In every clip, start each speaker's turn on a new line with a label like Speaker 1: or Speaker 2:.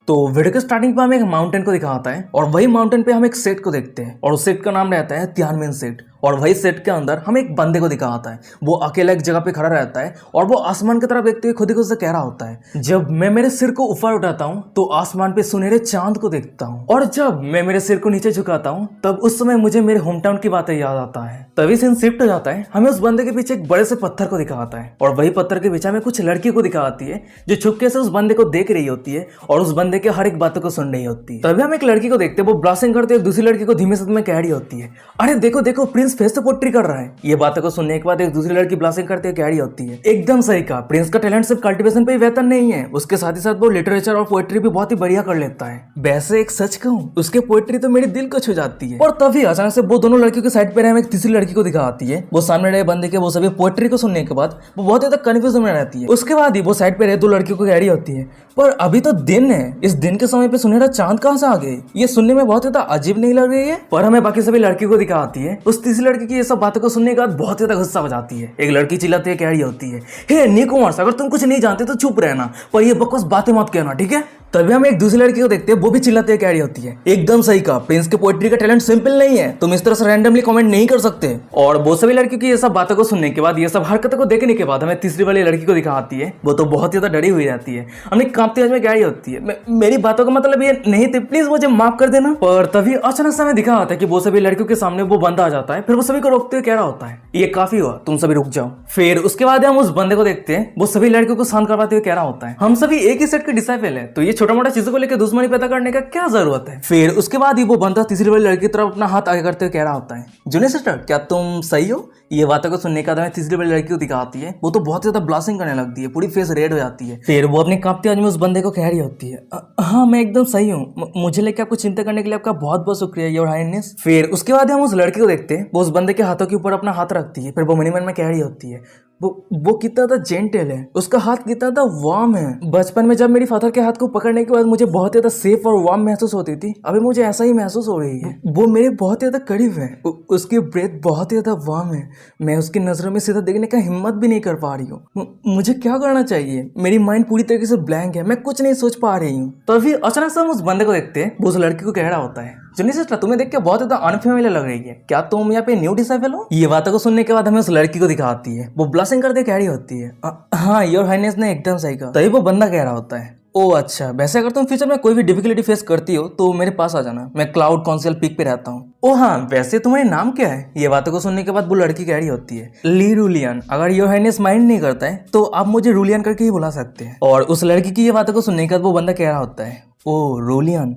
Speaker 1: तो वीडियो के स्टार्टिंग पे हमें एक माउंटेन को दिखाता है और वही माउंटेन पे हम एक सेट को देखते हैं और उस सेट का नाम रहता है तियानमेन सेट। और वही सेट के अंदर हम एक बंदे को दिखाता है, वो अकेला एक जगह पे खड़ा रहता है और वो आसमान की तरफ देखते हुए खुद ही खुद से कह रहा होता है, जब मैं मेरे सिर को ऊपर उठाता हूँ तो आसमान पे सुनहरे चांद को देखता हूँ, और जब मैं मेरे सिर को नीचे झुकाता हूँ तब उस समय मुझे मेरे होम टाउन की बातें याद आता है। तभी सीन शिफ्ट हो जाता है, हमें उस बंदे के पीछे एक बड़े से पत्थर को दिखाता है और वही पत्थर के पीछे हमें कुछ लड़की को दिखाती है जो छुपके से उस बंदे को देख रही होती है और उस बंदे के हर एक बातों को सुन रही होती है। तभी हम एक लड़की को देखते हैं, वो ब्लास्टिंग करते हुए दूसरी लड़की को धीमे शब्द में कह रही होती है, अरे देखो देखो प्रिंस फेस से पोट्री कर रहा है। ये बातों को सुनने के बाद एक दूसरी लड़की ब्लास्टिंग करते हुए कह रही होती है, एकदम सही कहा, प्रिंस का टैलेंट सिर्फ कल्टीवेशन पे ही बेहतर नहीं है, उसके साथ ही साथ वो लिटरेचर और पोएट्री भी बहुत ही बढ़िया कर लेता है। वैसे एक सच कहूँ, उसके पोएट्री तो मेरे दिल को छू जाती है। और तभी अचानक से वो दोनों लड़कियों के साइड पे हमें एक तीसरी लड़की को दिखाती है, वो सामने रहे बंदे के वो सभी पोएट्री को सुनने के बाद वो बहुत ज्यादा कंफ्यूजन में रहती है। उसके बाद ही वो साइड पे रहे दो लड़कियों को कह रही होती है, पर अभी तो दिन है, इस दिन के समय पे सुनहरा चांद कहां से आ गए? ये सुनने में बहुत ज्यादा अजीब नहीं लग रही है? पर हमें बाकी सभी लड़कियों को दिखाती है। उस तीसरी लड़की की ये सब बातों को सुनने के बाद बहुत ज्यादा गुस्सा हो जाती है। एक लड़की चिल्लाती है, कह रही होती है, हे न्यूकमर्स, अगर तुम कुछ नहीं जानते तो चुप रहना, पर ये बकवास बातें मत कहना, ठीक है? तभी हम एक दूसरी लड़की को देखते हैं, वो भी चिल्लाते हुए कह रही होती है, एकदम सही कहा, प्रिंस के पोएट्री का टैलेंट सिंपल नहीं है, तुम इस तरह से रैंडमली कमेंट नहीं कर सकते। और वो सभी लड़कियों की ये सब बातों को सुनने के बाद, ये सब हरकतों को देखने के बाद हमें तीसरी वाली लड़की को दिखाती है, वो तो बहुत ज्यादा डरी हुई रहती है, हमने कांपते हुए कह रही होती है, मेरी बातों का मतलब ये नहीं थी, प्लीज मुझे माफ कर देना। पर तभी अचानक से हमें दिखा होता है कि वो सभी लड़कियों के सामने वो बंदा आ जाता है, फिर वो सभी को रोकते हुए कह रहा होता है, ये काफी हुआ, तुम सभी रुक जाओ। फिर उसके बाद हम उस बंदे को देखते हैं, वो सभी लड़कियों को शांत करवाते हुए कह रहा होता है, हम सभी एक ही सेट के डिसाइपल है, तो ये छोटा मोटा चीजों को लेकर दुश्मनी पैदा करने का क्या जरूरत है? फिर उसके बाद ही वो बंदा तीसरी वाली लड़की की तरफ अपना हाथ आगे करते हुए कह रहा होता है, जूनियर सिस्टर क्या तुम सही हो? ये बातों को सुनने के बाद हमें तीसरी वाली लड़की को दिखाती है, वो तो बहुत ज्यादा ब्लास्टिंग करने लगती है, पूरी फेस रेड हो जाती है। फिर वो अपनी कांपती आवाज में उस बंदे को कह रही होती है, हाँ मैं एकदम सही हूँ, मुझे लेकर आपको चिंता करने के लिए आपका बहुत बहुत शुक्रिया योर हाइनेस। फिर उसके बाद हम उस लड़की को देखते हैं, वो उस बंदे के हाथों के ऊपर अपना हाथ रखती है, फिर वो मन में कह रही होती है, वो कितना था जेंटल है, उसका हाथ कितना था वार्म है। बचपन में जब मेरी फादर के हाथ को पकड़ने के बाद मुझे बहुत ज्यादा सेफ और वार्म महसूस होती थी, अभी मुझे ऐसा ही महसूस हो रही है। वो मेरे बहुत ज्यादा करीब है, उसकी ब्रेथ बहुत ज्यादा वार्म है, मैं उसकी नजरों में सीधा देखने का हिम्मत भी नहीं कर पा रही हूँ। मुझे क्या करना चाहिए? मेरी माइंड पूरी तरीके से ब्लैंक है, मैं कुछ नहीं सोच पा रही हूँ। तभी अचानक से हम उस बंदे को देखते हैं, वो उस लड़की को कह रहा होता है, जूनियर सिस्टर तुम्हें देख के बहुत ज्यादा अनफेमिलियर लग रही है, क्या तुम यहाँ पे न्यू डिसाइपल हो? ये बातों को सुनने के बाद हमें उस लड़की को दिखाती है, वो ब्लशिंग करते कह रही होती है, हाँ योर हाइनेस ने एकदम सही कहा। तभी वो बंदा कह रहा होता है, ओ अच्छा, वैसे अगर तुम फ्यूचर में कोई भी डिफिकल्टी फेस करती हो तो मेरे पास आ जाना, मैं क्लाउड काउंसिल पीक पे रहता हूँ। ओ हाँ, वैसे तुम्हारे नाम क्या है? ये बातों को सुनने के बाद वो लड़की कह रही होती है, ली रूलियन, अगर योर हाइनेस माइंड नहीं करता है तो आप मुझे रूलियन करके ही बुला सकते हैं। और उस लड़की की ये बातों को सुनने के बाद वो बंदा कह रहा होता है, ओ रूलियन,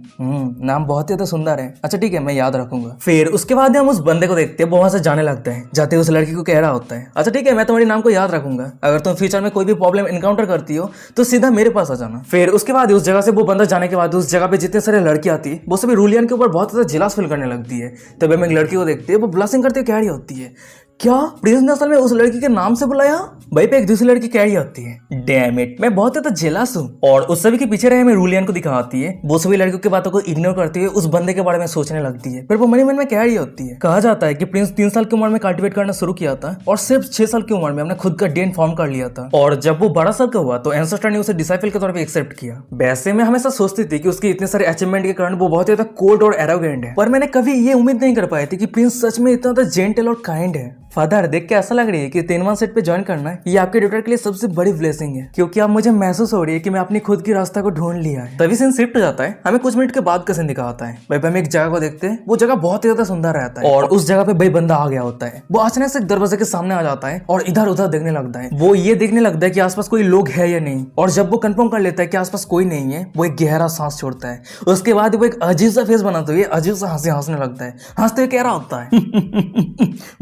Speaker 1: नाम बहुत ही तो सुंदर है, अच्छा ठीक है मैं याद रखूंगा। फिर उसके बाद हम उस बंदे को देखते हैं, वो वहां से जाने लगता है, जाते उस लड़की को कह रहा होता है, अच्छा ठीक है मैं तुम्हारे नाम को याद रखूंगा, अगर तुम फ्यूचर में कोई भी प्रॉब्लम इनकाउंटर करती हो तो सीधा मेरे पास आ जाना। फिर उसके बाद उस जगह से वो बंदा जाने के बाद उस जगह पे जितने सारे लड़की आती है वो सभी रूलियन के ऊपर बहुत ज्यादा जेलस फील करने लगती है। तब हम एक लड़की को देखते हैं, वो ब्लशिंग करते कह रही होती है, क्या प्रिंस ने असल में उस लड़की के नाम से बुलाया? वहीं पे एक दूसरी लड़की कह रही होती है, डैम इट, मैं बहुत ज्यादा जेलस हूँ। और उस सभी के पीछे रहे हमें रूलियन को दिखाती है, वो सभी लड़कियों की बातों को इग्नोर करते हुए उस बंदे के बारे में सोचने लगती है। फिर वो मन में कह रही होती है, कहा जाता है कि प्रिंस 3 साल की उम्र में कल्टिवेट करना शुरू किया था और सिर्फ 6 साल की उम्र में हमने खुद का डीएनए फॉर्म कर लिया था, और जब वो 12 साल का हुआ तो एंसेस्टर ने उसे डिसाइपल के तौर पर एक्सेप्ट किया। वैसे मैं हमेशा सोचती थी कि उसके इतने सारे अचीवमेंट के कारण वो बहुत ज्यादा कोल्ड और एरोगेंट है, पर मैंने कभी ये उम्मीद नहीं कर पाई थी कि प्रिंस सच में इतना ज्यादा जेंटल और काइंड है। फादर देख के ऐसा लग रही है कि 3वां सेट पे ज्वाइन करना है, ये आपके ड्यूटर के लिए सबसे बड़ी ब्लेसिंग है, क्योंकि अब मुझे महसूस हो रही है कि मैं अपनी खुद की रास्ता को ढूंढ लिया है। तभी सीन शिफ्ट हो जाता है, हमें कुछ मिनट के बाद का सीन दिखाता है, भाई हम एक जगह को देखते हैं, वो जगह बहुत ही ज्यादा सुंदर रहता है और उस जगह पे भाई बंदा आ गया होता है, वो अचानक से दरवाजे के सामने आ जाता है और इधर उधर देखने लगता है, वो ये देखने लगता है कि आसपास कोई लोग है या नहीं, और जब वो कंफर्म कर लेता है कि आसपास कोई नहीं है, वो एक गहरा सांस छोड़ता है। उसके बाद वो एक अजीब सा फेस बनाते हुए अजीब सा हंसने लगता है, हंसते हुए कह रहा होता है,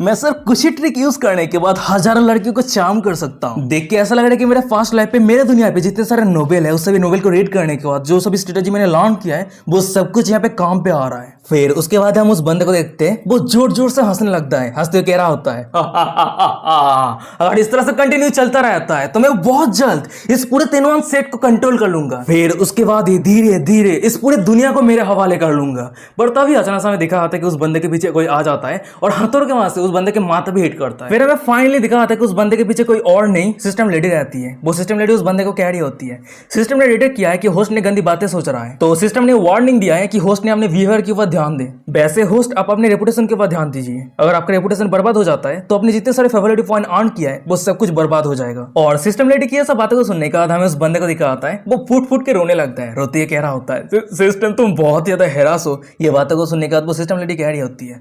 Speaker 1: मैं सिर्फ कुछ ही ट्रिक यूज करने के बाद हजारों लड़कियों को चार्म कर सकता हूँ। देख के ऐसा लग रहा है कि मेरे फास्ट लाइफ पे, मेरे दुनिया पे जितने सारे नोबेल है, उस सभी नोबेल को रीड करने के बाद जो सभी स्ट्रेटेजी मैंने लर्न किया है वो सब कुछ यहाँ पे काम पे आ रहा है। फिर उसके बाद हम उस बंदे को देखते हैं, वो जोर जोर से हंसने लगता है, हंसते हुए कह रहा होता है, अगर इस तरह से कंटिन्यू चलता रहता है तो मैं बहुत जल्द इस पूरे 3वां सेट को कंट्रोल कर लूंगा, फिर उसके बाद ही धीरे धीरे इस पूरे दुनिया को मेरे हवाले कर लूंगा। पर तभी अचानक से हमें दिखा आता है कि उस बंदे के पीछे कोई आ जाता है और हथौड़े के वहां से उस बंदे के माथे बात भी हिट करता है। फिर हमें फाइनली दिखाता है कि उस बंदे के पीछे कोई और नहीं सिस्टम लेडी रहती है। वो सिस्टम लेडी उस बंदे को कैरी होती है। सिस्टम ने डिटेक्ट किया है कि होस्ट ने गंदी बातें सोच रहा है, तो सिस्टम ने वार्निंग दिया है कि होस्ट ने अपने व्यूअर के ऊपर ध्यान दे। वैसे होस्ट आप अपने रेपुटेशन के ऊपर ध्यान दीजिए। अगर आपका रेपुटेशन बर्बाद हो जाता है तो अपने जितने सारे फेवरेट पॉइंट अर्न किया है वो सब कुछ बर्बाद हो जाएगा। और सिस्टम लेडी की सब बातों को सुनने के बाद हमें उस बंदे को दिखाता है, वो फूट फूट के रोने लगता है। रोते कह रहा होता है, सिस्टम तुम बहुत ज्यादा हैरास हो। ये बातों को सुनने के बाद वो सिस्टम लेडी कह रही होती है,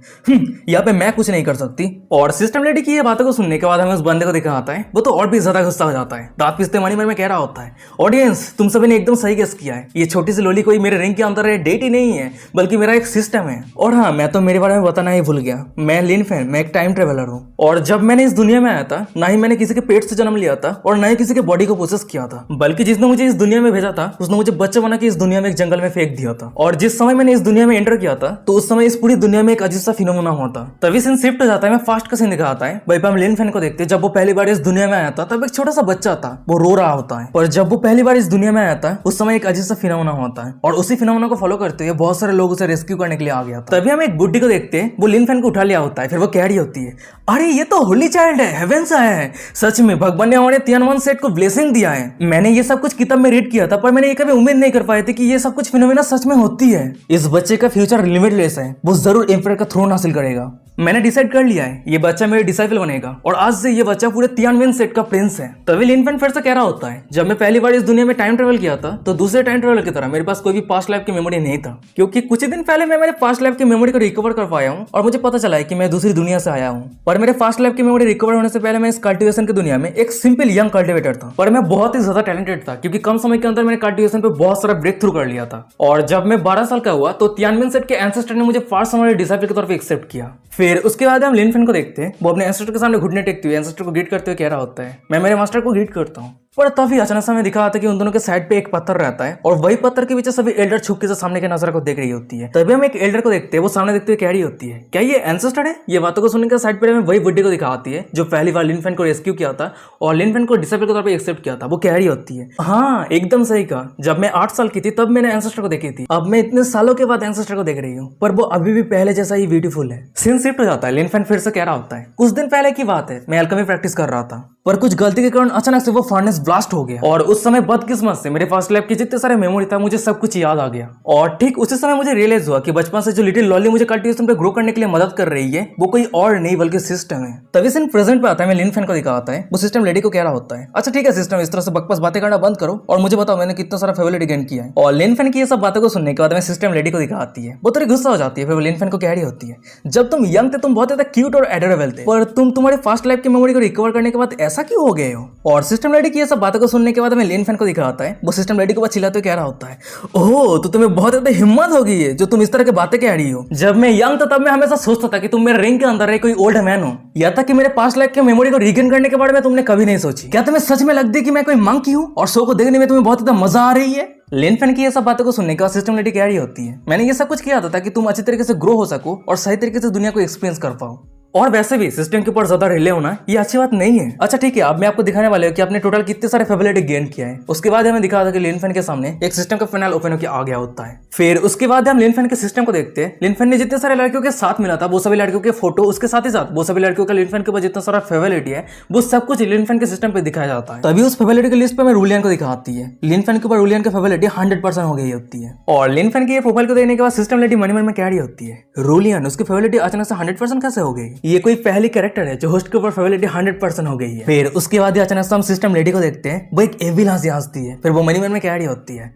Speaker 1: यहाँ पे मैं कुछ नहीं कर सकती। और सिस्टम लेडी की ये बातों को सुनने के बाद हमें उस बंदे को दिखाता है, वो तो और भी ज्यादा गुस्सा हो जाता है। दांत पीसते मनी में कह रहा होता है, ऑडियंस तुम सभी ने एकदम सही गेस किया है। ये छोटी सी लोली कोई मेरे रिंग के अंदर है डेट ही नहीं है, बल्कि मेरा एक सिस्टम है। और हाँ, मैं तो मेरे बारे में बताना ही भूल गया, मैं लिन फैन, मैं एक टाइम ट्रेवलर हूँ। और जब मैंने इस दुनिया में आया था, ना ही मैंने किसी के पेट से जन्म लिया था और ना ही किसी के बॉडी को प्रोसेस किया था, बल्कि जिसने मुझे इस दुनिया में भेजा था उसने मुझे बच्चा बना के इस दुनिया में एक जंगल में फेंक दिया था। और जिस समय मैंने इस दुनिया में एंटर किया था तो उस समय इस पूरी दुनिया में एक अजीब सा फिनोमेना हुआ था। तभी सीन शिफ्ट हो जाता है, मैं फास्ट का सीन दिखाता है। भाई हम लिन फैन को देखते हैं, जब वो पहली बार इस दुनिया में आया था तब एक छोटा सा बच्चा था, वो रो रहा होता है। और जब वो पहली बार इस दुनिया में आया था उस समय एक अजीब सा फिनोमेना होता है, और उसी फिनोमेना को फॉलो करते हुए बहुत सारे लोग उसे रेस्क्यू करने के लिए आ गया था। तभी हम एक बुड्ढी को देखते हैं, वो लिन फैन को उठा लिया होता है। फिर वो कह रही होती है, अरे ये तो होली चाइल्ड है, हेवन से आया है। सच में भगवान ने हमारे तियानवन सेट को ब्लेसिंग दिया है। मैंने ये सब कुछ किताब में रीड किया था, पर मैंने ये कभी उम्मीद नहीं कर पाए थे कि ये सब कुछ फिनोमेना सच में होती है। इस बच्चे का फ्यूचर लिमिटलेस है, वो जरूर एम्पायर का थ्रोन हासिल करेगा। मैंने डिसाइड कर लिया है, ये बच्चा मेरे डिसाइपल बनेगा और आज से ये बच्चा पूरे तियानवें सेट का प्रिंस है। तभी लिन फैन फिर से कह रहा होता है, जब मैं पहली बार इस दुनिया में टाइम ट्रेवल किया था तो दूसरे टाइम ट्रेवलर की तरह मेरे पास कोई भी पास्ट लाइफ की मेमोरी नहीं था, क्योंकि कुछ ही दिन पहले मैं मेरे पास्ट लाइफ की मेमोरी को रिकवर कर पाया हूँ और मुझे पता चला है कि मैं दूसरी दुनिया से आया हूँ। पर मेरे पास्ट लाइफ की मेमोरी रिकवर होने से पहले मैं इस कल्टिवेशन की दुनिया में एक सिंपल यंग कल्टिवेटर था, पर मैं बहुत ही ज्यादा टैलेंटेड था, क्योंकि कम समय के अंदर मैंने कल्टिवेशन पे बहुत सारा ब्रेक थ्रू कर लिया था। और जब मैं 12 साल का हुआ तो तियानवें सेट के एंसेस्टर ने मुझे फास्ट हमारे डिसाइपल के तौर पर एक्सेप्ट किया। फिर उसके बाद हम लिन फैन को देखते हैं, वो अपने एंसेस्टर के सामने घुटने टेकते हुए एंसेस्टर को ग्रीट करते हुए कह रहा होता है, मैं मेरे मास्टर को ग्रीट करता हूँ। पर तभी अचानक से हमें दिखा आता है कि उन दोनों के साइड पे एक पत्थर रहता है और वही पत्थर के पीछे सभी एल्डर छुपके से सामने के नजर को देख रही होती है। तभी हम एक एल्डर को देखते हैं, वो सामने देखते हुए कह रही होती है, क्या ये एंसेस्टर है? ये बातों को सुनने के साइड पर हमें वही बुड्ढी को दिखाती है जो पहली बार लिन फैन को रेस्क्यू किया था और लिन फैन को डिसाइपल के तौर पर एक्सेप्ट किया था। वो कह रही होती है, हाँ एकदम सही कहा, जब मैं 8 साल की थी तब मैंने एंसेस्टर को देखी थी, अब मैं इतने सालों के बाद एंसेस्टर को देख रही हूँ, पर वो अभी भी पहले जैसा ही ब्यूटीफुल है। सीन शिफ्ट हो जाता है, लिन फैन फिर से कह रहा होता है, कुछ दिन पहले की बात है, मैं अल्केमी प्रैक्टिस कर रहा था, पर कुछ गलती के कारण अचानक से वो फर्नेस ब्लास्ट हो गया और उस समय बदकिस्मत से मेरे पास लैब के जितने सारे मेमोरी था मुझे सब कुछ याद आ गया। और ठीक उसी समय मुझे रियलाइज हुआ कि बचपन से जो लिटिल लॉली मुझे कल्टिवेशन पे ग्रो करने के लिए मदद कर रही है वो कोई और नहीं बल्कि सिस्टम है। तभी सीन प्रेजेंट पे आता है, मैं लिन फैन को दिखाता है, वो सिस्टम लेडी को कह रहा होता है, अच्छा ठीक है सिस्टम, इस तरह से बकवास बातें करना बंद करो और मुझे बताओ मैंने कितना सारा फेवरेट गेन किया है। और लिन फैन की ये सब बातों को सुनने के बाद मैं सिस्टम लेडी को दिखाती है, वो थोड़ी गुस्सा हो जाती है। फिर वो लिन फैन को कह रही होती है, जब तुम यंग थे तुम बहुत ज्यादा क्यूट और एडोरेबल थे, पर तुम तुम्हारे फास्ट लाइफ की मेमोरी को रिकवर करने के बाद ऐसा क्यों हो गए हो? और सिस्टम लेडी की ये सब बातों को सुनने के बाद हमें लिन फैन को दिखाता है, वो सिस्टम लेडी को बस चिल्लाते हुए कह रहा होता है, ओह तो तुम्हें बहुत ज्यादा हिम्मत हो गई है जो तुम इस तरह की बातें कह रही हो। जब मैं यंग था तब मैं हमेशा सोचता था कि तुम मेरे रिंग के अंदर है कोई ओल्ड मैन हो, या था कि मेरे पास्ट लाइफ की मेमोरी को रीगेन करने के बारे में तुमने कभी नहीं सोची। क्या तुम्हें सच में लगती है कि मैं कोई मंकी हूँ और शो को देखने में तुम्हें बहुत ज्यादा मजा आ रही है? लिन फैन की ये सब बातों को सुनने के बाद सिस्टम लेडी कह रही होती है, मैंने ये सब कुछ किया था ताकि तुम अच्छी तरीके से ग्रो हो सको और सही तरीके से दुनिया को एक्सपीरियंस कर पाओ। और वैसे भी सिस्टम के ऊपर ज्यादा रिले होना ये अच्छी बात नहीं है। अच्छा ठीक है, अब मैं आपको दिखाने वाले हूँ कि आपने टोटल कितने सारे फेवरेट गेन किया है। उसके बाद हमें दिखा था कि लिन फैन के सामने एक सिस्टम का फाइनल ओपन होकर आ गया होता है। फिर उसके बाद हम लिन फैन के सिस्टम को देखते हैं। लिन फैन ने जितने सारे लड़कियों के साथ मिला था वो सभी लड़कियों के फोटो, उसके साथ ही साथ वो सभी लड़कियों का लिन फैन के ऊपर जितना सारा फेवरेट है वो सब कुछ लिन फैन के सिस्टम पे दिखाया जाता है। तभी उस फेवरेट की लिस्ट पे हमें रूलियन को दिखाती है। लिन फैन के ऊपर रूलियन की फेवरेट 100% हो गई होती है। और लिन फैन की प्रोफाइल को देखने के बाद सिस्टम लेडी मन में कह रही होती है, रूलियन उसकी फेवरेट अचानक से 100% कैसे हो गई? ये कोई पहली कैरेक्टर है जो होस्ट के ऊपर फेवरेट 100% हो गई है। फिर उसके बाद अचानक से हम सिस्टम लेडी को देखते हैं, वो एक एविल हंसी हंसती है। फिर वो मनी मन में कह रही होती है,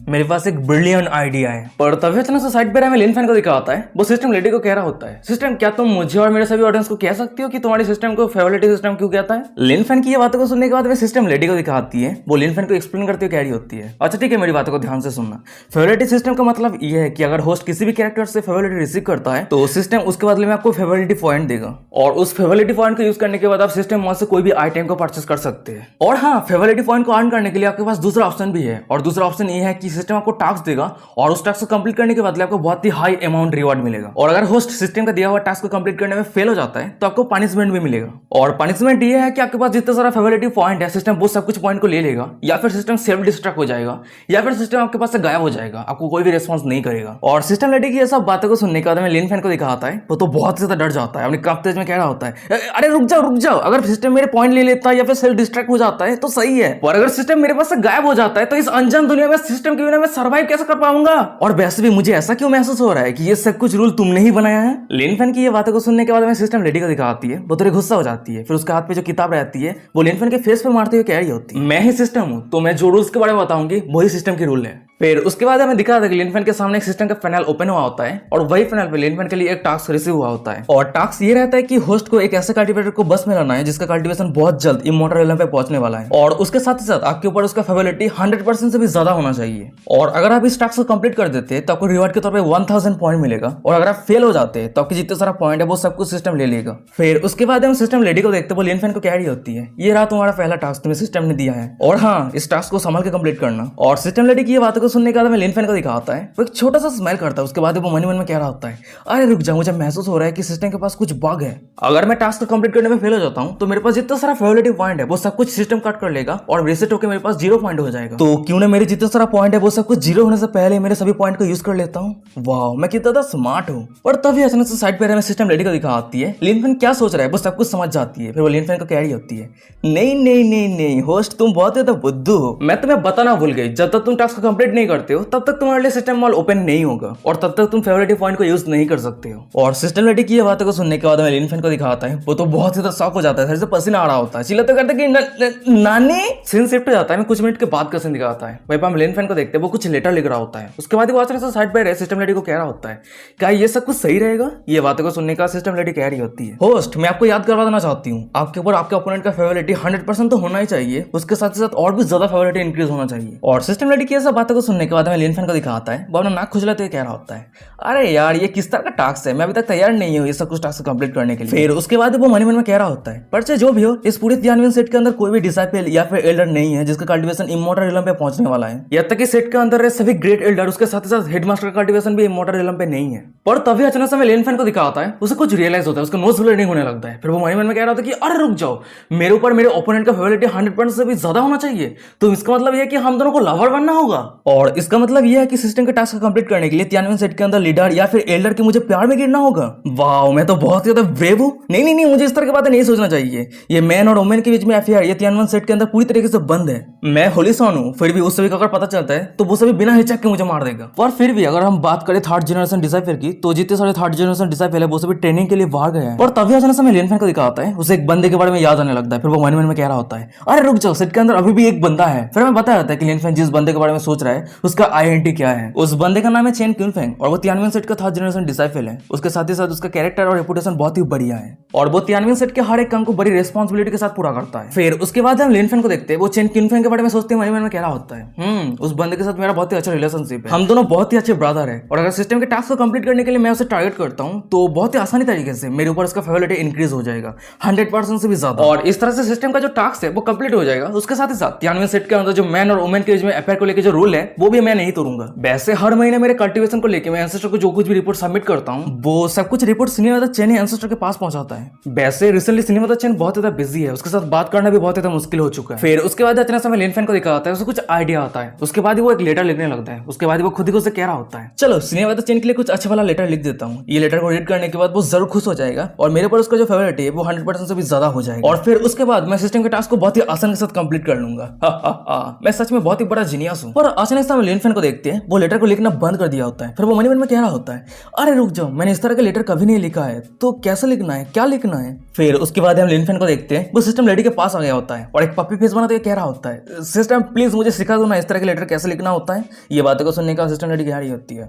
Speaker 1: मेरे पास एक ब्रिलियंट आइडिया है। पर तभी अचानक से साइड पर हमें लिन फैन को दिखाता है, वो सिस्टम लेडी को कह रहा होता है, सिस्टम क्या तुम मुझे और मेरे सभी ऑडियंस को कह सकती हो कि तुम्हारे सिस्टम को फेवरेट सिस्टम क्यों कहता है? लिन फैन की ये बातों को सुनने के बाद वे सिस्टम लेडी को दिखाती है, वो लिन फैन को एक्सप्लेन करते हुए कह रही होती है, अच्छा ठीक है मेरी बातों को ध्यान से सुनना। फेवरेट सिस्टम का मतलब ये है कि अगर होस्ट किसी भी कैरेक्टर से फेवरेट रिसीव करता है तो सिस्टम उसके बदले में आपको फेवरेट पॉइंट देगा और उस फेवरेट पॉइंट को यूज करने के बाद आप सिस्टम वहां से कोई भी आइटम को परचेस कर सकते हैं। और हाँ, फेवरेट पॉइंट को अर्न करने के लिए आपके पास दूसरा ऑप्शन भी है और दूसरा ऑप्शन ये है कि सिस्टम आपको टास्क देगा और उस टास्क को कंप्लीट करने के बदले आपको बहुत ही हाई अमाउंट रिवॉर्ड मिलेगा। और अगर होस्ट सिस्टम का दिया हुआ टास्क को कंप्लीट करने में फेल हो जाता है तो आपको पनिशमेंट भी मिलेगा। और पनिशमेंट ये है कि आपके पास जितना सारा फेवरेट पॉइंट है सिस्टम वो सब कुछ पॉइंट को ले लेगा, या फिर सिस्टम सेल्फ डिस्ट्रैक्ट हो जाएगा, या फिर सिस्टम आपके पास से गायब हो जाएगा, आपको कोई भी रिस्पॉन्स नहीं करेगा। और सिस्टम लेडी की ये सब बातों को सुनने के बाद हमें लिन फैन को दिखाता है, वो तो बहुत ज्यादा डर जाता है, अपने काफी तेज में कह रहा होता है अरे रुक जाओ, अगर सिस्टम मेरे पॉइंट ले लेता है या फिर सेल्फ डिस्ट्रैक्ट हो जाता है तो सही है, और अगर सिस्टम मेरे पास से गायब हो जाता है तो इस अनजान दुनिया में सिस्टम के बिना मैं सर्वाइव कैसे कर पाऊंगा। और वैसे भी मुझे ऐसा क्यों महसूस हो रहा है कि ये सब कुछ रूल तुमने ही बनाया है। लिन फैन की ये बातों को सुनने के बाद मैं सिस्टम लेडी को दिखाती है, वो थोड़ी गुस्सा हो जाती है, फिर उसके हाथ पे जो किताब रहती है वो लिन फैन के फेस पे मारते हुए कह रही होती है मैं ही सिस्टम हूँ, तो मैं जो रूल्स के बारे में बताऊंगी वही सिस्टम के रूल है। फिर उसके बाद हमें दिखा था कि लिन फैन के सामने एक सिस्टम का पैनल ओपन हुआ होता है और वही पैनल पे लिन फैन के लिए एक टास्क रिसीव हुआ होता है, और टास्क ये रहता है कि होस्ट को एक ऐसे कल्टीवेटर को बस में लाना है जिसका कल्टीवेशन बहुत जल्द इमॉर्टल रियलम पे पहुंचने वाला है, और उसके साथ ही साथ आपके ऊपर उसका फेवरेलिटी 100% से भी ज्यादा होना चाहिए, और अगर आप इस टास्क को कंप्लीट कर देते हैं तो आपको रिवार्ड के तौर पे 1000 पॉइंट मिलेगा, और अगर आप फेल हो जाते हैं तो आपके जितने सारा पॉइंट है वो सब कुछ सिस्टम ले लेगा। फिर उसके बाद हम सिस्टम लेडी को देखते हैं, वो लिन फैन को कह रही होती है ये रहा तुम्हारा पहला टास्क तुम्हें सिस्टम ने दिया है, और हाँ इस टास्क को संभाल के कंप्लीट करना। और सिस्टम लेडी की ये बातों को सुनने के बाद लिन फैन को दिखाता है, वो एक छोटा सा स्माइल करता है, उसके बाद वो मन में कह रहा होता है अरे रुक जा, मुझे महसूस हो रहा है कि सिस्टम के पास कुछ बग है, अगर मैं टास्क को कंप्लीट करने में फेल हो जाता हूं तो मेरे पास जितना सारा फेवरेटिव पॉइंट है वो सब कुछ सिस्टम कट कर लेगा और रिसेट होकर मेरे पास 0 पॉइंट हो जाएगा, तो क्यों ना मेरे जितना सारा पॉइंट है वो सब कुछ 0 होने से पहले मेरे सभी पॉइंट को यूज कर लेता हूँ। वाह मैं कितना ज्यादा स्मार्ट हूँ। और तभी अचानक से साइड पे हमें सिस्टम लेडी को दिखाती है, लिन फैन क्या सोच रहा है वो सब कुछ समझ जाती है, फिर वो लिन फैन को कह रही होती है नहीं होस्ट तुम बहुत ज्यादा बुद्धू हो, मैं तुम्हें बताना भूल गई, जब तक तुम टास्क को कंप्लीट नहीं करते हो तब तक तुम्हारे लिए सिस्टम मॉल ओपन नहीं होगा और तब तक तुम फेवरेटिव पॉइंट को यूज नहीं कर सकते हो। और सिस्टम लेडी की ये बातों को सुनने के बाद हमें लिन फैन को दिखाता है, वो तो बहुत ज्यादा शॉक हो जाता है, सर से पसीना आ रहा होता है, चिल्लाते करते कि नानी। सीन शिफ्ट हो जाता है, मैं कुछ मिनट के बाद का सीन दिखाता है, वहीं पर हम लिन फैन को देखते हैं वो कुछ लेटर लिख रहा होता है, उसके बाद वो अचानक से साइड पे सिस्टम लेडी को कह रहा होता है क्या ये सब कुछ सही रहेगा। ये बातों को सुनने का सिस्टम लेडी कह रही होती है होस्ट मैं आपको याद करवा देना चाहती हूँ आपके ऊपर आपके ओपोनेंट का फेवरेलिटी 100% तो होना ही चाहिए, उसके साथ ही साथ और भी ज्यादा फेवरेलिटी इंक्रीज होना चाहिए। और सिस्टम लेडी की ये सब बातों को सुनने के बाद हमें लिन फैन को दिखाता है, वो अपना नाक खुजलाते हुए कह रहा होता है अरे यार ये किस तरह का टास्क है, मैं अभी तक तैयार नहीं हूँ ये सब कुछ टास्क कंप्लीट करने के लिए। फिर उसके बाद वो मन में कह रहा होता है पर चाहे जो भी हो इस पूरे ध्यानवीन सेट के अंदर कोई भी डिसाइपल या फिर एल्डर नहीं है जिसका कल्टीवेशन इमॉर्टल रियलम पे पहुंचने वाला है, या तक कि सेट के अंदर सभी ग्रेट एल्डर उसके साथ ही साथ हेडमास्टर का कल्टीवेशन भी इमॉर्टल रियलम पे नहीं है। पर तभी अचानक से हमें लिन फैन को दिखाता है, उसे कुछ रियलाइज होता है, उसका नोज ब्लीडिंग होने लगता है, फिर वो मन में कह रहा होता है कि अरे रुक जाओ मेरे ऊपर मेरे ओपोनेंट का फेवरेलिटी 100% से भी ज्यादा होना चाहिए, तो इसका मतलब यह है कि हम दोनों को लवर बनना होगा, और इसका मतलब यह है कि सिस्टम के टास्क को कंप्लीट करने के लिए तियानवें सेट के अंदर लीडर या फिर एल्डर के मुझे प्यार में गिरना होगा। वाह मैं तो बहुत ज्यादा ब्रेव हूँ। नहीं मुझे इस तरह की बातें नहीं सोचना चाहिए, ये मैन और वुमेन के बीच में अफेयर ये तियानवें सेट के अंदर पूरी तरीके से बंद है। मैं होलीसॉन हूँ, फिर भी उस सभी का अगर पता चलता है तो वो सभी बिना हिचक के मुझे मार देगा। और फिर भी अगर हम बात करें थर्ड जनरेशन डिसाइफर की, तो जितने सारे थर्ड जनरेशन डिसाइफर है वो सभी ट्रेनिंग के लिए बाहर गए हैं। और तभी अचानक से लिन फैन को दिखाता है, उसे एक बंदे के बारे में याद आने लगता है, फिर वो मन में कह रहा होता है अरे रुक जाओ सेट के अंदर अभी भी एक बंदा है। फिर हमें पता होता है कि लिन फैन जिस बंदे के बारे में सोच रहा है उसका आइडेंटिटी क्या है। उस बंदे का नाम है चेन क्यूनफेंग और वो तियानवें सेट का थर्ड जनरेशन डिसाइफल है। उसके साथ ही साथ उसका कैरेक्टर और रेपुटेशन बहुत ही बढ़िया है और वो तियानवें सेट के हर एक काम को बड़ी रिस्पॉन्सिबिलिटी के साथ पूरा करता है। फिर उसके बाद हम लिन फैन को देखते हैं, वो चेन क्यूनफेंग के बारे में सोचते हैं, मन में कह रहा होता है उस बंदे के साथ मेरा बहुत ही अच्छा रिलेशनशिप है, हम दोनों बहुत ही अच्छे ब्रदर है, और अगर सिस्टम के टास्क को कंप्लीट करने के लिए मैं उसे टारगेट करता हूं तो बहुत ही आसानी तरीके से मेरे ऊपर उसका फेवरेलिटी इंक्रीज हो जाएगा 100% से भी ज्यादा, और इस तरह से सिस्टम का जो टास्क है वो कंप्लीट हो जाएगा। उसके साथ ही साथ तियानवें सेट के अंदर जो मैन और वुमेन के बीच में अफेयर को लेकर जो रूल है वो भी मैं नहीं तोड़ूंगा। वैसे हर महीने मेरे कल्टीवेशन को लेकर मैं एंसेस्टर को जो कुछ भी रिपोर्ट सबमिट करता हूं वो सब कुछ रिपोर्ट सिनेमा चेन एंसेस्टर के पास पहुंचाता है। वैसे रिसेंटली सिनेमा चेन बहुत ज्यादा बिजी है, उसके साथ बात करना भी बहुत ज्यादा मुश्किल हो चुका है। फिर उसके बाद अचानक से लिन फैन को दिखाता है, उसे कुछ आइडिया आता है, उसके बाद वो एक लेटर लिखने लगता है, उसके बाद वो खुद ही को कह रहा होता है चलो सिनेमा चेन के लिए कुछ अच्छा वाला लेटर लिख देता हूँ, ये लेटर को रीड करने के बाद वो जरूर खुश हो जाएगा और मेरे पर उसका जो फेवरेट है वो 100% से भी ज्यादा हो जाएगा, और फिर उसके बाद मैं सिस्टम के टास्क को बहुत ही आसान के साथ कंप्लीट कर लूंगा। मैं सच में बहुत ही बड़ा जीनियस हूँ। और अचानक से हम लिन फैन को देखते हैं, वो लेटर को लिखना बंद कर दिया होता है, फिर वो मन में कह रहा होता है अरे रुक जाओ मैंने इस तरह का लेटर कभी नहीं लिखा है, तो कैसे लिखना है, क्या लिखना है। फिर उसके बाद हम लिन फैन को देखते हैं, वो सिस्टम लेडी के पास आ गया होता है और एक पप्पी फेस बनाते हुए कह रहा होता है सिस्टम प्लीज मुझे सिखा दो ना इस तरह के लेटर कैसे लिखना होता है। ये बातों को सुनने का सिस्टम लेडी कह रही होती है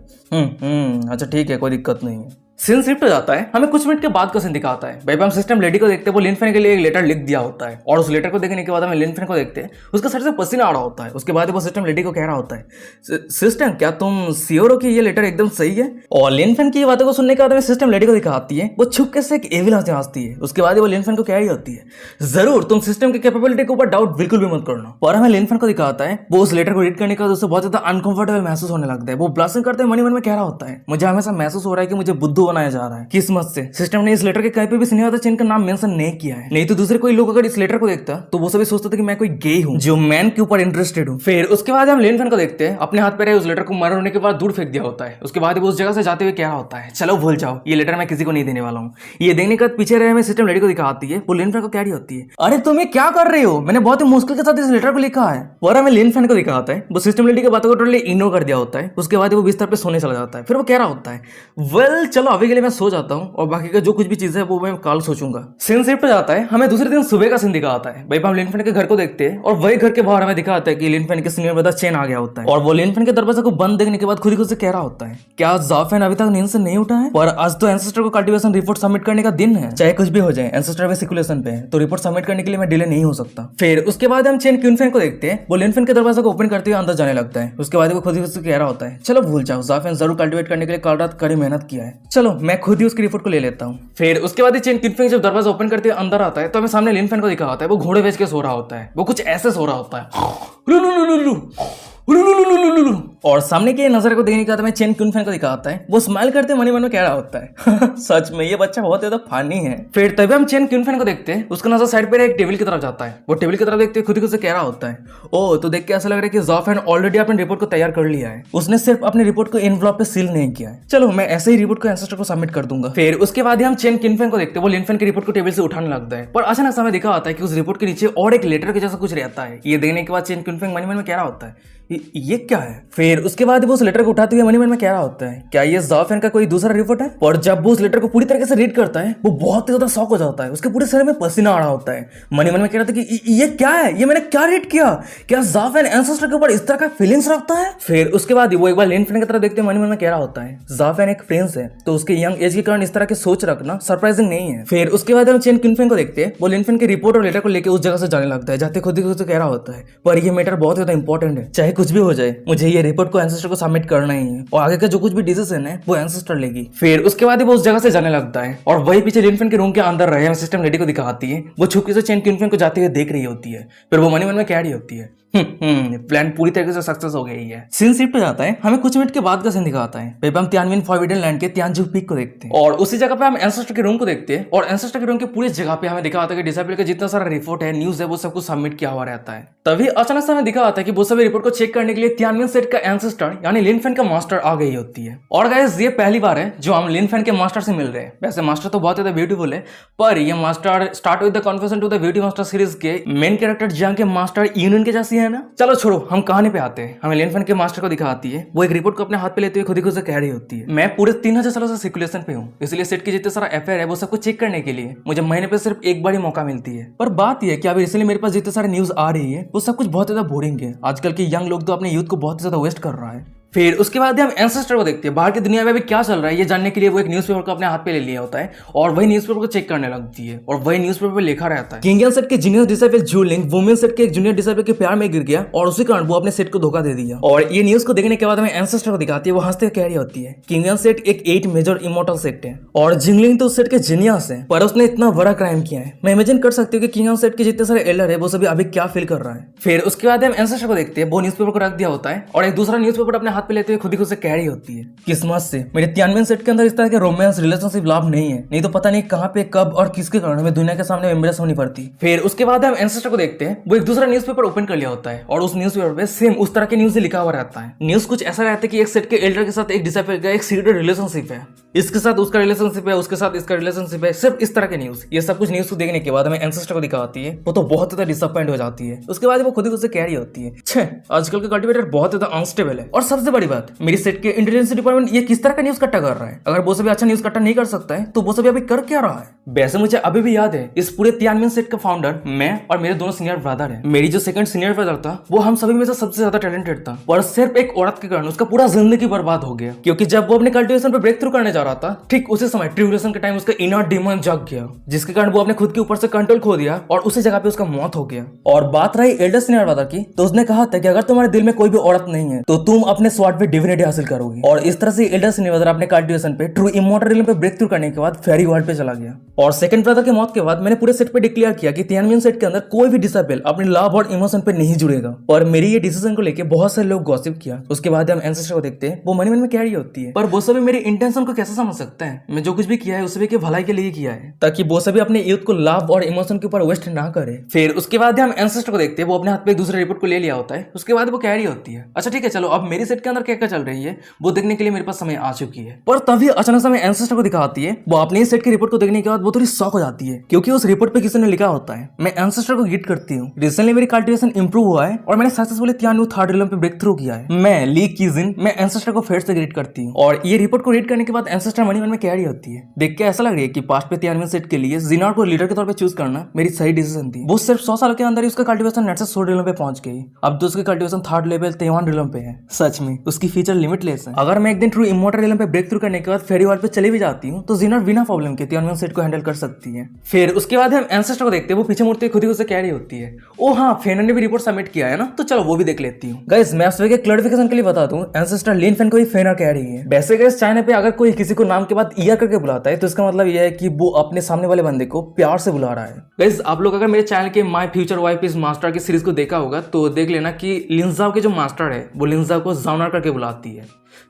Speaker 1: अच्छा ठीक है कोई दिक्कत नहीं है। सीन शिफ्ट हो जाता है, हमें कुछ मिनट के बाद का सीन दिखाता है, भाई हम सिस्टम लेडी को देखते हैं, वो लिन फैन के लिए एक लेटर लिख दिया होता है, और उस लेटर को देखने के बाद हमें लिन फैन को देखते हैं, उसका सर से पसीना आ रहा होता है। उसके बाद वो सिस्टम लेडी को कह रहा होता है सिस्टम क्या तुम श्योर हो कि ये लेटर एकदम सही है। और लिन फैन की ये बातों को सुनने के बाद हमें सिस्टम लेडी को दिखाती है, वो छुपके से एक एविल हंसती है। उसके बाद वो लिन फैन को कह रही होती है जरूर तुम सिस्टम की कैपेबिलिटी के ऊपर डाउट बिल्कुल भी मत करना। और हमें लिन फैन को दिखाता है, वो उस लेटर को रीड करने के बाद उससे बहुत ज्यादा अनकंफर्टेबल महसूस होने लगता है, वो ब्लशिंग करते मन में कह रहा होता है मुझे हमेशा महसूस हो रहा है कि मुझे बुद्धू बनाया जा रहा है। किस्मत से सिस्टम ने इस लेटर के कहीं पे भी स्नेहा चेन का नाम मेंशन नहीं किया है, नहीं तो दूसरे कोई लोग अगर इस लेटर को देखता तो वो सभी सोचते थे कि मैं कोई गे हूँ जो मैन के ऊपर इंटरेस्टेड हूँ। फिर उसके बाद हम लिन फैन को देखते हैं, अपने हाथ पे रहे उस लेटर को मर्डर होने के बाद दूर फेंक दिया होता है। उसके बाद वो उस जगह से जाते हुए क्या होता है, चलो भूल जाओ, ये लेटर मैं किसी को नहीं देने वाला हूँ। ये देने के बाद पीछे रहे हमें सिस्टम लेडी को दिखाती है, वो लिन फैन को कह रही होती है, अरे तुम ये क्या कर रहे हो, मैंने बहुत ही मुश्किल के साथ इस लेटर को लिखा है। और हमें लिन फैन को दिखाता है, वो सिस्टम लेडी की बातों को टोटली इग्नोर कर दिया होता है। उसके बाद वो बिस्तर पे सोने चला जाता है। फिर वो कह रहा होता है, वेल चलो अभी के लिए मैं सो जाता हूँ और बाकी का जो कुछ भी चीज है वो मैं कल सोचूंगा। सीन शिफ्ट हो जाता है, हमें दूसरे दिन सुबह का सीन दिखाता है। भाई हम लिन फैन के घर को देखते हैं और वही घर के बाहर हमें दिखाता है कि लिन फैन के सीनियर ब्रदर चेन आ गया होता है और वो लिन फैन के दरवाजे को बंद देखने के बाद खुद ही खुद से कह रहा होता है, क्या जाफेन अभी तक नींद से नहीं उठा है? पर आज तो एंसेस्टर को कल्टीवेशन रिपोर्ट सबमिट करने का दिन है, चाहे कुछ भी हो जाए एंसेस्टर में सिकुलेशन पे है तो रिपोर्ट सबमिट करने के लिए मैं डिले नहीं हो सकता। फिर उसके बाद हम चेन क्यूनफेन को देखते हैं, वो लिन फैन के दरवाजे को ओपन करते हुए अंदर जाने लगता है। उसके बाद वो खुद ही खुद से कह रहा होता है, चलो भूल जाओ, जाफेन जरूर कल्टीवेट करने के लिए कल रात कड़ी मेहनत किया है, चलो मैं खुद ही उसकी रिपोर्ट को ले लेता हूँ। फिर उसके बाद चेन क्यूनफेन जब दरवाजा ओपन करते हुए अंदर आता है तो हमें सामने लिन फैन को दिखा होता है, वो घोड़े बेच के सो रहा होता है, वो कुछ ऐसे सो रहा होता है और सामने के नजर को देखने के बाद हमें चेन क्यूनफेन को दिखाता है, वो स्माइल करते मन ही मन में कह रहा होता है सच में ये बच्चा बहुत ज्यादा फनी है। फिर तभी हम चेन क्यूनफेन को देखते हैं, उसका नजर साइड पे एक टेबल की तरफ जाता है। वो टेबल की तरफ देखते खुद ही खुद से कह रहा होता है, ओ तो देख के ऐसा लग रहा है कि जाफेन ऑलरेडी अपने रिपोर्ट को तैयार कर लिया है, उसने सिर्फ अपनी रिपोर्ट को एनवलप पे सील नहीं किया है, चलो मैं ऐसे ही रिपोर्ट को एंसेस्टर को सबमिट कर दूंगा। फिर उसके बाद हम चेन क्यूनफेन को देखते हैं, वो लिन फैन की रिपोर्ट को टेबल से उठाने लगता है, पर अचानक समय दिखा आता है कि उस रिपोर्ट के नीचे और एक लेटर के जैसा कुछ रहता है। ये देखने के बाद चेन क्यूनफेन मन में कह रहा होता है, ये क्या है? फिर उसके बाद वो उस लेटर को उठाते हुए मनी मन में कह रहा होता है, क्या ये जाफेन का कोई दूसरा रिपोर्ट है? और जब वो उस लेटर को पूरी तरीके से रीड करता है वो बहुत ही ज्यादा शॉक हो जाता है, उसके पूरे शरीर में पसीना आ रहा होता है। मनी मन में कह रहा था कि ये क्या है, ये मैंने क्या रीड किया, क्या जाफेन एंसेस्टर के ऊपर इस तरह का फीलिंग्स रखता है? फिर उसके बाद वो एक बार लिन फैन की तरफ देखते मनी मन में कह रहा होता है, जाफेन एक प्रिंस है तो उसके यंग एज के कारण इस तरह की सोच रखना सरप्राइजिंग नहीं है। फिर उसके बाद हम चेन क्यूनफेन को देखते हैं, वो लिन फैन की रिपोर्ट और लेटर को लेकर उस जगह से जाने लगता है, जाते खुद ही खुद से कह रहा होता है, पर ये मैटर बहुत ज्यादा इंपॉर्टेंट है, चाहे कुछ भी हो जाए मुझे ये रिपोर्ट को एंसेस्टर को सबमिट करना ही है और आगे का जो कुछ भी डिसीजन है वो एंसेस्टर लेगी। फिर उसके बाद वो उस जगह से जाने लगता है और वही पीछे लिन फैन के रूम के अंदर रहे सिस्टम लेडी को दिखाती है, वो छुपके से चेन क्यूनफेन को जाते हुए देख रही होती है। फिर वो मन में कह रही होती है, प्लान पूरी तरीके से सक्सेस हो गई है। सीन शिफ्ट हो जाता है, हमें कुछ मिनट के बाद का सीन दिखाता है। हम तियानविन फॉरबिडन लैंड के तियानजू पीक को देखते हैं और उसी जगह पे हम एंसेस्टर के रूम को देखते हैं और एंसेस्टर के रूम के पूरी जगह पे हमें दिखा आता है कि डिसेबल का जितना सारा रिपोर्ट है, न्यूज है, वो सब कुछ सबमिट किया हुआ रहता है। तभी अचानक से हमें दिखा आता है कि वो सभी रिपोर्ट को चेक करने के लिए तियानविन सेट का एंसेस्टर यानी लिन फैन का मास्टर आ गई होती है। और गाइस ये पहली बार है जो हम लिन फैन के मास्टर से मिल रहे हैं। वैसे मास्टर तो बहुत ज्यादा ब्यूटीफुल है, पर ये master start with the confession to the beauty master series के मेन कैरेक्टर जियांग के मास्टर यूनियन के जैसी है ना। चलो छोड़ो, हम कहानी पे आते हैं। हमें लिन फैन के मास्टर को दिखाती है, वो एक रिपोर्ट को अपने हाथ पे लेते हुए खुद ही खुद से कह रही होती है, मैं पूरे 3000 सालों से सर्कुलेशन पे हूँ, इसलिए सेट के जितने सारा अफेयर है वो सब कुछ चेक करने के लिए मुझे महीने पे सिर्फ एक बार ही मौका मिलती है। पर बात यह है कि अभी इसलिए मेरे पास जितने सारे न्यूज आ रही है वो सब कुछ बहुत ज्यादा बोरिंग है। आजकल के यंग लोग तो अपने यूथ को बहुत ज्यादा वेस्ट कर रहा है। फिर उसके बाद हम एंसेस्टर को देखते हैं, बाहर की दुनिया में अभी क्या चल रहा है ये जानने के लिए वो एक न्यूज़पेपर को अपने हाथ पे ले लिया होता है और वही न्यूज़पेपर को चेक करने लगती है और वही न्यूज़पेपर पे लिखा रहता है, किंगियन सेट के जूनियर डिसाइपल जूलिंग वुमेन सेट के एक जूनियर डिसाइपल के प्यार में गिर गया और उसी कारण वो अपने सेट को धोखा दे दिया। और ये न्यूज को देखने के बाद हमें एंसेस्टर को दिखाती है, वो हंसते कह रही होती है, किंगियन सेट एक 8 मेजर इमोर्टल सेट है और जिंगलिंग तो उस सेट के जीनियस है, पर उसने इतना बड़ा क्राइम किया है। मैं इमेजिन कर सकती हूँ कि किंगियन सेट के जितने सारे एल्डर है वो सभी अभी क्या फील कर रहा है। फिर उसके बाद हम एंसेस्टर को देखते हैं, वो न्यूज़पेपर को रख दिया होता है और एक दूसरा न्यूज़पेपर अपने हाथ पे लेते हुए खुद ही खुद कह रही होती है, किस्मत से मेरे तियानविन सेट के अंदर इस तरह के रोमांस रिलेशनशिप लाभ नहीं है, नहीं तो पता नहीं कहां पे कब और किसके कारण हमें दुनिया के सामने एम्बेरस होनी पड़ती। फिर उसके बाद हम एंसेस्टर को देखते हैं, वो एक दूसरा न्यूज़पेपर ओपन कर लिया होता है और उस न्यूज़पेपर पे सेम उस तरह के न्यूज़ लिखा हुआ रहता है। न्यूज़ कुछ ऐसा रहता है कि एक सेट के एल्डर के साथ एक डिसाइपल का एक सीक्रेट रिलेशनशिप है, इसके साथ उसका रिलेशनशिप है, उसके साथ इसका रिलेशनशिप है, सिर्फ इस तरह के न्यूज़। ये सब कुछ न्यूज़ को देखने के बाद हमें एंसेस्टर को दिखाती है, वो तो बहुत ज्यादा डिसअपॉइंट हो जाती है। उसके बाद वो खुद ही खुद से कह रही होती है, छे आजकल का कल्टीवेटर बहुत ज्यादा अनस्टेबल है और सबसे बड़ी बात मेरी सेट के इंटेलिजेंस डिपार्टमेंट ये किस तरह का न्यूज इकट्ठा कर रहा है। अगर वो सभी अच्छा न्यूज इकट्ठा नहीं कर सकता है तो वो सभी अभी कर क्या रहा है। वैसे मुझे अभी भी याद है, इस पूरे तियानविन सेट का फाउंडर मैं और मेरे दोनों सीनियर ब्रदर हैं। मेरी जो सेकंड सीनियर ब्रदर था वो हम सभी में से सबसे ज्यादा टैलेंटेड था, पर सिर्फ एक औरत के कारण उसका पूरा जिंदगी बर्बाद हो गया। क्योंकि जब वो अपने कल्टीवेशन पे ब्रेक थ्रू करने जा रहा था, ठीक उसी समय ट्रिब्यूलेशन के टाइम उसका इनर डीमन जग गया, जिसके कारण वो अपने खुद के ऊपर से कंट्रोल खो दिया और उसी जगह पे उसका मौत हो गया। और बात रही एल्डर सीनियर ब्रदर की, तो उसने कहा था कि अगर तुम्हारे दिल में कोई भी औरत नहीं है तो तुम अपने स्वाड पे डिविनिटी हासिल करोगे। और इस तरह से एल्डर सिनेवादर अपने कल्टीवेशन पे ट्रू इमॉर्टल रियल्म पे ब्रेक थ्रू करने के बाद फेरी वर्ल्ड पे चला गया। और सेकंड ब्रदर की मौत के बाद मैंने पूरे सेट पे डिक्लेयर किया कि तियानमिन सेट के अंदर कोई भी डिसेबल अपने लव और इमोशन पे नहीं जुड़ेगा। और मेरी ये डिसीजन को लेके बहुत सारे लोग गॉसिप किया। उसके बाद हम एंसेस्टर को देखते हैं, वो मन में कैरी होती है, पर वो सभी मेरी इंटेंशन को कैसे समझ सकते हैं। मैं जो कुछ भी किया है उस सभी के भलाई के लिए किया है, ताकि वो सभी अपने यूथ को लव और इमोशन के ऊपर वेस्ट ना करे। फिर उसके बाद हम एंसेस्टर को देखते हैं, वो अपने हाथ पे एक दूसरे रिपोर्ट को ले लिया होता है। उसके बाद वो कैरी होती है। अच्छा ठीक है, चलो अब मेरी सेट के अंदर क्या क्या चल रही है वो देखने के लिए मेरे पास समय आ चुकी है। पर तभी अचानक से एंसेस्टर को दिखाती है, वो अपनी सेट की रिपोर्ट को देखने के बाद वो थोड़ी शॉक हो जाती है, क्योंकि उस रिपोर्ट पे किसी ने लिखा होता है, मैं एंसेस्टर को गिट करती हूँ, रिसेंटली मेरी कल्टीवेशन इंप्रूव हुआ है और मैंने सक्सेसफुली तियानवे थर्ड रियल्म पे ब्रेक थ्रू किया है। मैं ली कीजिन, मैं एंसेस्टर को फिर से ग्रीट करती हूँ। और ये रिपोर्ट को रीड करने के बाद एंसेस्टर मनी मन में कैरी होती है। देख के ऐसा लग रही है कि पास्ट पे तियानवे सेट के लिए जिनार को लीडर के तौर पे चूज करना मेरी सही डिसीजन थी। वो सिर्फ 100 साल के अंदर ही उसका कल्टीवेशन नेट से 100 रियल्म पे पहुंच गई। अब तो उसकी कल्टीवेशन थर्ड लेवल 53 रियल्म पे है। सच में उसकी फीचर लिमिटलेस है। अगर मैं एक दिन ट्रू इमॉर्टल रियल्म पे ब्रेक थ्रू करने के बाद फेरी वर्ल्ड पे चली भी जाती हूँ तो जिनार बिना प्रॉब्लम के तियानवे सेट को हैंडल कर सकती है। फिर उसके बाद हम एंसेस्टर को देखते हैं, वो पीछे मुड़ते खुद ही उसे कैरी होती है। ओ हाँ, फेनर ने भी रिपोर्ट सबमिट किया है ना, तो चलो वो भी देख लेती हूँ। गाइस मैं आप सभी के क्लैरिफिकेशन के लिए बता दूं, एंसेस्टर लिन फेन को ही फेनर कैरी है। वैसे गाइस चाइना पे अगर कोई किसी को नाम के बाद ईयर करके बुलाता है तो इसका मतलब यह है कि वो अपने सामने वाले बंदे को प्यार से बुला रहा है। गाइस आप लोग अगर मेरे चैनल के my future wife is master की सीरीज को देखा होगा तो देख लेना कि लिंजाओ के जो मास्टर है वो लिंजाओ को जाउनर करके बुलाती है,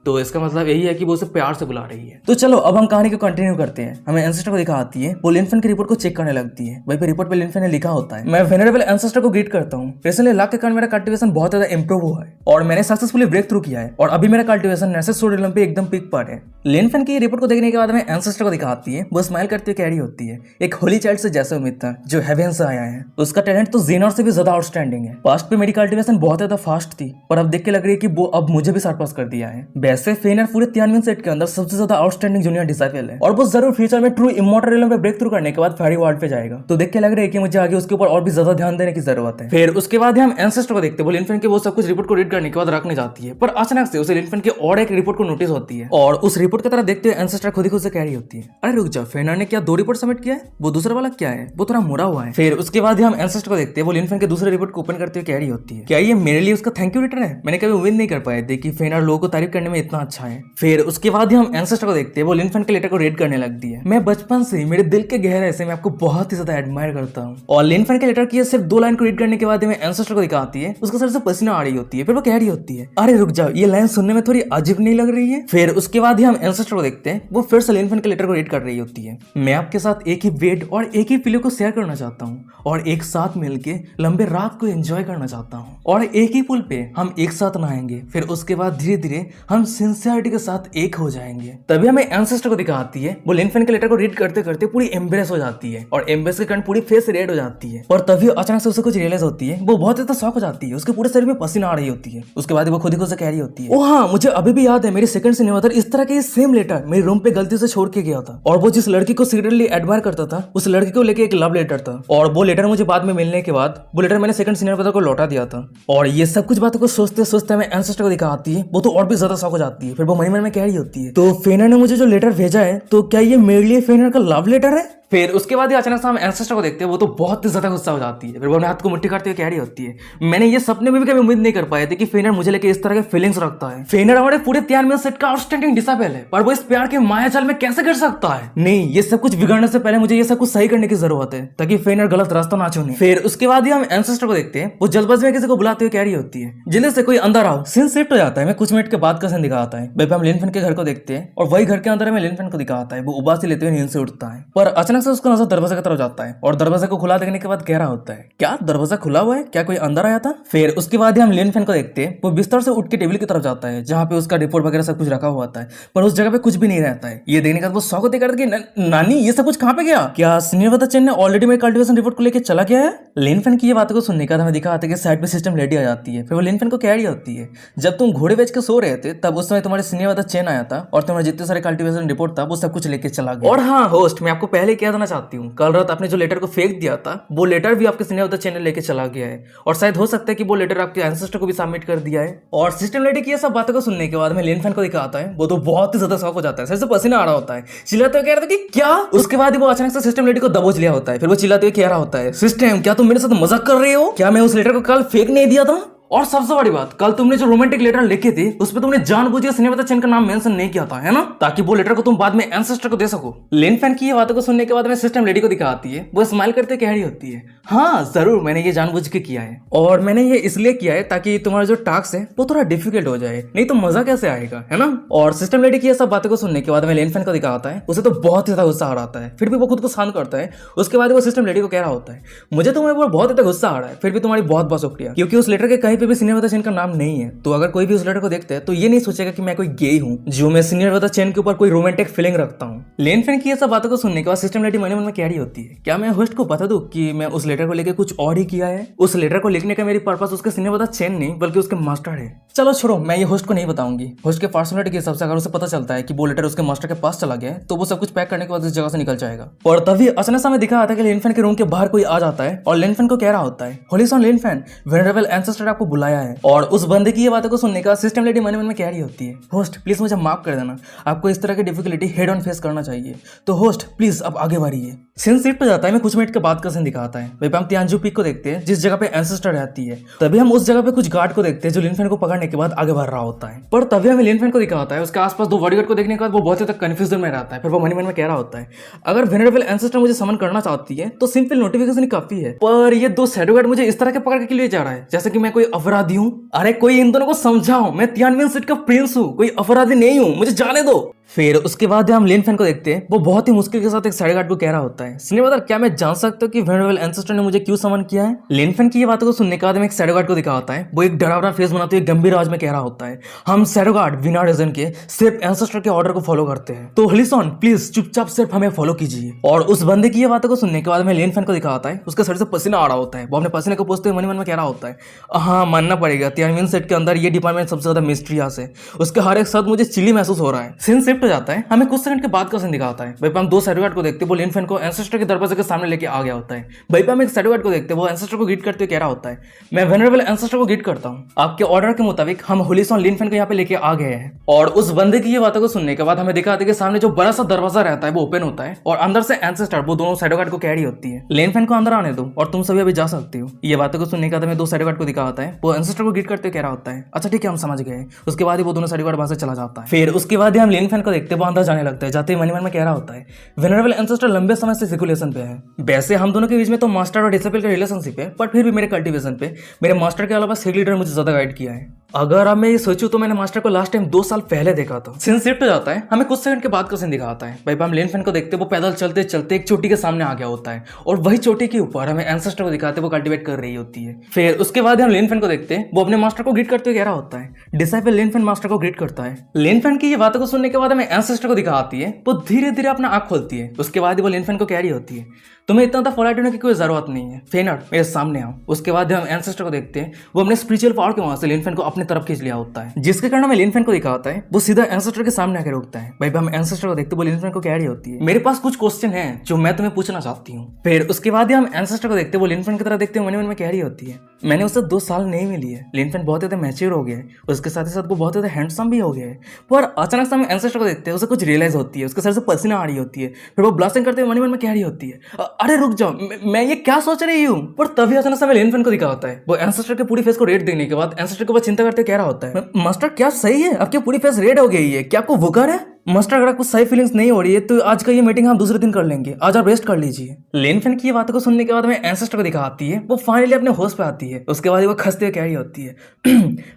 Speaker 1: तो इसका मतलब यही है कि वो उसे प्यार से बुला रही है। तो चलो अब हम कहानी को कंटिन्यू करते हैं। हमें एंसेस्टर को दिखाती है, वो लिनफेन की रिपोर्ट को चेक करने लगती है। वहीं पे रिपोर्ट पे लिनफेन ने लिखा होता है, मैं वेनरेबल एंसेस्टर को ग्रीट करता हूँ, रिसेंटली लक के कारण मेरा कल्टीवेशन बहुत ज्यादा इंप्रूव हुआ है और मैंने सक्सेसफुली ब्रेक थ्रू किया है और अभी मेरा कल्टीवेशन नेसेस रियल्म पे एकदम पीक पर है। लिनफेन की रिपोर्ट को देखने के बाद हमें एंसेस्टर को दिखाती है, वो स्माइल करते हुए कैरी होती है। एक होली चाइल्ड से जैसे उम्मीद था जो हेवन से आया है। उसका टैलेंट तो ज़ेनर से भी ज्यादा आउटस्टैंडिंग है। पास्ट पे मेरी कल्टीवेशन बहुत ज्यादा फास्ट थी पर अब देख के लग रही है कि वो अब मुझे भी सरपास कर दिया है। वैसे फेनर पूरे तियानवे सेट के अंदर सबसे ज्यादा आउटस्टैंडिंग जूनियर डिसाइपल है और वो जरूर फ्यूचर में ट्रू इमॉर्टल रियल्म पे ब्रेक थ्रू करने के बाद फेरी वर्ल्ड पे जाएगा। तो देख के लग रहा है कि मुझे आगे उसके ऊपर और भी ज्यादा ध्यान देने की जरूरत है। फिर उसके बाद हम एंसेस्टर को देखते हैं, वो लिनफेन के वो सब कुछ रिपोर्ट को रीड करने के बाद रखने जाती है, पर अचानक से उसे लिनफेन की और एक रिपोर्ट को नोटिस होती है और उस रिपोर्ट की तरफ देखते हुए एंसेस्टर खुद ही खुद से कैरी होती है। अरे रुक जाओ, फेनर ने क्या 2 रिपोर्ट सबमिट किया है? वो दूसरा वाला क्या है? वो थोड़ा मुड़ा हुआ है। फिर उसके बाद हम एंसेस्टर को देखते हैं, वो लिनफेन के दूसरे रिपोर्ट को ओपन करते हुए कैरी होती है। क्या ये मेरे लिए उसका थैंक यू लेटर है? मैंने कभी उम्मीद नहीं कर पाया थी कि फेनर लोगों को तारीफ करने में इतना अच्छा है। फिर उसके बाद हम एंसेस्टर को देखते हैं, वो लिनफेन के लेटर को रीड करने लगती है। मैं बचपन से मेरे दिल के गहराई से मैं आपको बहुत ही ज्यादा एडमायर करता हूँ। और लिनफेन के लेटर की सिर्फ 2 लाइन को रीड करने के बाद हमें एंसेस्टर को दिखाती है, उसके सर से पसीना आ रही होती है। फिर वो कैरी होती है। अरे रुक जाओ, ये लाइन सुनने में थोड़ी अजीब नहीं लग रही है? फिर उसके बाद हम एंसेस्टर को देखते हैं, वो फिर से लिनफेन के लेटर को रीड कर रही होती है। मैं आपके साथ एक ही बेड और एक ही पिलो को शेयर करना चाहता हूँ और एक साथ मिलके लंबे रात को एंजॉय करना चाहता हूँ और एक ही पुल पे हम एक साथ नहाएंगे। फिर उसके बाद धीरे धीरे हम सिंसियरिटी के साथ एक हो जाएंगे। तभी हमें एंसेस्टर को दिखाती है, वो लिनफेन के लेटर को रीड करते करते पूरी एम्ब्रेस हो जाती है और एम्ब्रेस के कारण पूरी फेस रेड हो जाती है। और तभी अचानक से उसे कुछ रियलाइज होती है, वो बहुत ज्यादा शॉक हो जाती है, उसके पूरे शरीर में पसीना आ रही होती है। उसके बाद वो खुद ही खुद से कैरी होती है। ओ हाँ, मुझे अभी भी याद है, मेरे सेकंड सिनेमा इस तरह के सेम लेटर मेरे रूम पे गलती से छोड़ के गया था और वो जिस लड़की को सीक्रेटली एडमायर करता था उस लड़की को लेके एक लव लेटर था और वो लेटर मुझे बाद में मिलने के बाद वो लेटर मैंने सेकंड सिनेमा को लौटा दिया था। और ये सब कुछ बातों को सोचते सोचते हमें एंसेस्टर को दिखाती है, वो तो और भी ज्यादा शॉक हो जाती है। फिर वो मन में कैरी होती है, तो फेनर ने मुझे जो लेटर भेजा है तो क्या ये मेरे लिए फेनर का लव लेटर है? फिर उसके बाद ही अचानक से हम एंसेस्टर को देखते हैं, वो तो बहुत ही ज्यादा गुस्सा हो जाती है। फिर वो अपने हाथ को मुट्ठी करते हुए कैरी होती है। मैंने ये सपने में भी कभी उम्मीद नहीं कर पाए थे कि फेनर मुझे लेके इस तरह के फीलिंग्स रखता है। फेनर हमारे पूरे 93 सेट का आउटस्टैंडिंग डिसाइपल है, पर वो इस प्यार के मायाजाल में कैसे कर सकता है? नहीं, ये सब कुछ बिगड़ने से पहले मुझे ये सब कुछ सही करने की जरूरत है ताकि फेनर गलत रास्ता ना चुने। फिर उसके बाद ही हम एंसेस्टर को देखते हैं, वो जल्दबाजी में किसी को बुलाते हुए कैरी होती है, जिन्हें से कोई अंदर आओ। सीन शिफ्ट हो जाता है, मैं कुछ मिनट के बाद का सीन दिखाता है। वहीं पे हम लिनफेन के घर को देखते हैं और वही घर के अंदर हमें लिनफेन को दिखाता है, वो उबासी लेते हुए नींद से उठता है, पर अचानक से उसका नजर दरवाजे की तरफ जाता है और दरवाजे को खुला देखने के बाद कह रहा होता है, क्या दरवाजा खुला हुआ है? क्या कोई अंदर आया था? फिर उसके बाद ही हम लिनफेन को देखते हैं, वो बिस्तर से उठ के टेबल की तरफ जाता है जहाँ पे उसका रिपोर्ट वगैरह सब कुछ रखा हुआ था, पर उस जगह पे कुछ भी नहीं रहता है। ये देखने के बाद वो शौक होते करता है कि नानी ये सब कुछ कहाँ पे गया? क्या सीनियर चेन ने ऑलरेडी मेरे कल्टीवेशन रिपोर्ट को लेकर चला गया है? लिनफेन की ये बातों को सुनने के बाद हमें दिखा आता है कि साइड पे सिस्टम रेडी आ जाती है। फिर वो लिनफेन को कैरी होती है, जब तुम घोड़े बेच के सो रहे थे तब उस समय तुम्हारे सीनियर चेन आया था और तुम्हारे जितने सारे कल्टीवेशन रिपोर्ट था वो सब कुछ लेके चला गया। और हाँ होस्ट, मैं आपको पहले कह देना चाहती हूँ, कल रात आपने जो लेटर को फेंक दिया था वो लेटर भी आपके सीनियर चैनल लेके चला गया है और शायद हो सकता है कि वो लेटर आपके एंसेस्टर को भी सबमिट कर दिया है। और सिस्टम लेडी की ये सब बातों को सुनने के बाद में लिनफेन को दिखाता है, वो तो बहुत ही ज्यादा शौक हो जाता है, सर से पसीना आ रहा होता है, चिल्लाते हुए कह रहा था कि क्या? उसके बाद वो अचानक से सिस्टम लेडी को दबोच लिया होता है। फिर वो चिल्लाते हुए कह रहा होता है, सिस्टम क्या तुम मेरे साथ मजाक कर रहे हो? क्या मैं उस लेटर को कल फेंक नहीं दिया था? और सबसे बड़ी बात, कल तुमने जो रोमांटिक लेटर लिखी थी उस पर तुमने जानबूझ के सिनेमा चैन का नाम मेंशन नहीं किया था, है ना, ताकि वो लेटर को तुम बाद में एंसेस्टर को दे सको। लिन फैन की ये बातों को सुनने के बाद में सिस्टम लेडी को दिखाती है, वो स्माइल करते कह रही होती है, हाँ जरूर मैंने ये जानबूझ के किया है, और मैंने ये इसलिए किया है ताकि तुम्हारा जो टास्क है वो थोड़ा डिफिकल्ट हो जाए, नहीं तो मजा कैसे आएगा, है ना। और सिस्टम लेडी की ये सब बातों को सुनने के बाद में लिन फैन को दिखाता है, उसे तो बहुत ही ज्यादा गुस्सा आ रहा है, फिर भी वो खुद को शांत करता है। उसके बाद वो सिस्टम लेडी को कह रहा होता है, मुझे तुम्हारे ऊपर बहुत ज्यादा गुस्सा आ रहा है, फिर भी तुम्हारी बहुत बहुत शुक्रिया, क्योंकि उस लेटर के कहीं पे भी सीनियर वता चैन का नाम नहीं है। तो अगर कोई भी उस लेटर को देखता है तो ये नहीं सोचेगा कि मैं कोई गेई हूँ जो मैं सीनियर वता चैन के ऊपर कोई रोमांटिक फीलिंग रखता हूँ। लिन फैन की ये सब बातों को सुनने के बाद सिस्टम लेडी मन में कह रही होती है, क्या मैं होस्ट को बता दूं कि मैं उस लेटर को लेकर कुछ और ही किया है। उस लेटर को लिखने का मेरी पर्पस उसके सीनियर वता चैन नहीं बल्कि उसके मास्टर है। चलो छोड़ो, मैं ये होस्ट को नहीं बताऊंगी। होस्ट के पर्सनालिटी के हिसाब से अगर उसे पता चलता है कि वो लेटर उसके मास्टर के पास चला गया है तो वो सब कुछ पैक करने के बाद इस जगह से निकल जाएगा। और तभी अचानक से हमें दिखा आता है कि लिन फैन के रूम के बाहर कोई आ जाता है और लिन फैन को कह रहा होता है, होली सन लिन फैन, वेनरेबल एंसेस्टर आपको बुलाया है। और उस बंदे की ये बातों को सुनने का सिस्टम लेडी मन में कह रही होती है, होस्ट प्लीज मुझे माफ कर देना, आपको इस तरह की डिफिकल्टी हेड ऑन फेस करना चाहिए, तो होस्ट प्लीज अब आगे बढ़िए। सीन शिफ्ट पे जाता है, मैं कुछ मिनट के बाद का सीन दिखाता है। वहीं पे हम तियानजू पीक को देखते हैं जिस जगह पे एंसेस्टर रहती है। तभी हम उस जगह पे कुछ गार्ड को देखते हैं जो लिन फैन को पकड़ने के बाद आगे बढ़ रहा होता है। पर तभी हमें लिन फैन को दिखाता है, उसके आसपास दो बॉडीगार्ड को देखने के बाद वो बहुत ज्यादा कंफ्यूजन में रहता है। फिर वो मन में कह रहा होता है, अगर वेनरेबल एंसेस्टर मुझे समन करना चाहती है तो सिंपल नोटिफिकेशन काफी है, पर ये दो शैडो गार्ड मुझे इस तरह के पकड़ के लिए जा रहा है जैसे कि मैं कोई अपराधी हूँ। अरे कोई इन दोनों को समझाओ, मैं तियानमेन सेट का प्रिंस हूँ, कोई अपराधी नहीं हूँ, मुझे जाने दो। फिर उसके बाद हम लिन फैन को देखते हैं, वो बहुत ही मुश्किल के साथ एक साइड गार्ड को कह रहा होता है, सुनिए बता, क्या मैं जान सकता हूँ कि वेनरेबल एंसेस्टर ने मुझे क्यों समन किया है। लिन फैन की ये बातों को सुनने के बाद में एक साइड गार्ड को दिखाता है, वो एक डरावना फेस बनाते हुए गंभीर आवाज में कह रहा होता है, हम साइड गार्ड बिना रीजन के सिर्फ एंसेस्टर के ऑर्डर को फॉलो करते हैं, तो हलीसॉन प्लीज चुपचाप सिर्फ हमें फॉलो कीजिए। और उस बंदे की ये बातों को सुनने के बाद में लिन फैन को दिखाता है, उसके सर से पसीना आ रहा होता है, वो अपने पसीने को पोंछते हुए मन में कह रहा होता है, हाँ मानना पड़ेगा तियानमेन सेट के अंदर ये डिपार्टमेंट सबसे ज्यादा मिस्ट्रियस है, उसके हर एक साथ मुझे चिली महसूस हो रहा है। सीन शिफ्ट हो जाता है, हमें कुछ सेकंड के बाद का सीन दिखाता है। वहीं पे हम दो साइड गार्ड को देखते हैं, वो लिन फैन को एंसेस्टर के दरवाजे के सामने लेके आ गया होता है। वहीं पे हम एक साइड गार्ड को देखते हैं, वो एंसेस्टर को ग्रीट करते हुए कह रहा होता है, मैं वेनरेबल एंसेस्टर को ग्रीट करता हूँ, आपके ऑर्डर के मुताबिक हम होलीसॉन लिन फैन को यहाँ पे लेके आ गए हैं। और उस बंदे की ये बातों को सुनने के बाद हमें दिखाते हैं कि सामने जो बड़ा सा दरवाजा रहता है वो ओपन होता है और अंदर से एंसेस्टर वो दोनों साइड गार्ड को कह रही होती है, लिन फैन को अंदर आने दो और तुम सभी अभी जा सकते हो। ये बातों को सुनने के बाद हमें दो साइड गार्ड को दिखाता है, वो एंसेस्टर को ग्रीट करते हुए कह रहा होता है, अच्छा ठीक है हम समझ गए। उसके बाद वो दोनों साइड गार्ड वहां से चला जाता है। फिर उसके बाद हम लिन फैन को देखते हैं, वो अंदर जाने लगता है, जाते ही मन में कह रहा होता है, वेनरेबल एंसेस्टर लंबे समय से सर्कुलेशन पे है। वैसे हम दोनों के बीच में तो मास्टर और डिसिपल का रिलेशनशिप है, पर फिर भी मेरे कल्टीवेशन पे मेरे मास्टर के अलावा सिक लीडर मुझे ज्यादा गाइड किया है। अगर अब मैं ये सोचूं तो मैंने मास्टर को लास्ट टाइम 2 साल पहले देखा था। सीन शिफ्ट हो जाता है, हमें कुछ सेकंड के बाद का सीन दिखाता है। भाई हम लिन फैन को देखते हैं, वो पैदल चलते चलते एक चोटी के सामने आ गया होता है और वही चोटी के ऊपर हमें एंसेस्टर को दिखाते वो कल्टीवेट कर रही होती है। फिर उसके बाद हम लिन फैन को देखते हैं, वो अपने मास्टर को ग्रीट करते हुए कह रहा होता है, डिसाइपल लिन फैन मास्टर को ग्रीट करता है। लिन फैन की ये बातों को सुनने के बाद हमें एंसेस्टर को दिखाती है, वो धीरे धीरे अपना आंख खोलती है। उसके बाद वो लिन फैन को कह रही होती है, तुम्हें इतना तो पोलाइट होने की कोई जरूरत नहीं है, फेनर मेरे सामने आओ। उसके बाद हम एंसेस्टर को देखते हैं, वो अपने स्पिरिचुअल पावर के वहां से लिन फैन को अपने तरफ खींच लिया होता है, जिसके कारण हमें लिन फैन को दिखा होता है, वो सीधा एंसेस्टर के सामने आकर रुकता है। भाई हम एंसेस्टर को देखते हैं, वो लिन फैन को कह रही होती है, मेरे पास कुछ क्वेश्चन है जो मैं तुम्हें पूछना चाहती हूँ। फिर उसके बाद हम एंसेस्टर को देखते हैं, वो लिन फैन की तरह देखते हुए मन में कह रही होती है, मैंने उससे 2 साल नहीं मिली है, लिन फैन बहुत ज्यादा मैच्योर हो गया है, उसके साथ ही साथ वो बहुत ज्यादा हैंडसम भी हो गया है। पर अचानक से हम एंसेस्टर को देखते हैं, उसे कुछ रियलाइज होती है, उसके सर से पसीना आ रही होती है। फिर वो ब्लास्टिंग करते हुए मन में कह रही होती है, अरे रुक जाओ, मैं ये क्या सोच रही हूँ। पर तभी अचानक से लिन फैन को दिखा होता है, वो एंसेस्टर के पूरी फेस को रेड देने के बाद एंसेस्टर के ऊपर चिंता करते कह रहा होता है, मास्टर क्या सही है, आपकी पूरी फेस रेड हो गई है, क्या आपको बुखार है? मास्टर अगर आपको सही फीलिंग्स नहीं हो रही है तो आज का ये मीटिंग हम दूसरे दिन कर लेंगे, आज आप रेस्ट कर लीजिए। लिन फैन की ये बातों को सुनने के बाद हमें एंसेस्टर को दिखाती है, वो फाइनली अपने होश पे आती है। उसके बाद वो खसते हुए कह रही होती है,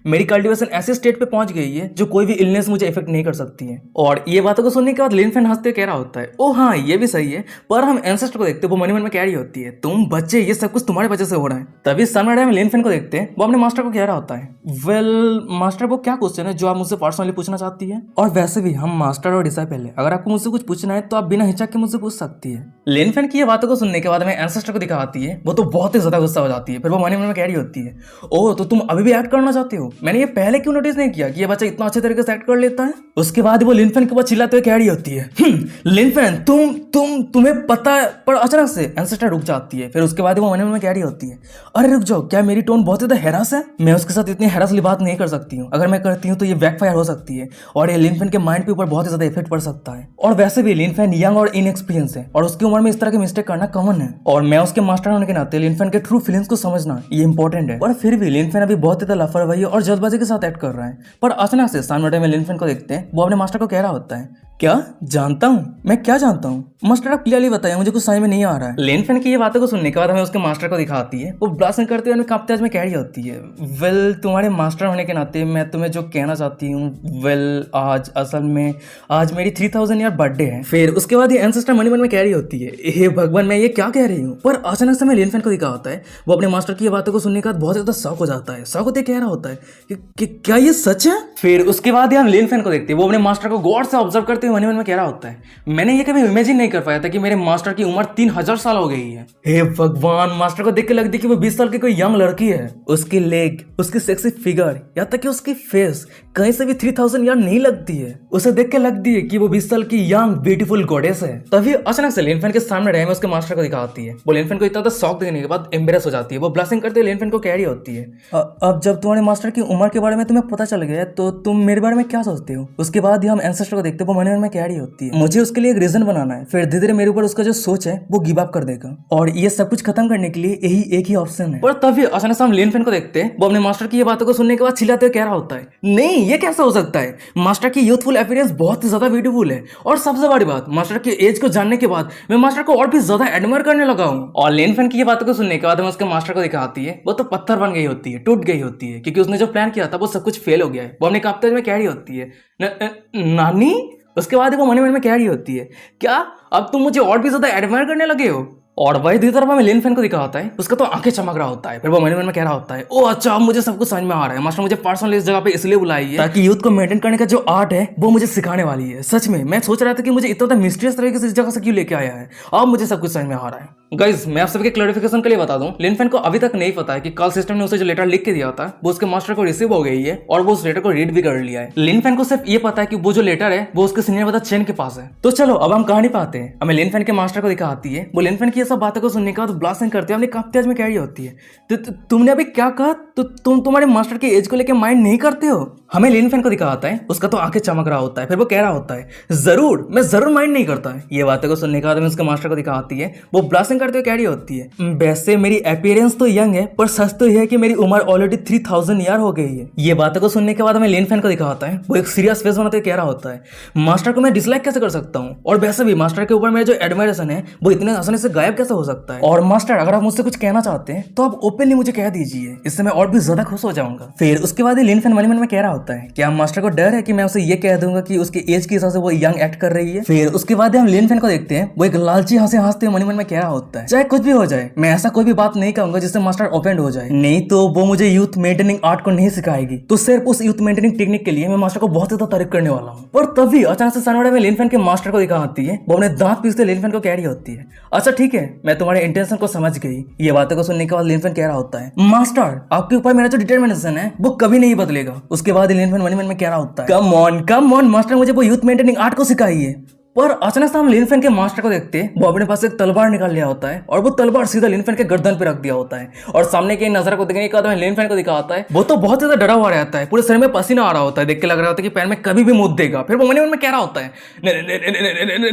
Speaker 1: मेरी कल्टीवेशन ऐसे स्टेट पे पहुंच गई है जो कोई भी इलनेस मुझे इफेक्ट नहीं कर सकती है। और ये बातों को सुनने के बाद लिन फैन हंसते कह रहा होता है, ओ हाँ ये भी सही है। पर हम एंसेस्टर को देखते, वो मन में कह रही होती है, तुम बच्चे ये सब कुछ तुम्हारे वजह से हो रहा है। तभी सामने हम लिन फैन को देखते हैं, वो अपने मास्टर को कह रहा होता है, वेल मास्टर वो क्या क्वेश्चन है जो आप मुझसे पर्सनली पूछना चाहती है? और वैसे भी हम मास्टर और डिसाइपल है, अगर आपको मुझसे कुछ पूछना है तो आप बिना हिचक के मुझसे पूछ सकती है। लिन फैन की ये बातों को सुनने के बाद हमें एंसेस्टर को दिखाती है, वो तो बहुत ही ज्यादा गुस्सा हो जाती है। फिर वो मन में कह रही होती है, ओह तो तुम अभी भी एक्ट करना चाहते हो, मैंने ये पहले क्यों नोटिस नहीं किया कि ये बच्चा इतना अच्छे तरीके से एक्ट कर लेता है। उसके बाद वो लिन फैन के ऊपर चिल्लाते हुए कह रही होती है, लिन फैन तुम्हें पता है। पर अचानक से एंसेस्टर रुक जाती है। फिर उसके बाद वो मन में कह रही होती है, अरे रुक जाओ, क्या मेरी टोन बहुत ज्यादा हैरास है? मैं उसके साथ इतनी हैरासली बात नहीं कर सकती हूँ, अगर मैं करती हूँ तो ये बैकफायर हो सकती है और ये लिन फैन के माइंड पे ऊपर बहुत बहुत ही ज्यादा इफेक्ट पड़ सकता है। और वैसे भी लिन फैन यंग और इनएक्सपीरियंस है और उसकी उम्र में इस तरह की मिस्टेक करना कॉमन है, और मैं उसके मास्टर होने के नाते लिन फैन के ट्रू फीलिंग्स को समझना ये इंपॉर्टेंट है। और फिर भी लिन फैन अभी बहुत ही ज्यादा लापरवाही और जल्दबाजी के साथ एक्ट कर रहा है। पर अचानक से सामने में लिन फैन को देखते हैं, वो अपने मास्टर को कह रहा होता है, क्या जानता हूँ मैं, क्या जानता हूँ मास्टर, आप क्लियरली बताइए, मुझे कुछ समझ में नहीं आ रहा है। लिन फैन की ये बातों को सुनने के बाद हमें उसके मास्टर को दिखाती है, वो ब्लास्टिंग करते हुए कांपते हुए कह रही होती है, वेल तुम्हारे मास्टर होने के नाते मैं तुम्हें जो कहना चाहती हूँ, वेल आज असल में आज मेरी 3000 ईयर बर्थडे है। फिर उसके बाद ये एंसेस्टर मन में कह रही होती है, हे भगवान मैं ये क्या कह रही हूँ। पर अचानक से मैं लिन फैन को दिखा होता है, वो अपने मास्टर की ये बातों को सुनने के बाद बहुत ज्यादा शॉक हो जाता है। शॉक होते कह रहा होता है कि क्या ये सच है। फिर उसके बाद हम लिन फैन को देखते हैं, वो अपने मास्टर को गौर से ऑब्जर्व करते हुए मन में कह रहा होता है, मैंने ये कभी इमेजिन नहीं कर पाया था कि मेरे मास्टर की उम्र 3000 साल हो गई है। हे भगवान, मास्टर को देख के लगती कि वो 20 साल की कोई यंग लड़की है। उसकी लेग, उसकी सेक्सी फिगर, या तक कि उसकी फेस कहीं से भी 3000 ईयर नहीं लगती है। उसे देख के लगती है कि वो 20 साल की यंग ब्यूटीफुल गॉडेस है। तभी अचानक से लिन फैन के सामने रहे में उसके मास्टर को दिखाती है। वो लिन फैन को इतना शॉक देने के बाद एम्बेरस हो जाती है। वो ब्लशिंग करते हुए लिन फैन को कह रही होती है, अब जब तुम्हारे मास्टर की उम्र के बारे में तुम्हें पता चल गया तो तुम मेरे बारे में क्या सोचते हो। उसके बाद ही हम एंसेस्टर को देखते हैं, वो मन में कह रही होती है, मुझे उसके लिए एक रीजन बनाना है, फिर धीरे धीरे मेरे ऊपर उसका जो सोच है वो गिव अप कर देगा, और ये सब कुछ खत्म करने के लिए यही एक ही ऑप्शन है। और तभी अचानक से हम लिन फैन को देखते हैं, वो अपने मास्टर की ये बातों को सुनने के बाद चिल्लाते हुए कह रहा होता है, नहीं ये कैसा हो सकता है, मास्टर की यूथफुल अपीयरेंस बहुत ही ज्यादा ब्यूटीफुल है, और सबसे बड़ी बात मास्टर की एज को जानने के बाद मैं मास्टर को और भी ज्यादा एडमायर करने लगा हूँ। और लिन फैन की ये बातों को सुनने के बाद हमें उसके मास्टर को दिखाती है, वो तो पत्थर बन गई होती है, टूट गई होती है, क्योंकि उसने जो प्लान किया था वो सब कुछ फेल हो गया है। वो अपने कांपते हुए कह रही होती है, नानी। उसके बाद वो मन में कह रही होती है, क्या अब तुम मुझे और भी ज्यादा एडमायर करने लगे हो। और वही दूसरी तरफ हमें लिन फैन को दिखा होता है, उसका तो आंखें चमक रहा होता है। फिर वो मन में कह रहा होता है, ओ अच्छा अब मुझे सब कुछ समझ में आ रहा है, मास्टर मुझे पर्सनली इस जगह पे इसलिए बुलाई है ताकि यूथ को मेंटेन करने का जो आर्ट है वो मुझे सिखाने वाली है। सच में मैं सोच रहा था कि मुझे इतना मिस्टीरियस तरीके से इस जगह से क्यों लेके आया है, अब मुझे सब कुछ समझ में आ रहा है। गाइस मैं आप सबके क्लैरिफिकेशन के लिए बता दूं, लिन फैन को अभी तक नहीं पता है कि कॉल सिस्टम ने उसे जो लेटर लिख के दिया था वो उसके मास्टर को रिसीव हो गई है, और वो उस लेटर को रीड भी कर लिया है। लिन फैन को सिर्फ ये पता है कि वो जो लेटर है वो उसके सीनियर ब्रदर चेन के पास है। तो चलो अब हम कहानी पाते हैं। हमें लिन फैन के मास्टर को दिखाती है, वो लिन फैन की ये सब बातों को सुनने के बाद ब्लास्टिंग करते हैं, अपने कांपते में कह रही होती है, तुमने अभी क्या कहा, तो तुम तुम्हारे मास्टर के एज को लेकर माइंड नहीं करते हो। हमें लिन फैन को दिखाता है, उसका तो आंखें चमक रहा होता है। फिर वो कह रहा होता है, जरूर मैं जरूर माइंड नहीं करता है। ये बातों को सुनने के बाद हमें उसके मास्टर को दिखाती है, वो ब्लास्टिंग करते हुए कह रही होती है, वैसे मेरी अपीयरेंस तो यंग है, पर सच तो यह है कि मेरी उम्र ऑलरेडी 3000 ईयर हो गई है। ये बातों को सुनने के बाद हमें लिन फैन को दिखाता है, वो एक सीरियस फेस बनाते हुए कह रहा होता है, मास्टर को मैं डिसलाइक कैसे कर सकता हूँ, और वैसे भी मास्टर के ऊपर मेरा जो एडमायरेशन है वो इतने आसानी से गायब कैसे हो सकता है। और मास्टर अगर आप मुझसे कुछ कहना चाहते हैं तो आप ओपनली मुझे कह दीजिए, इससे मैं और भी ज्यादा खुश हो जाऊंगा। फिर उसके बाद लिन फैन मन में कह रहा होता है, क्या मास्टर को डर है कि मैं उसे ये कह दूंगा कि उसकी एज के हिसाब से वो यंग एक्ट कर रही है। फिर उसके बाद हम लिन फैन को देखते हैं, वो एक लालची हंसे हंसते मन में कह रहा होता है, चाहे कुछ भी हो जाए मैं ऐसा कोई भी बात नहीं कहूंगा जिससे मास्टर ओफेंड हो जाए, नहीं तो वो मुझे यूथ मेंटेनिंग आर्ट को नहीं सिखाएगी, तो सिर्फ उस यूथ मेंटेनिंग टेक्निक के लिए मैं मास्टर को बहुत ज्यादा तारीफ करने वाला हूँ। पर तभी अचानक से सनवाड़े में लिन फैन के मास्टर को दिखाती है, वो अपने दांत पीसते लिन फैन को कह रही होती है, अच्छा ठीक है मैं तुम्हारे इंटेंशन को समझ गई। ये बातों को सुनने के बाद लिन फैन कह रहा होता है, मास्टर आपके ऊपर मेरा जो डिटरमिनेशन है वो कभी नहीं बदलेगा। उसके बाद लिन फैन मन में कह रहा होता है, कम ऑन मास्टर मुझे वो यूथ मेंटेनिंग आर्ट को सिखाइए। पर अचानक से हम लिन फैन के मास्टर को देखते हैं, वो अपने पास एक तलवार निकाल लिया होता है, और वो तलवार सीधा लिन फैन के गर्दन पे रख दिया होता है, और सामने के नजर को देखने के बाद लिन फैन को दिखा होता है, वो तो बहुत ज्यादा डरा हुआ रहता है, पूरे शरीर में पसीना आ रहा होता है, देख के लग रहा होता है कि पैर में कभी भी मुद देगा। फिर वो मन में कह रहा होता है,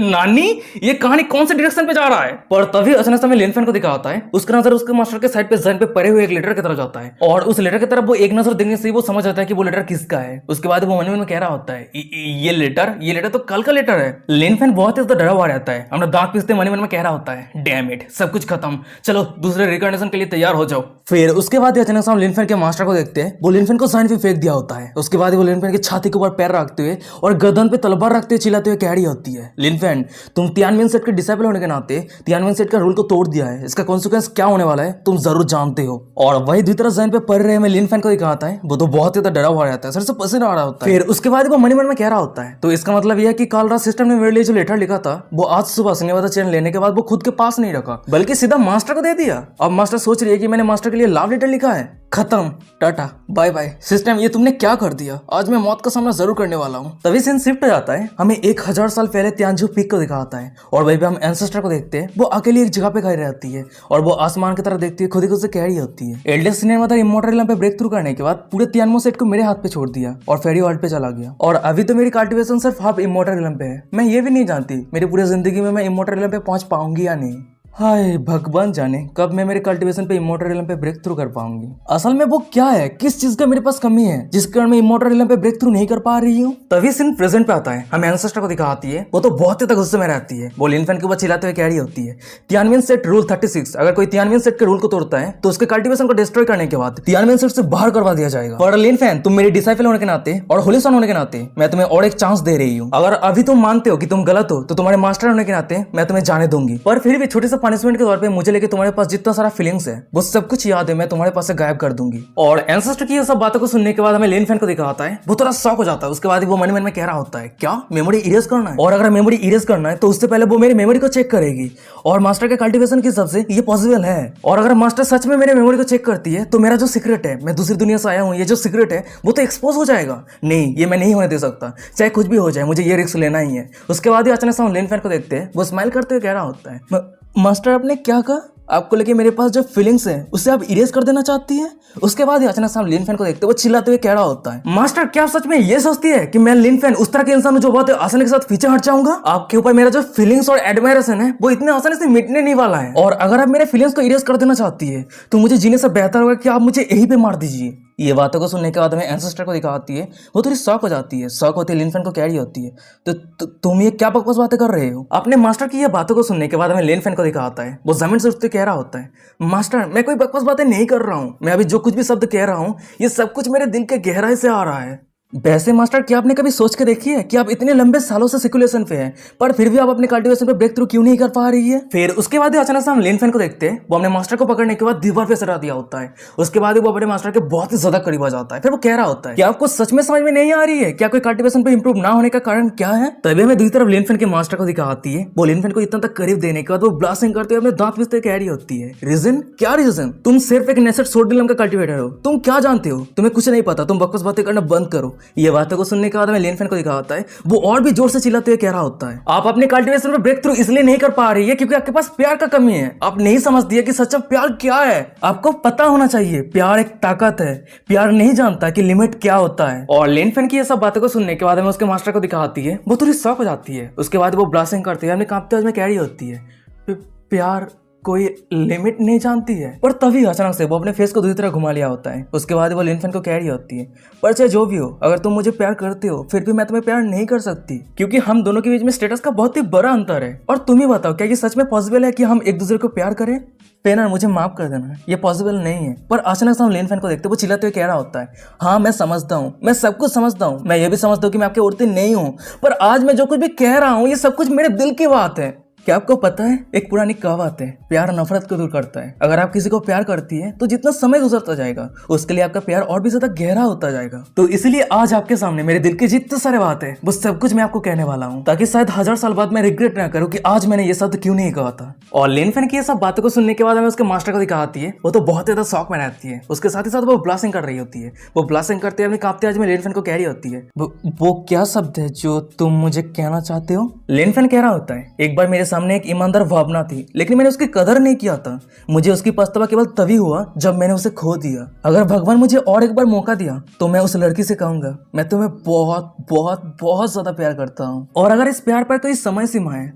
Speaker 1: नानी ये कहानी कौन से डायरेक्शन पे जा रहा है। पर तभी अचानक से लिन फैन को दिखा होता है, उसका नजर उसके मास्टर के साइड पे जमीन पे पड़े हुए एक लेटर की तरफ जाता है, और उस लेटर की तरफ वो एक नजर देखने से वो समझ आता है कि वो लेटर किसका है। उसके बाद वो मन में कह रहा होता है, ये लेटर तो कल का लेटर है। लिन फैन बहुत ही हुआ रहता है, अपना दांत पीसते मन में कह रहा होता है, डैम इट सब कुछ खत्म, चलो दूसरे रिकॉर्डेशन के लिए तैयार हो जाओ। फिर उसके बाद अचानक से हम लिन फैन के मास्टर को देखते हैं, वो लिन फैन को साइन पे फेंक दिया होता है। उसके बाद वो लिन फैन की छाती के ऊपर पैर रखते हुए और गर्दन पे तलवार रखते हुए चिल्लाते हुए कह रही होती है, लिन फैन तुम तियानमेन सेट के डिसाइपल होने के नाते तियानमेन सेट का रूल को तोड़ दिया है, इसका कॉन्सिक्वेंस क्या होने वाला है तुम जरूर जानते हो। और वही दूसरी तरफ जमीन पे पड़ रहे में लिन फैन को दिखाता है, वो तो बहुत ही डरा हुआ रहता है, सर से पसीना आ रहा होता है। फिर उसके बाद वो मन में कह रहा होता है, तो इसका मतलब यह है कि कल रात सिस्टम ने मेरे लिए जो लेटर लिखा था वो आज सुबह सिनेमा चैन लेने के बाद वो खुद के पास नहीं रखा बल्कि सीधा मास्टर को दे दिया। अब मास्टर सोच रही है कि मैंने मास्टर के लिए लव लेटर लिखा है। खत्म, टाटा बाय बाय। सिस्टम ये तुमने क्या कर दिया, आज मैं मौत का सामना जरूर करने वाला हूँ। तभी सीन शिफ्ट हो जाता है, हमें 1000 साल पहले तियानजू पीक को दिखाता है और वहीं पे हम एंसेस्टर को देखते हैं। वो अकेली एक जगह पे खड़ी रहती है और वो आसमान की तरफ देखती है, खुद ही खुद से कह रही होती है। एल्डेस्ट ने मतलब इमॉर्टल रिलम पे ब्रेक थ्रू करने के बाद पूरे तियानमो सेट को मेरे हाथ पे छोड़ दिया और फेरी वर्ल्ड पे चला गया। और अभी तो मेरी कल्टीवेशन सिर्फ हाफ इमॉर्टल रिलम पे है। मैं ये भी नहीं जानती मेरी पूरी जिंदगी में मैं इमॉर्टल रिलम पे पहुंच पाऊंगी या नहीं। हाय भगवान जाने कब मैं मेरे कल्टीवेशन पे इमॉर्टल रिलम पे ब्रेक थ्रू कर पाऊंगी। असल में वो क्या है, किस चीज का मेरे पास कमी है जिस कारण मैं इमॉर्टल रिलम पे ब्रेक थ्रू नहीं कर पा रही हूँ। तभी सीन प्रेजेंट पे आता है, हमें एंसेस्टर को दिखाती है। वो तो बहुत ही तक गुस्से में रहती है। वो लिनफेन के ऊपर चिल्लाते हुए कह रही होती है, तियानवेन सेट रूल 36, अगर कोई तियानवेन सेट के रूल को तोड़ता है तो उसके कल्टीवेशन को डिस्ट्रॉय करने के बाद तियानवेन सेट से बाहर करवा दिया जाएगा। पर लिनफेन तुम मेरी डिसाइपल होने के नाते और होली सन होने के नाते मैं तुम्हें और एक चांस दे रही हूँ। अगर अभी तुम मानते हो कि तुम गलत हो तो तुम्हारे मास्टर होने के नाते मैं तुम्हें जाने दूंगी। पर फिर भी छोटे से पनिशमेंट के तौर पर मुझे लेके तुम्हारे पास जितना सारा फीलिंग्स है वो सब कुछ याद है मैं तुम्हारे पास से गायब कर दूंगी। और एंसेस्टर की ये सब बातों को सुनने के बाद हमें लिनफेन को दिखाता है। वो थोड़ा शॉक हो जाता है। उसके बाद वो मन में कह रहा होता है, क्या मेमोरी इरेज करना है? और अगर मेमोरी इरेज करना है तो उससे पहले वो मेरी मेमोरी को चेक करेगी और मास्टर के कल्टीवेशन के हिसाब से ये पॉसिबल है। और अगर मास्टर सच में मेरे मेमोरी को चेक करती है तो मेरा जो सीक्रेट है, मैं दूसरी दुनिया से आया हूँ, ये जो सीक्रेट है वो तो एक्सपोज हो जाएगा। नहीं, ये मैं नहीं होने दे सकता, चाहे कुछ भी हो जाए, मुझे ये रिस्क लेना ही है। उसके बाद ही अचानक से हम लिनफेन को देखते हैं। वो स्माइल करते हुए कह रहा होता है, मास्टर आपने क्या कहा? आपको लेके मेरे पास जो फीलिंग्स है उसे आप इरेज कर देना चाहती है? उसके बाद ही अचानक से हम लिनफेन को देखते हैं। वो चिल्लाते हुए कह रहा होता है, मास्टर क्या आप सच में ये सोचती है कि मैं लिनफेन उस तरह के इंसान हूं जो बहुत आसानी के साथ पीछे हट जाऊंगा? आपके ऊपर मेरा जो फीलिंग्स और एडमायरेशन है वो इतने आसानी से मिटने नहीं वाला है। और अगर आप मेरे फीलिंग्स को इरेज कर देना चाहती है तो मुझे जीने से बेहतर होगा कि आप मुझे यहीं पे मार दीजिए। ये बातों को सुनने के बाद हमें एंसेस्टर को दिखाती है। वो थोड़ी शॉक हो जाती है। शॉक होती है, लिनफेन को कह रही होती है, तो तुम ये क्या बकवास बातें कर रहे हो? अपने मास्टर की ये बातों को सुनने के बाद हमें लिनफेन को दिखाता है। वो जमीन से उठते कह रहा होता है, मास्टर मैं कोई बकवास बातें नहीं कर रहा हूँ। मैं अभी जो कुछ भी शब्द कह रहा हूँ ये सब कुछ मेरे दिल के गहराई से आ रहा है। वैसे मास्टर क्या आपने कभी सोच के देखी है कि आप इतने लंबे सालों से सिकुलेशन पे हैं पर फिर भी आप अपने कल्टीवेशन पे ब्रेक थ्रू क्यों नहीं कर पा रही है? फिर उसके बाद अचानक से हम लिनफेन को देखते हैं। वो अपने मास्टर को पकड़ने के बाद दीवार पे सटा दिया होता है। उसके बाद वो अपने मास्टर के बहुत ही ज्यादा करीब आ जाता है। फिर वो कह रहा होता है कि आपको सच में समझ में नहीं आ रही है क्या कोई कल्टीवेशन पे इंप्रूव ना होने का कारण क्या है? तभी हमें दूसरी तरफ लिनफेन के मास्टर को दिखाती है। वो लिनफेन को इतना तक करीब देने के बाद वो ब्लास्टिंग करते हुए अपने दांत पीसते कह रही होती है, रीजन? क्या रीजन? तुम सिर्फ एक नेसेट सोड डिलम का कल्टीवेटर हो, तुम क्या जानते हो? तुम्हें कुछ नहीं पता, तुम बकवास बातें करना बंद करो। ये बातों को सुनने के बाद हमें लिनफेन को दिखा होता है। वो और भी जोर से चिल्लाते हुए कह रहा होता है, आप अपने कल्टीवेशन में ब्रेक थ्रू इसलिए नहीं कर पा रही है क्योंकि आपके पास प्यार का कमी है। आप नहीं समझती है कि सच्चा प्यार क्या है। आपको पता होना चाहिए प्यार एक ताकत है। प्यार नहीं जानता कि लिमिट क्या होता है। और लिनफेन की ये सब बातों को सुनने के बाद हमें उसके मास्टर को दिखाती है। वो थोड़ी शॉक हो जाती है। उसके बाद वो ब्लास्टिंग करती है, अपने कांपते हुए कह रही होती है, प्यार कोई लिमिट नहीं जानती है। पर तभी अचानक से वो अपने फेस को दूसरी तरह घुमा लिया होता है। उसके बाद वो लिनफेन को कह रही होती है, पर चाहे जो भी हो, अगर तुम मुझे प्यार करते हो फिर भी मैं तुम्हें प्यार नहीं कर सकती क्योंकि हम दोनों के बीच में स्टेटस का बहुत ही बड़ा अंतर है। और तुम ही बताओ क्या ये सच में पॉसिबल है कि हम एक दूसरे को प्यार करें? पेनर मुझे माफ कर देना, ये पॉसिबल नहीं है। पर अचानक से हम लिनफेन को देखते वो चिल्लाते हुए कह रहा होता है, हाँ मैं समझता हूँ, मैं सब कुछ समझता हूँ। मैं ये भी समझता हूँ कि मैं आपके उड़ते नहीं हूँ, पर आज मैं जो कुछ भी कह रहा हूँ ये सब कुछ मेरे दिल की बात है। क्या आपको पता है, एक पुरानी कहावत है, प्यार नफरत को दूर करता है। अगर आप किसी को प्यार करती है तो जितना समय गुजरता जाएगा उसके लिए आपका प्यार और भी ज्यादा गहरा होता जाएगा। तो इसलिए आज आपके सामने मेरे दिल के जितने सारे बात है वो सब कुछ मैं आपको कहने वाला हूँ, ताकि शायद 1000 साल बाद मैं रिग्रेट ना करूँ कि आज मैंने ये शब्द क्यों नहीं कहा था। और लिनफेन की ये सब बातों को सुनने के बाद हमें उसके मास्टर को दिखाती है। वो तो बहुत ज्यादा शौक में रहती है। उसके साथ ही साथ वो ब्लास्टिंग कर रही होती है। वो ब्लास्टिंग करते हुए कांपते आज में लिनफेन को कह रही होती है, वो क्या शब्द है जो तुम मुझे कहना चाहते हो? लिनफेन कह रहा होता है, एक बार मेरे सामने एक ईमानदार भावना थी लेकिन मैंने उसकी कदर नहीं किया था। मुझे उसकी पछतावा केवल तभी हुआ जब मैंने उसे खो दिया। अगर भगवान मुझे और एक बार मौका दिया तो मैं उस लड़की से कहूंगा, मैं तुम्हें बहुत बहुत बहुत ज्यादा प्यार करता हूँ। और अगर इस प्यार पर कोई समय सीमा है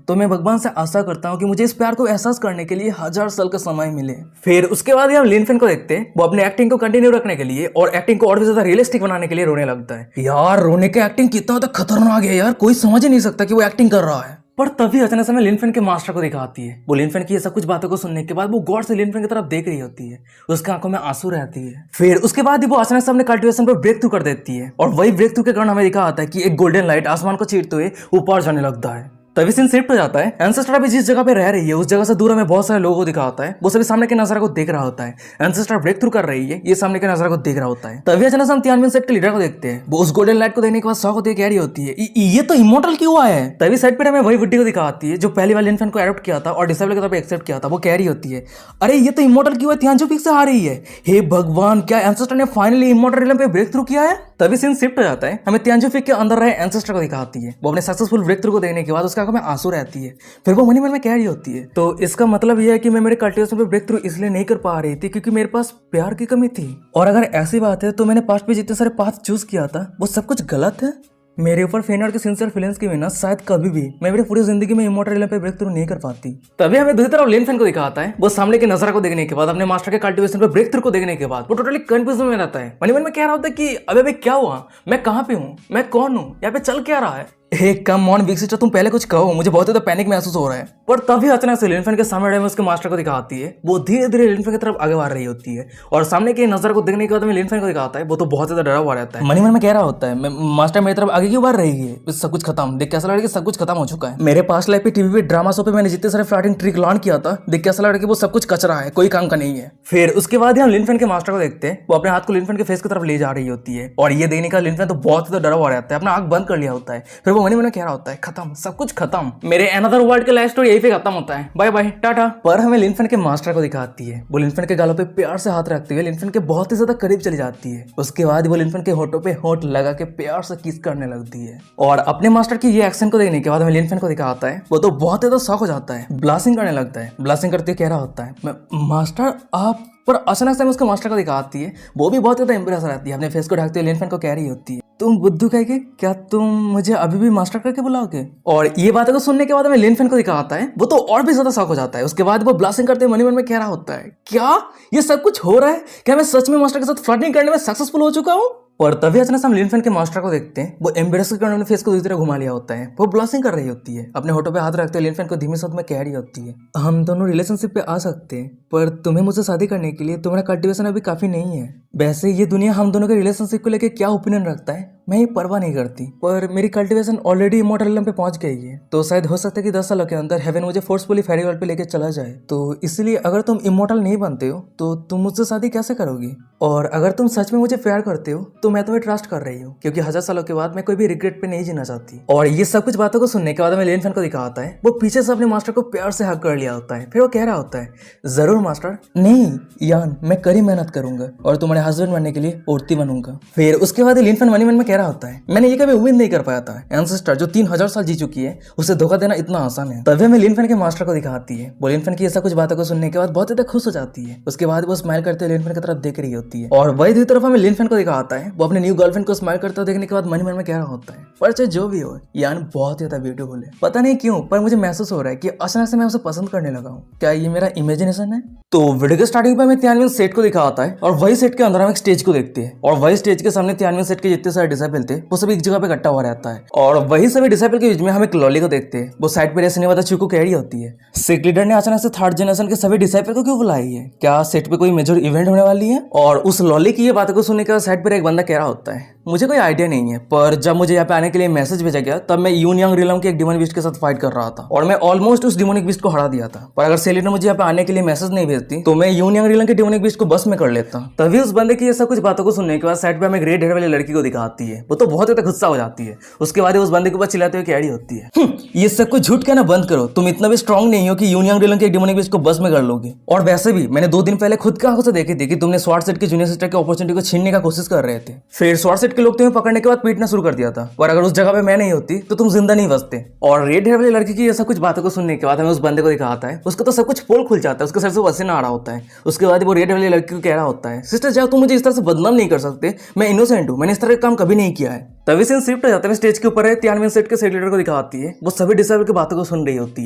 Speaker 1: तो मैं भगवान से आशा करता हूँ कि मुझे इस प्यार को एहसास करने के लिए 1000 साल का समय मिले। फिर उसके बाद हम लिनफेन को देखते हैं। वो अपने एक्टिंग को कंटिन्यू रखने के लिए और एक्टिंग को और भी ज्यादा रियलिस्टिक बनाने के लिए रोने लगता है। यार रोने की एक्टिंग कितना ज्यादा खतरनाक है यार, कोई समझ ही नहीं सकता कि वो एक्टिंग कर रहा है। पर तभी अचानक से लिनफेन के मास्टर को दिखाती है। वो लिनफेन की ये सब कुछ बातों को सुनने के बाद वो गौर से लिनफेन की तरफ देख रही होती है। उसकी आंखों में आंसू रहती है। फिर उसके बाद ही वो अचानक से अपने कल्टीवेशन पर ब्रेक थ्रू कर देती है और वही ब्रेक थ्रू के कारण हमें दिखा आता है कि एक गोल्डन लाइट आसमान को चीरते हुए ऊपर जाने लगता है। तभी सीन शिफ्ट हो जाता है। एंसेस्टर अभी जिस जगह पे रह रही है उस जगह से दूर हमें बहुत सारे लोगों को दिखा होता है। वो सभी सामने के नजारा को देख रहा होता है। एंसेस्टर ब्रेक थ्रू कर रही है, ये सामने के नजारा को देख रहा होता है। तभी अचानक हम तियानमेन सेट के लीडर को देखते हैं। वो उस गोल्डन लाइट को देखने के बाद शॉक होती है, कह रही होती है ये तो इमोर्टल क्यों हुआ है। तभी साइड पे हमें वही बुड्ढी को दिखाती है जो पहली वाली इन्फेंट को एडॉप्ट किया था और डिसेबल के तौर पे एक्सेप्ट किया था। वो कह रही होती है अरे ये तो इमोर्टल क्यों है, तियानजो फिक्स से आ रही है। हे भगवान, क्या एंसेस्टर ने फाइनली इमोर्टल रिलम पे ब्रेक थ्रू किया है। तभी सीन शिफ्ट हो जाता है, हमें तियानजो फिक के अंदर रहे एंसेस्टर को दिखाती है। वो अपने सक्सेसफुल ब्रेक थ्रू को देखने के बाद उसके आंखों में आंसू रहती है। फिर वो मन ही मन में कह रही होती है तो इसका मतलब यह है कि मैं मेरे कल्टिवेशन पे ब्रेक थ्रू इसलिए नहीं कर पा रही थी क्योंकि मेरे पास प्यार की कमी थी। और अगर ऐसी बात है तो मैंने पास्ट पे जितने सारे पाथ चूज किया था वो सब कुछ गलत है। मेरे ऊपर फेनर के सिंसियर फीलिंग्स की बिना शायद कभी भी मैं मेरी पूरी जिंदगी में इमोर्टल रिलम पे ब्रेक थ्रू नहीं कर पाती। तभी हमें दूसरी तरफ लिन फेन को दिखाता है। वो सामने के नजारा को देखने के बाद अपने मास्टर के कल्टिवेशन पे ब्रेक थ्रू को देखने के बाद वो टोटली कंफ्यूजन में रहता है। मन में कह रहा होता है कि अबे क्या हुआ, मैं कहाँ पे हूँ, मैं कौन हूँ, यहाँ पे चल क्या रहा है। हे कम ऑन बिग सिस्टर, तुम पहले कुछ कहो, मुझे बहुत ज्यादा पैनिक महसूस हो रहा है। पर तभी अचानक से लिनफेन के सामने में उसके मास्टर को दिखाती है। वो धीरे धीरे लिनफेन की तरफ आगे बढ़ रही होती है और सामने के नजर को देखने के बाद में लिनफेन को दिखाता है। वो तो बहुत ज्यादा डरा हुआ रहता है। मन में कह रहा होता है मास्टर मेरी तरफ आगे क्यों बढ़ रही है, सब कुछ खत्म, देख कैसा लगा कि सब कुछ खत्म हो चुका है। मेरे पास लाइफ पे टीवी पे ड्रामा शो पे मैंने जितने सारे फ्लर्टिंग ट्रिक लर्न किया था, देख कैसा लगा कि वो सब कुछ कचरा है, कोई काम का नहीं है। फिर उसके बाद हम लिनफेन के मास्टर को देखते हैं। वो अपने हाथ को लिनफेन के फेस की तरफ ले जा रही होती है और ये देखने का लिनफेन तो बहुत ज्यादा डरा हुआ रहता है, अपना आंख बंद कर लिया होता है। फिर वो मन में कह रहा होता है खत्म, सब कुछ खत्म, मेरे अनदर वर्ल्ड के लाइफ स्टोरी यही पे खत्म होता है, बाय बाय टाटा। पर हमें लिनफेन के मास्टर को दिखाती है। वो लिनफेन के गालों पे प्यार से हाथ रखते हुए लिनफेन के बहुत ही ज्यादा करीब चली जाती है। उसके बाद वो लिनफेन के होठों पे होठ लगा के प्यार से किस करने लगती है। और अपने मास्टर की ये एक्शन को देखने के बाद हमें लिनफेन को दिखाता है। वो तो बहुत ज्यादा शॉक हो जाता है, ब्लास्टिंग करने लगता है। ब्लास्टिंग करते कह रहा होता है मास्टर आप। पर अचानक से उसके मास्टर को दिखाती है। वो भी बहुत ज्यादा इंप्रेस रहती है, अपने फेस को ढकते हुए लिनफेन को कह रही होती है तुम बुद्धू कह के क्या तुम मुझे अभी भी मास्टर करके बुलाओगे। और ये बातों को सुनने के बाद हमें लिनफेन को दिखाता है। वो तो और भी ज्यादा शॉक हो जाता है। उसके बाद वो ब्लास्टिंग करते हुए मन में कह रहा होता है क्या ये सब कुछ हो रहा है, क्या मैं सच में मास्टर के साथ फ्लर्टिंग करने में सक्सेसफुल हो चुका हूँ। और तभी अचानक हम लिनफेन के मास्टर को देखते हैं। वो एम्बेरस के कारण फेस को दूसरी तरह घुमा लिया होता है। वो ब्लास्टिंग कर रही होती है, अपने होठों पे हाथ रखते हुए लिनफेन को धीमे शब्द में कह रही होती है हम दोनों रिलेशनशिप पे आ सकते हैं, पर तुम्हें मुझसे शादी करने के लिए तुम्हारा कल्टिवेशन अभी काफी नहीं है। वैसे ये दुनिया हम दोनों के रिलेशनशिप को लेकर क्या ओपिनियन रखता है मैं ये परवाह नहीं करती, पर मेरी कल्टिवेशन ऑलरेडी इमोर्टल रिलम पे पहुंच गई है, तो शायद हो सकता है कि 10 सालों के अंदर हेवन मुझे फोर्सफुली फेरी वर्ल्ड पे लेके चला जाए। तो इसलिए अगर तुम इमोर्टल नहीं बनते हो तो तुम मुझसे शादी कैसे करोगी। और अगर तुम सच में मुझे प्यार करते हो तो मैं तुम्हें ट्रस्ट कर रही हूँ, क्योंकि 1000 सालों के बाद मैं कोई भी रिग्रेट पे नहीं जीना चाहती। और ये सब कुछ बातों को सुनने के बाद हमें लिनफेन को दिखाता है। वो पीछे से अपने मास्टर को प्यार से हक कर लिया होता है। फिर वो कह रहा होता है जरूर मास्टर, नहीं यान मैं कड़ी मेहनत करूंगा और तुम्हारे हस्बैंड बनने के लिए औरती बनूंगा। फिर उसके बाद लिनफेन मन में कह रहा होता है मैंने ये कभी उम्मीद नहीं कर पाया था, एंसेस्टर जो 3000 साल जी चुकी है उसे धोखा देना इतना आसान है। तभी हमें लिनफेन के मास्टर को दिखाती है। वो लिनफेन की ऐसा कुछ बातों को सुनने के बाद बहुत ज्यादा खुश हो जाती है। उसके बाद वो स्माइल करते हुए लिनफेन की तरफ देख रही होती है और वही दूसरी तरफ हमें लिनफेन को दिखाता है। वो अपने न्यू गर्लफ्रेंड को स्माइल करते हुए देखने के बाद मन में कह रहा होता है पर चाहे जो भी हो यान बहुत ज्यादा ब्यूटीफुल है। पता नहीं क्यों पर मुझे महसूस हो रहा है कि अचानक से मैं उसे पसंद करने लगा हूँ। क्या ये मेरा इमेजिनेशन है। तो वीडियो के स्टार्टिंग पे हमें तियानवें सेट को दिखाता है और वही सेट के अंदर हम एक स्टेज को देखते हैं और वही स्टेज के सामने तियानवें सेट के जितने सारे डिसाइपल थे वो सभी एक जगह पे इकट्ठा हुआ रहता है। और वही सभी डिसाइपल के बीच में हम एक लॉली को देखते हैं। वो साइड पे रहने वाला चूकू कह रही होती है सेट लीडर ने अचानक से थर्ड जनरेशन के सभी डिसाइपल को क्यों बुलाई है, क्या सेट पे कोई मेजर इवेंट होने वाली है। और उस लॉली की ये बातों को सुनने के बाद साइड पर एक बंदा कह रहा होता है मुझे कोई आइडिया नहीं है, पर जब मुझे यहाँ पे आने के लिए मैसेज भेजा गया तब मैं यूनियंग रिलम के एक डिमोनिक बीस्ट के साथ फाइट कर रहा था और मैं ऑलमोस्ट उस डिमोनिक बीस्ट को हरा दिया था। पर अगर सेलिडर मुझे यहाँ पे आने के लिए मैसेज नहीं भेजती तो मैं यूनियंग रिलम के डिमोनिक बीस्ट को बस में कर लेता। तभी उस बंदे की ये सब कुछ बातों को सुनने के बाद साइड पे हमें एक रेड हेयर वाली लड़की को दिखाती है। वो तो बहुत ज्यादा गुस्सा हो जाती है। उसके बाद उस बंदे के ऊपर चिल्लाते हुए कह रही होती है ये सब कुछ झूठ कहना बंद करो, तुम इतना भी स्ट्रांग नहीं हो कि यूनियंग रिलम के डिमोनिक बीस्ट को बस में कर लोगे। और वैसे भी मैंने 2 दिन पहले खुद की आंखों से देखी थी कि तुमने स्वार्ड सेट के जूनियर सिस्टर की अपॉर्चुनिटी को छीनने का कोशिश कर रहे थे। फिर स्वार्ड सेट के लोग तुम्हें पकड़ने के बाद पीटना शुरू कर दिया था, पर अगर उस जगह पे मैं नहीं होती तो तुम जिंदा नहीं बचते। और रेड हेयर वाली लड़की की ये सब कुछ बातों को सुनने के बाद हमें उस बंदे को दिखाता है। उसका तो सब कुछ पोल खुल जाता है, उसके सर से पसीना आ रहा होता है। उसके बाद वो रेड हेयर वाली लड़की को कह रहा होता है सिस्टर जाओ, तुम मुझे इस तरह से बदनाम नहीं कर सकते, मैं इनोसेंट हूँ, मैंने इस तरह का काम कभी नहीं किया है। तभी सीन शिफ्ट हो जाता है। स्टेज के ऊपर है तियानवें सेट के सेट लीडर को दिखाती है। वो सभी डिसेबल की बातों को सुन रही होती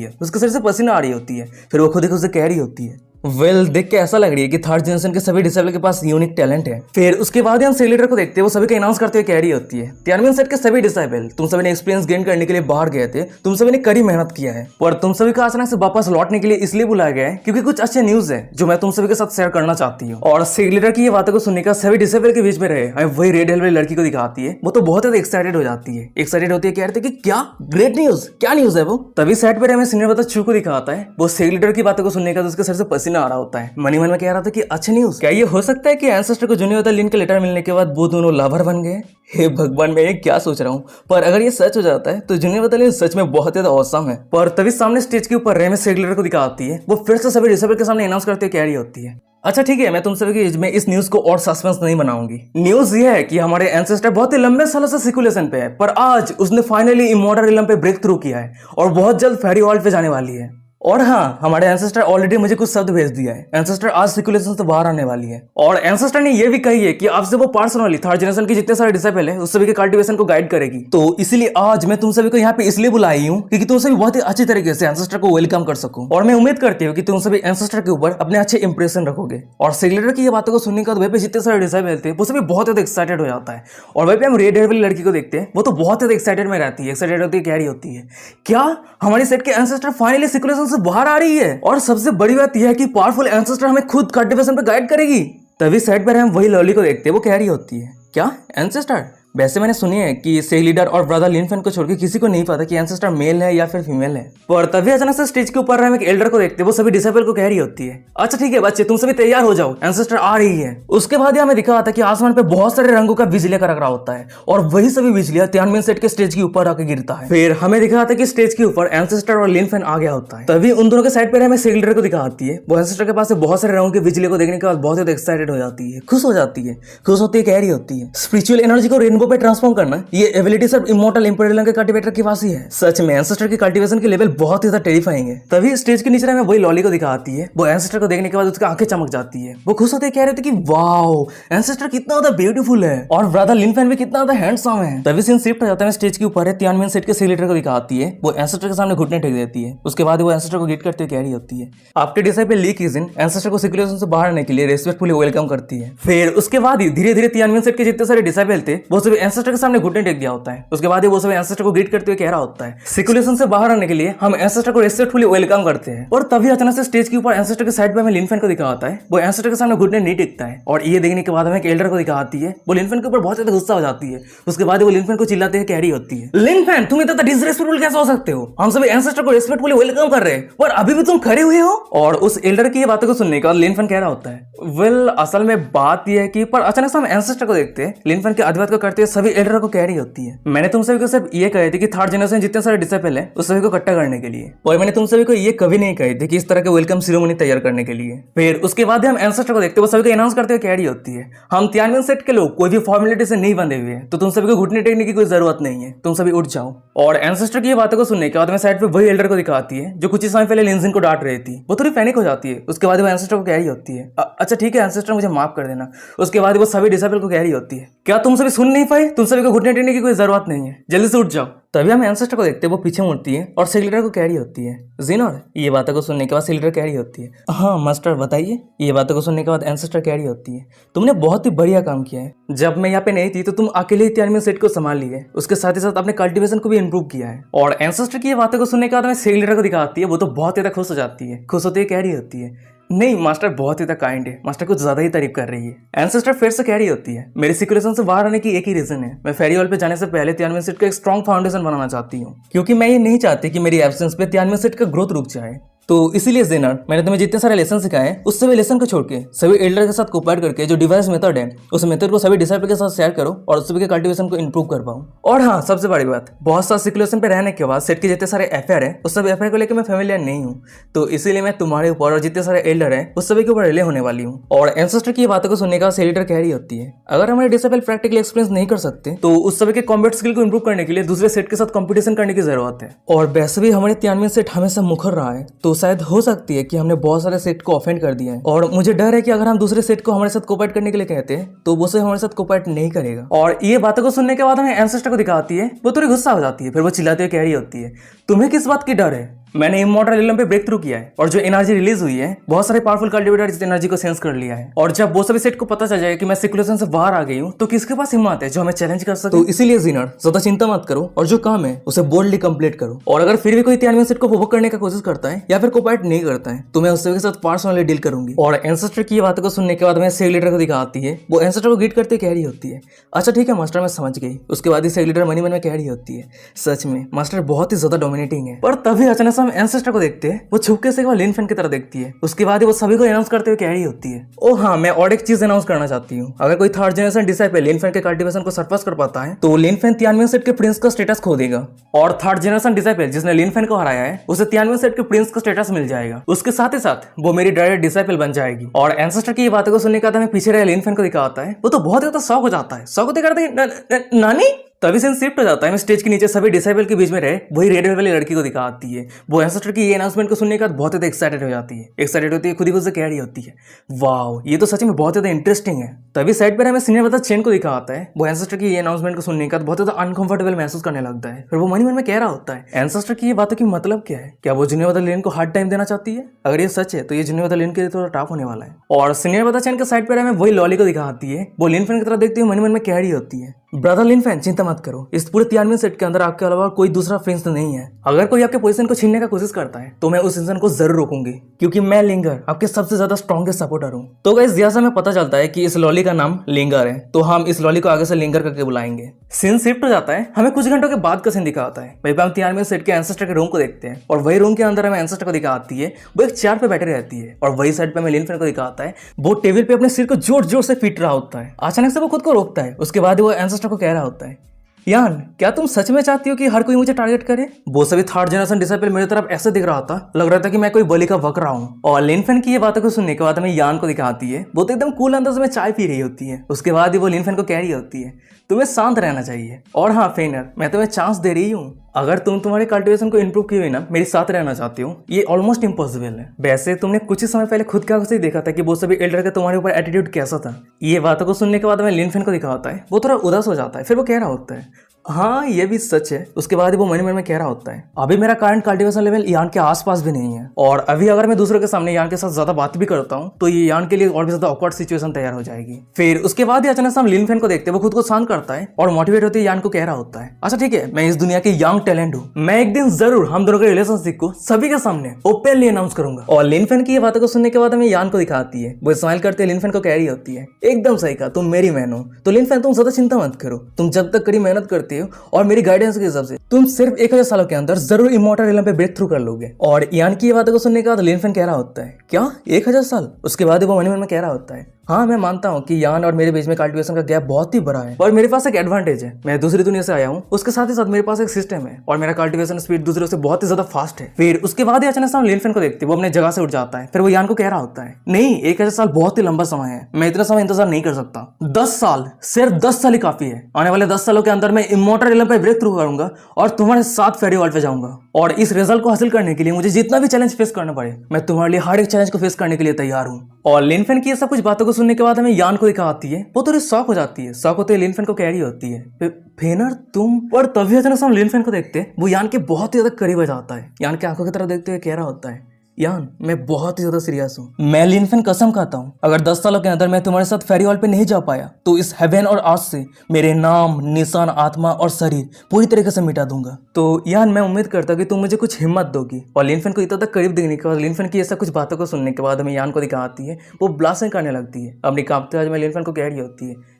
Speaker 1: है, उसके सर से पसीना आ रही होती है। फिर वो खुद ही खुद से कह रही होती है वेल देख के ऐसा लग रही है कि थर्ड जनरेशन के सभी डिसेबल के पास यूनिक टैलेंट है। फिर उसके बाद हम सेलेटर को देखते हैं, वो सभी को अनाउंस करते हुए कह रही होती है, तियानमेन सेट के सभी डिसेबल, तुम सभी ने एक्सपीरियंस गेन करने के लिए बाहर गए थे, तुम सभी ने कड़ी मेहनत किया है, पर तुम सभी को अचानक से वापस लौटने के लिए इसलिए बुलाया गया है क्योंकि कुछ अच्छे न्यूज है जो मैं तुम सभी के साथ शेयर करना चाहती हूँ। और सेलेटर की ये बातों को सुनने का सभी डिसेबल के बीच में रहे हमें वही रेड हेल वाली लड़की को दिखाती है। वो तो बहुत ज्यादा एक्साइटेड हो जाती है, एक्साइटेड होती है, कह रहे थे कि क्या ग्रेट न्यूज, क्या न्यूज है वो। तभी सेट पर हमें सीनियर बता चू को दिखाता है, वो सेलेटर की बातों को सुनने का तो उसके सर से पसीना आ रहा होता है। मनी मन में कह रहा था कि अच्छी न्यूज, क्या ये हो सकता है कि एंसेस्टर को जूनियर बता लिन के लेटर मिलने के बाद वो दोनों लवर बन गए। हे भगवान, मैं ये क्या सोच रहा हूँ, पर अगर ये सच हो जाता है तो जूनियर बता सच में बहुत ज्यादा औसम है। पर तभी सामने स्टेज के ऊपर रेमे सेलेटर को दिखाती है, वो फिर से सभी डिसेबल के सामने अनाउंस करते कह रही होती है, अच्छा ठीक है, मैं तुम सभी की में इस न्यूज को और सस्पेंस नहीं बनाऊंगी। न्यूज ये है कि हमारे एंसेस्टर बहुत ही लंबे सालों से सिकुलेशन पे है, पर आज उसने फाइनली इमॉर्टल रिलम पे ब्रेक थ्रू किया है और बहुत जल्द फेरी वर्ल्ड पे जाने वाली है। और हाँ, हमारे एंसेस्टर ऑलरेडी मुझे कुछ शब्द भेज दिया है, एंसेस्टर आज सिकुलेशन से बाहर आने वाली है। और एंसेस्टर ने ये भी कही है कि अब से वो पर्सनली थर्ड जनरेशन के जितने सारे डिसेबल है उस सभी के कल्टीवेशन को गाइड करेगी। तो इसीलिए आज मैं तुम सभी को यहाँ पे इसलिए बुलाई हूँ क्योंकि तुम सभी बहुत ही अच्छी तरीके से एंसेस्टर को वेलकम कर सकूं। और मैं उम्मीद करती हूँ कि तुम सभी एंसेस्टर के ऊपर अपने अच्छे इंप्रेशन रखोगे। और सेलेटर की ये बातों को सुनने के बाद वहीं पे जितने सारे डिसेबल थे वो सभी बहुत ज्यादा एक्साइटेड हो जाता है। और वहीं पे हम रेड हेयर वाली लड़की को देखते हैं, वो तो बहुत ज्यादा एक्साइटेड में रहती है, एक्साइटेड होती है, कह रही होती है, क्या हमारी सेट के एंसेस्टर फाइनली सिकुलेशन से बाहर आ रही है। और सबसे बड़ी बात यह है कि पावरफुल एंसेस्टर हमें खुद कल्टीवेशन पे गाइड करेगी। तभी साइड पर हम वही लॉली को देखते हैं, वो कह रही होती है, क्या एंसेस्टर। वैसे मैंने सुनी है कि से लीडर और ब्रदर लिनफेन को छोड़कर किसी को नहीं पता कि एंसेस्टर मेल है या फिर फीमेल है। पर तभी अचानक से स्टेज के ऊपर हम एक एल्डर को देखते हैं, वो सभी डिसेबल को कह रही होती है, अच्छा ठीक है बच्चे, तुम सभी तैयार हो जाओ, एंसेस्टर आ रही है। उसके बाद हमें दिखा था कि आसमान पे बहुत सारे रंगों का बिजली का रहा होता है और वही सभी बिजलियां तियानमेन सेट के स्टेज के ऊपर आकर गिरता है। फिर हमें दिखा था कि स्टेज के ऊपर एंसेस्टर और लिनफेन आ गया होता है। तभी उन दोनों के साइड पर हमें सेल्डर को दिखाती है, वो एंसेस्टर के पास बहुत सारे रंगों की बिजली को देखने के बाद बहुत ज्यादा एक्साइटेड हो जाती है, खुश हो जाती है, खुश होती है, कह रही होती है, स्पिरिचुअल एनर्जी को रेनबो पे ट्रांसफॉर्म करना ये एबिलिटी सिर्फ इमॉर्टल इंपीरियल के कल्टीवेटर के पास ही है। सच में एंसेस्टर की कल्टीवेशन के लेवल बहुत ही ज्यादा टेरिफाइंग है। तभी स्टेज के नीचे हमें वही लॉली को दिखाती है, वो एंसेस्टर को देखने के बाद उसकी आंखें चमक जाती है, वो खुश होते कह रहे थे कि वाओ एंसेस्टर कितना ज्यादा ब्यूटीफुल है और ब्रदर लिनफेन भी कितना ज्यादा हैंडसम है। तभी सीन शिफ्ट हो जाता है, स्टेज के ऊपर है, तियानमेन सेट के सेलेटर को दिखाती है, वो एंसेस्टर के सामने घुटने टेक देती है। उसके बाद वो एंसेस्टर को ग्रीट करते हुए कह रही होती है, आपके डिसाइपल ली कीजिन एंसेस्टर को सिकुलेशन से बाहर आने के लिए रेस्पेक्टफुली वेलकम करती है। फिर उसके बाद ही धीरे धीरे तियानमेन सेट के जितने सारे डिसाइपल थे वो सभी एंसेस्टर के सामने घुटने टेक दिया होता है। उसके बाद वो सब एंसेस्टर को ग्रीट करते हुए कह रहा होता है, सिकुलेशन से बाहर आने के लिए हम एंसेस्टर को रेस्पेक्टफुली वेलकम करते हैं। और तभी अचानक से स्टेज के ऊपर एंसेस्टर के साइड पे हमें लिनफेन को दिखा होता है, वो एंसेस्टर के सामने घुटने नहीं टिकता है। और ये देखने के बाद हमें एक एल्डर को दिखाती है, वो लिनफेन के ऊपर बहुत ज्यादा गुस्सा हो जाती है। उसके बाद वो लिनफेन को चिल्लाते हुए कह रही होती है, लिनफेन तुम इतना डिसरेस्पेक्टफुल कैसे हो सकते हो, हम सभी एंसेस्टर को रेस्पेक्टफुली वेलकम कर रहे हैं और अभी भी तुम खड़े हुए हो। और उस एल्डर की ये बातों को सुनने के बाद लिनफेन कह रहा होता है, वेल असल में बात यह है कि पर अचानक से हम एंसेस्टर को देखते हैं, लिनफेन के अधिवाद को करते हुए सभी एल्डर को कह रही होती है, मैंने तुम सभी को सिर्फ ये कहे थे कि थर्ड जनरेशन जितने सारे डिसेबल है उस सभी को इकट्ठा करने के लिए, और मैंने तुम सभी को ये कभी नहीं कही थी कि इस तरह के वेलकम सेरेमनी तैयार करने के लिए। फिर उसके बाद हम एंसेस्टर को देखते हैं, वो सभी को अनाउंस करते हुए कह रही होती है, हम तियानमेन सेट के लोग कोई भी फॉर्मेलिटी से नहीं बंधे हुए हैं, तो तुम सभी को घुटने टेकने की कोई जरूरत नहीं है, तुम सभी उठ जाओ। और एंसेस्टर की ये बातों को सुनने के बाद मैं साइड पे वही एल्डर को दिखाती है जो कुछ ही समय पहले लिनजिन को डांट रही थी, वो थोड़ी पैनिक हो जाती है। उसके बाद वो एंसेस्टर को कह रही होती है, अच्छा ठीक है एंसेस्टर मुझे माफ कर देना। उसके बाद वो सभी डिसेबल को कह रही होती है, क्या तुम सभी सुन नहीं पाए, तुम सभी को घुटने टेकने की कोई जरूरत नहीं है, जल्दी से उठ जाओ। तभी हम एंसेस्टर को देखते हैं, वो पीछे मुड़ती है और सेलेटर को कह रही होती है, जिनोर। ये बातों को सुनने के बाद सेलेटर कह रही होती है, हाँ मास्टर बताइए। ये बातों को सुनने के बाद एंसेस्टर कह रही होती है, तुमने बहुत ही बढ़िया काम किया है, जब मैं यहाँ पे नहीं थी तो तुम अकेले ही तियानमेन सेट को संभाल लिए, उसके साथ ही साथ अपने कल्टीवेशन को भी इंप्रूव किया है। और एंसेस्टर की ये बातों को सुनने के बाद हमें सेलेटर को दिखाती है, वो तो बहुत ज्यादा खुश हो जाती है, खुश होती है, कह रही होती है, नहीं मास्टर बहुत ही काइंड है, मास्टर कुछ ज्यादा ही तारीफ कर रही है। एंसेस्टर फिर से कह रही होती है, मेरी सिकुलेशन से बाहर आने की एक ही रीजन है, मैं फेरी वर्ल्ड पे जाने से पहले तियानमेन सेट का एक स्ट्रॉन्ग फाउंडेशन बनाना चाहती हूँ, क्योंकि मैं ये नहीं चाहती कि मेरी एब्सेंस पे तियानमेन सेट का ग्रोथ रुक जाए। तो इसीलिए जेनर मैंने तुम्हें जितने सारे लेसन सिखाए उस सभी लेसन को छोड़ के सभी एल्डर के साथ कोऑपरेट करके जो डिवाइस मेथड है उस मेथड को सभी डिसाइपल के साथ शेयर करो और सभी के कल्टीवेशन को इंप्रूव कर पाऊं। और हाँ सबसे बड़ी बात, बहुत सारा सिकुलेशन पे रहने के बाद सेट के जितने सारे एफआईआर है उस सभी एफआईआर को लेकर मैं फेमिलियर नहीं हूँ, तो इसीलिए मैं तुम्हारे ऊपर और जितने सारे एल्डर है उस सभी के ऊपर रिले होने वाली हूँ। और एंसेस्टर की बातों को सुनने का सेलेटर कह रही होती है, अगर हमारे डिसेबल प्रैक्टिकल एक्सपीरियंस नहीं कर सकते तो उस सभी के कॉम्बैट स्किल को इंप्रूव करने के लिए दूसरे सेट के साथ कॉम्पिटिशन करने की जरूरत है। और वैसे भी हमारे तियानमेन सेट हमेशा मुखर रहा है, तो शायद हो सकती है कि हमने बहुत सारे सेट को ऑफेंड कर दिया है, और मुझे डर है कि अगर हम दूसरे सेट को हमारे साथ कोऑपरेट करने के लिए कहते हैं तो वो से हमारे साथ कोऑपरेट नहीं करेगा। और ये बातों को सुनने के बाद हमें एंसेस्टर को दिखाती है, वो थोड़ी गुस्सा हो जाती है, फिर वो चिल्लाते हुए कह रही होती है, तुम्हें किस बात की डर है, मैंने इमॉर्टल रिलम पे ब्रेक थ्रू किया है और जो एनर्जी रिलीज हुई है बहुत सारे पावरफुल कल्टिवेटर इस एनर्जी को सेंस कर लिया है। और जब वो सभी सेट को पता चल जाए कि मैं सिकुलेशन से बाहर आ गई हूँ तो किसके पास हिम्मत है जो हमें चैलेंज कर सके। तो इसीलिए जीनर ज्यादा चिंता मत करो और जो काम है उसे बोल्डली कंप्लीट करो। और अगर फिर भी कोई 93 सेट को प्रोवोक करने का कोशिश करता है या फिर कोऑपरेट नहीं करता है तो मैं उसके साथ पर्सनली डील करूंगी। और एंसेस्टर की बातों को सुनने के बाद मैं सेग लीडर को दिखाती है, वो एंसेस्टर को ग्रीट करते कह रही होती है अच्छा ठीक है मास्टर मैं समझ गई। उसके बाद ही सेग लीडर मन में कह रही होती है सच में मास्टर बहुत ही ज्यादा डोमिनेटिंग है। पर तभी अचानक से हम एंसेस्टर को देखते हैं, वो छुपके से लिन फैन की तरह देखती है। उसके बाद वो सभी को अनाउंस करते हुए कह रही होती है ओ हाँ मैं और एक चीज अनाउंस करना चाहती हूँ, अगर कोई थर्ड जनरेशन डिसाइपल लिन फैन के कल्टीवेशन को सरपास कर पाता है तो लिन फैन 93 सेट के प्रिंस का स्टेटस खो देगा और थर्ड जनरेशन डिसाइपल जिसने लिन फैन को हराया है उसे 93 सेट के प्रिंस का स्टेटस मिल जाएगा। उसके साथ ही साथ वो मेरी डायरेक्ट डिसाइपल बन जाएगी। और एंसेस्टर की ये बातों को सुनने के बाद हमें पीछे रहे लिन फैन को दिखाता है, वो तो बहुत ज्यादा शॉक हो जाता है। शॉक होते करते नानी तभी से शिफ्ट हो जाता है। मैं स्टेज के नीचे सभी डिसाइबल के बीच में रहे वही रेड वाली लड़की को दिखाती है। वो एंसेस्टर की ये अनाउंसमेंट को सुनने के बाद बहुत ज्यादा एक्साइटेड हो जाती है। एक्साइटेड होती है खुद ही खुद से कह रही होती है वाओ ये तो सच में बहुत ज्यादा इंटरेस्टिंग है। तभी साइड पर हमें सीनियर बता चेन को दिखाता है, वो एंसेस्टर की ये अनाउंसमेंट को सुनने के बाद बहुत ज्यादा अनकंफर्टेबल महसूस करने लगता है। फिर वो मन में कह रहा होता है एंसेस्टर की ये बातों की मतलब क्या है, क्या वो जूनियर बता लेन को हार्ड टाइम देना चाहती है? अगर ये सच है तो ये जूनियर बता लेन के लिए थोड़ा टफ होने वाला है। और सीनियर बता चेन के साइड पर हमें वही लॉली को दिखाती है, वो लिन फैन की तरह देखती हुई मन में कह रही होती है ब्रदर लिन फैन चिंता मत करो, इस पूरे 93 सेट के अंदर आपके अलावा कोई दूसरा फ्रेंड्स तो नहीं है। अगर कोई आपके पोजीशन को छीनने का कोशिश करता है तो मैं उस इंसान को जरूर रोकूंगी क्योंकि मैं लिंगर आपके सबसे ज्यादा स्ट्रॉन्गेस्ट सपोर्टर हूँ। तो गाइस यहाँ से हमें पता चलता है कि इस लॉली का नाम लिंगर है, तो हम इस लॉली को आगे से लिंगर करके बुलाएंगे। सीन शिफ्ट हो जाता है, हमें कुछ घंटों के बाद का सीन दिखाता है। वहीं पे हम 93 सेट के एंसेस्टर के रूम को देखते हैं और वही रूम के अंदर हमें एंसेस्टर को दिखाती है, वो एक चेयर पे बैठे रहती है और वही साइड पे हमें लिन फैन को दिखाता है, वो टेबल पे अपने सिर को जोर जोर से पीट रहा होता है। अचानक से वो खुद को रोकता है, उसके बाद वो एंसेस्टर को कह रहा होता है यान क्या तुम सच में चाहती हो कि हर कोई मुझे टारगेट करे? वो सभी थर्ड जनरेशन डिसाइपल मेरी तरफ ऐसे दिख रहा था, लग रहा था कि मैं कोई बलि का बकरा हूँ। और लिन फैन की ये बातों को सुनने के बाद हमें यान को दिखाती है, वो तो एकदम कूल अंदाज में चाय पी रही होती है। उसके बाद ही वो लिन फैन को कह रही होती है तुम्हें शांत रहना चाहिए और हाँ फेनर मैं तुम्हें चांस दे रही हूँ, अगर तुम तुम्हारे कल्टीवेशन को इंप्रूव किए बिना मेरे साथ रहना चाहती हो ये ऑलमोस्ट इम्पॉसिबल है। वैसे तुमने कुछ ही समय पहले खुद का ही देखा था कि वो सभी एल्डर का तुम्हारे ऊपर एटीट्यूड कैसा था। ये बातों को सुनने के बाद हमें लिन फैन को दिखा होता है, वो थोड़ा उदास हो जाता है। फिर वो कह रहा होता है हाँ ये भी सच है। उसके बाद वो मन में कह रहा होता है अभी मेरा करंट कल्टीवेशन लेवल यान के आसपास भी नहीं है और अभी अगर मैं दूसरों के सामने यान के साथ ज्यादा बात भी करता हूँ तो ये यान के लिए और भी ज्यादा ऑकवर्ड सिचुएशन तैयार हो जाएगी। फिर उसके बाद ही अचानक से हम लिन फैन को देखते हैं, वो खुद को शांत करता है और मोटिवेट होते यान को कह रहा होता है अच्छा ठीक है मैं इस दुनिया के यंग टैलेंट हूँ, मैं एक दिन जरूर हम दोनों के रिलेशनशिप को सभी के सामने ओपनली अनाउंस करूंगा। और लिन फैन की ये बातों को सुनने के बाद हमें यान को दिखाती है, वो स्माइल करते लिन फैन को कह रही होती है एकदम सही कहा तुम मेरी मैन हो। तो लिन फैन तुम ज्यादा चिंता मत करो, तुम जब तक कड़ी मेहनत करती हो और मेरी गाइडेंस के हिसाब से तुम सिर्फ 1000 सालों के अंदर जरूर इमॉर्टल रिलम पे ब्रेक थ्रू कर लोगे। और यान की ये बातों को सुनने के बाद लिन फैन कह रहा होता है क्या 1000 साल? उसके बाद वो मन में कह रहा होता है हाँ मैं मानता हूँ कि यान और मेरे बीच में कल्टीवेशन का गैप बहुत ही बड़ा है पर मेरे पास एक एडवांटेज है, मैं दूसरी दुनिया से आया हूँ, उसके साथ ही साथ मेरे पास एक सिस्टम है और मेरा कल्टीवेशन स्पीड दूसरों से बहुत ही ज्यादा फास्ट है। फिर उसके बाद ही अचानक से हम लिन फैन को देखते हैं, वो अपने जगह से उठ जाता है। फिर वो यान को कह रहा होता है नहीं 1000 साल बहुत ही लंबा समय है, मैं इतना समय इंतजार नहीं कर सकता, 10 साल सिर्फ 10 साल ही काफी है। आने वाले 10 सालों के अंदर मैं इमॉर्टल रिलम पे ब्रेक थ्रू करूंगा और तुम्हारे साथ फेरी वर्ल्ड पे जाऊंगा और इस रिजल्ट को हासिल करने के लिए मुझे जितना भी चैलेंज फेस करना पड़े मैं तुम्हारे लिए हर एक चैलेंज को फेस करने के लिए तैयार हूँ। और लिन फैन की ये सब कुछ बातों को सुनने के बाद हमें यान को दिखाती है, वो थोड़ी शॉक हो जाती है। शॉक होते लिन फैन को कह रही होती है फेनर तुम। और तभी अचानक हम लिन फैन को देखते हैं, वो यान के बहुत ही ज्यादा करीब आ जाता है। यान के आंखों की तरफ देखते हुए कह रहा होता है यान मैं बहुत ही ज्यादा सीरियस हूँ, मैं लिन फैन कसम खाता हूँ अगर 10 सालों के अंदर मैं तुम्हारे साथ फेरी वर्ल्ड पे नहीं जा पाया तो इस हेवन और अर्थ से मेरे नाम निशान आत्मा और शरीर पूरी तरीके से मिटा दूंगा। तो यान मैं उम्मीद करता हूँ कि तुम मुझे कुछ हिम्मत दोगी। और लिन फैन को इतना तक करीब देखने के बाद लिन फैन की ऐसा कुछ बातों को सुनने के बाद हमें यान को दिखाती है, वो ब्लास्टिंग करने लगती है। अपनी कांपते हुए में लिन फैन को कह रही होती है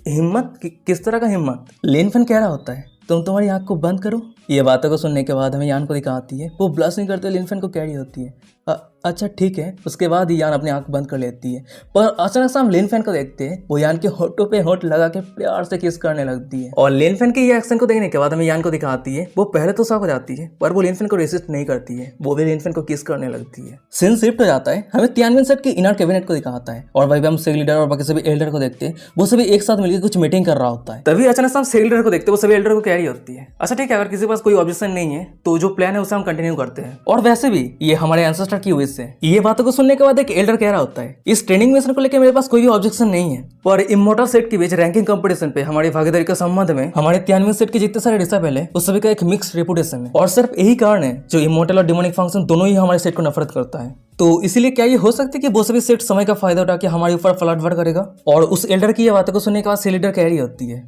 Speaker 1: हिम्मत किस तरह का हिम्मत? लिन फैन कह रहा होता है तुम तुम्हारी आंख को बंद करो। ये बातों को सुनने के बाद हमें यान को दिखाती है, वो ब्लशिंग करते हुए लिन फैन को कह रही होती है अच्छा ठीक है। उसके बाद ही यान अपनी आंख बंद कर लेती है। पर अचानक से हम लिन फैन को देखते हैं, वो यान के होठों पे होठ लगा के प्यार से किस करने लगती है। और लिन फैन के ये एक्शन को देखने के बाद हमें यान को दिखाती है, वो पहले तो शॉक हो जाती है पर वो लिन फैन को रेसिस्ट नहीं करती है, वो भी लिन फैन को किस करने लगती है। सीन शिफ्ट हो जाता है, हमें 93 सेट के इनर कैबिनेट को दिखाता है और वहीं पे हम सेग लीडर और बाकी सभी एल्डर को देखते हैं, वो सभी एक साथ मिलकर कुछ मीटिंग कर रहा होता है। तभी अचानक से हम सेग लीडर को देखते हैं, वो सभी एल्डर को कह रही होती है अच्छा ठीक है, अगर किसी के पास कोई ऑब्जेक्शन नहीं है तो जो प्लान है उसे हम कंटिन्यू करते हैं। और वैसे भी ये हमारे एंसेस्टर मास्टर की विश से। ये बातों को सुनने के बाद एक एल्डर कह रहा होता है, इस ट्रेनिंग मिशन को लेकर मेरे पास कोई भी ऑब्जेक्शन नहीं है, पर इमोर्टल सेट के बीच रैंकिंग कंपटीशन पे हमारी भागीदारी के संबंध में हमारे तियानवे सेट के जितने सारे डिसेबल है उस सभी का एक मिक्स रेपुटेशन है, और सिर्फ यही कारण है जो इमोर्टल और डिमोनिक फंक्शन दोनों ही हमारे सेट को नफरत करता है। तो इसीलिए क्या ये हो सकता है कि वो सभी सेट समय का फायदा उठा के हमारे ऊपर फ्लड करेगा? और उस एल्डर की ये बातों को सुनने के बाद सेलिडर कह रही होती है,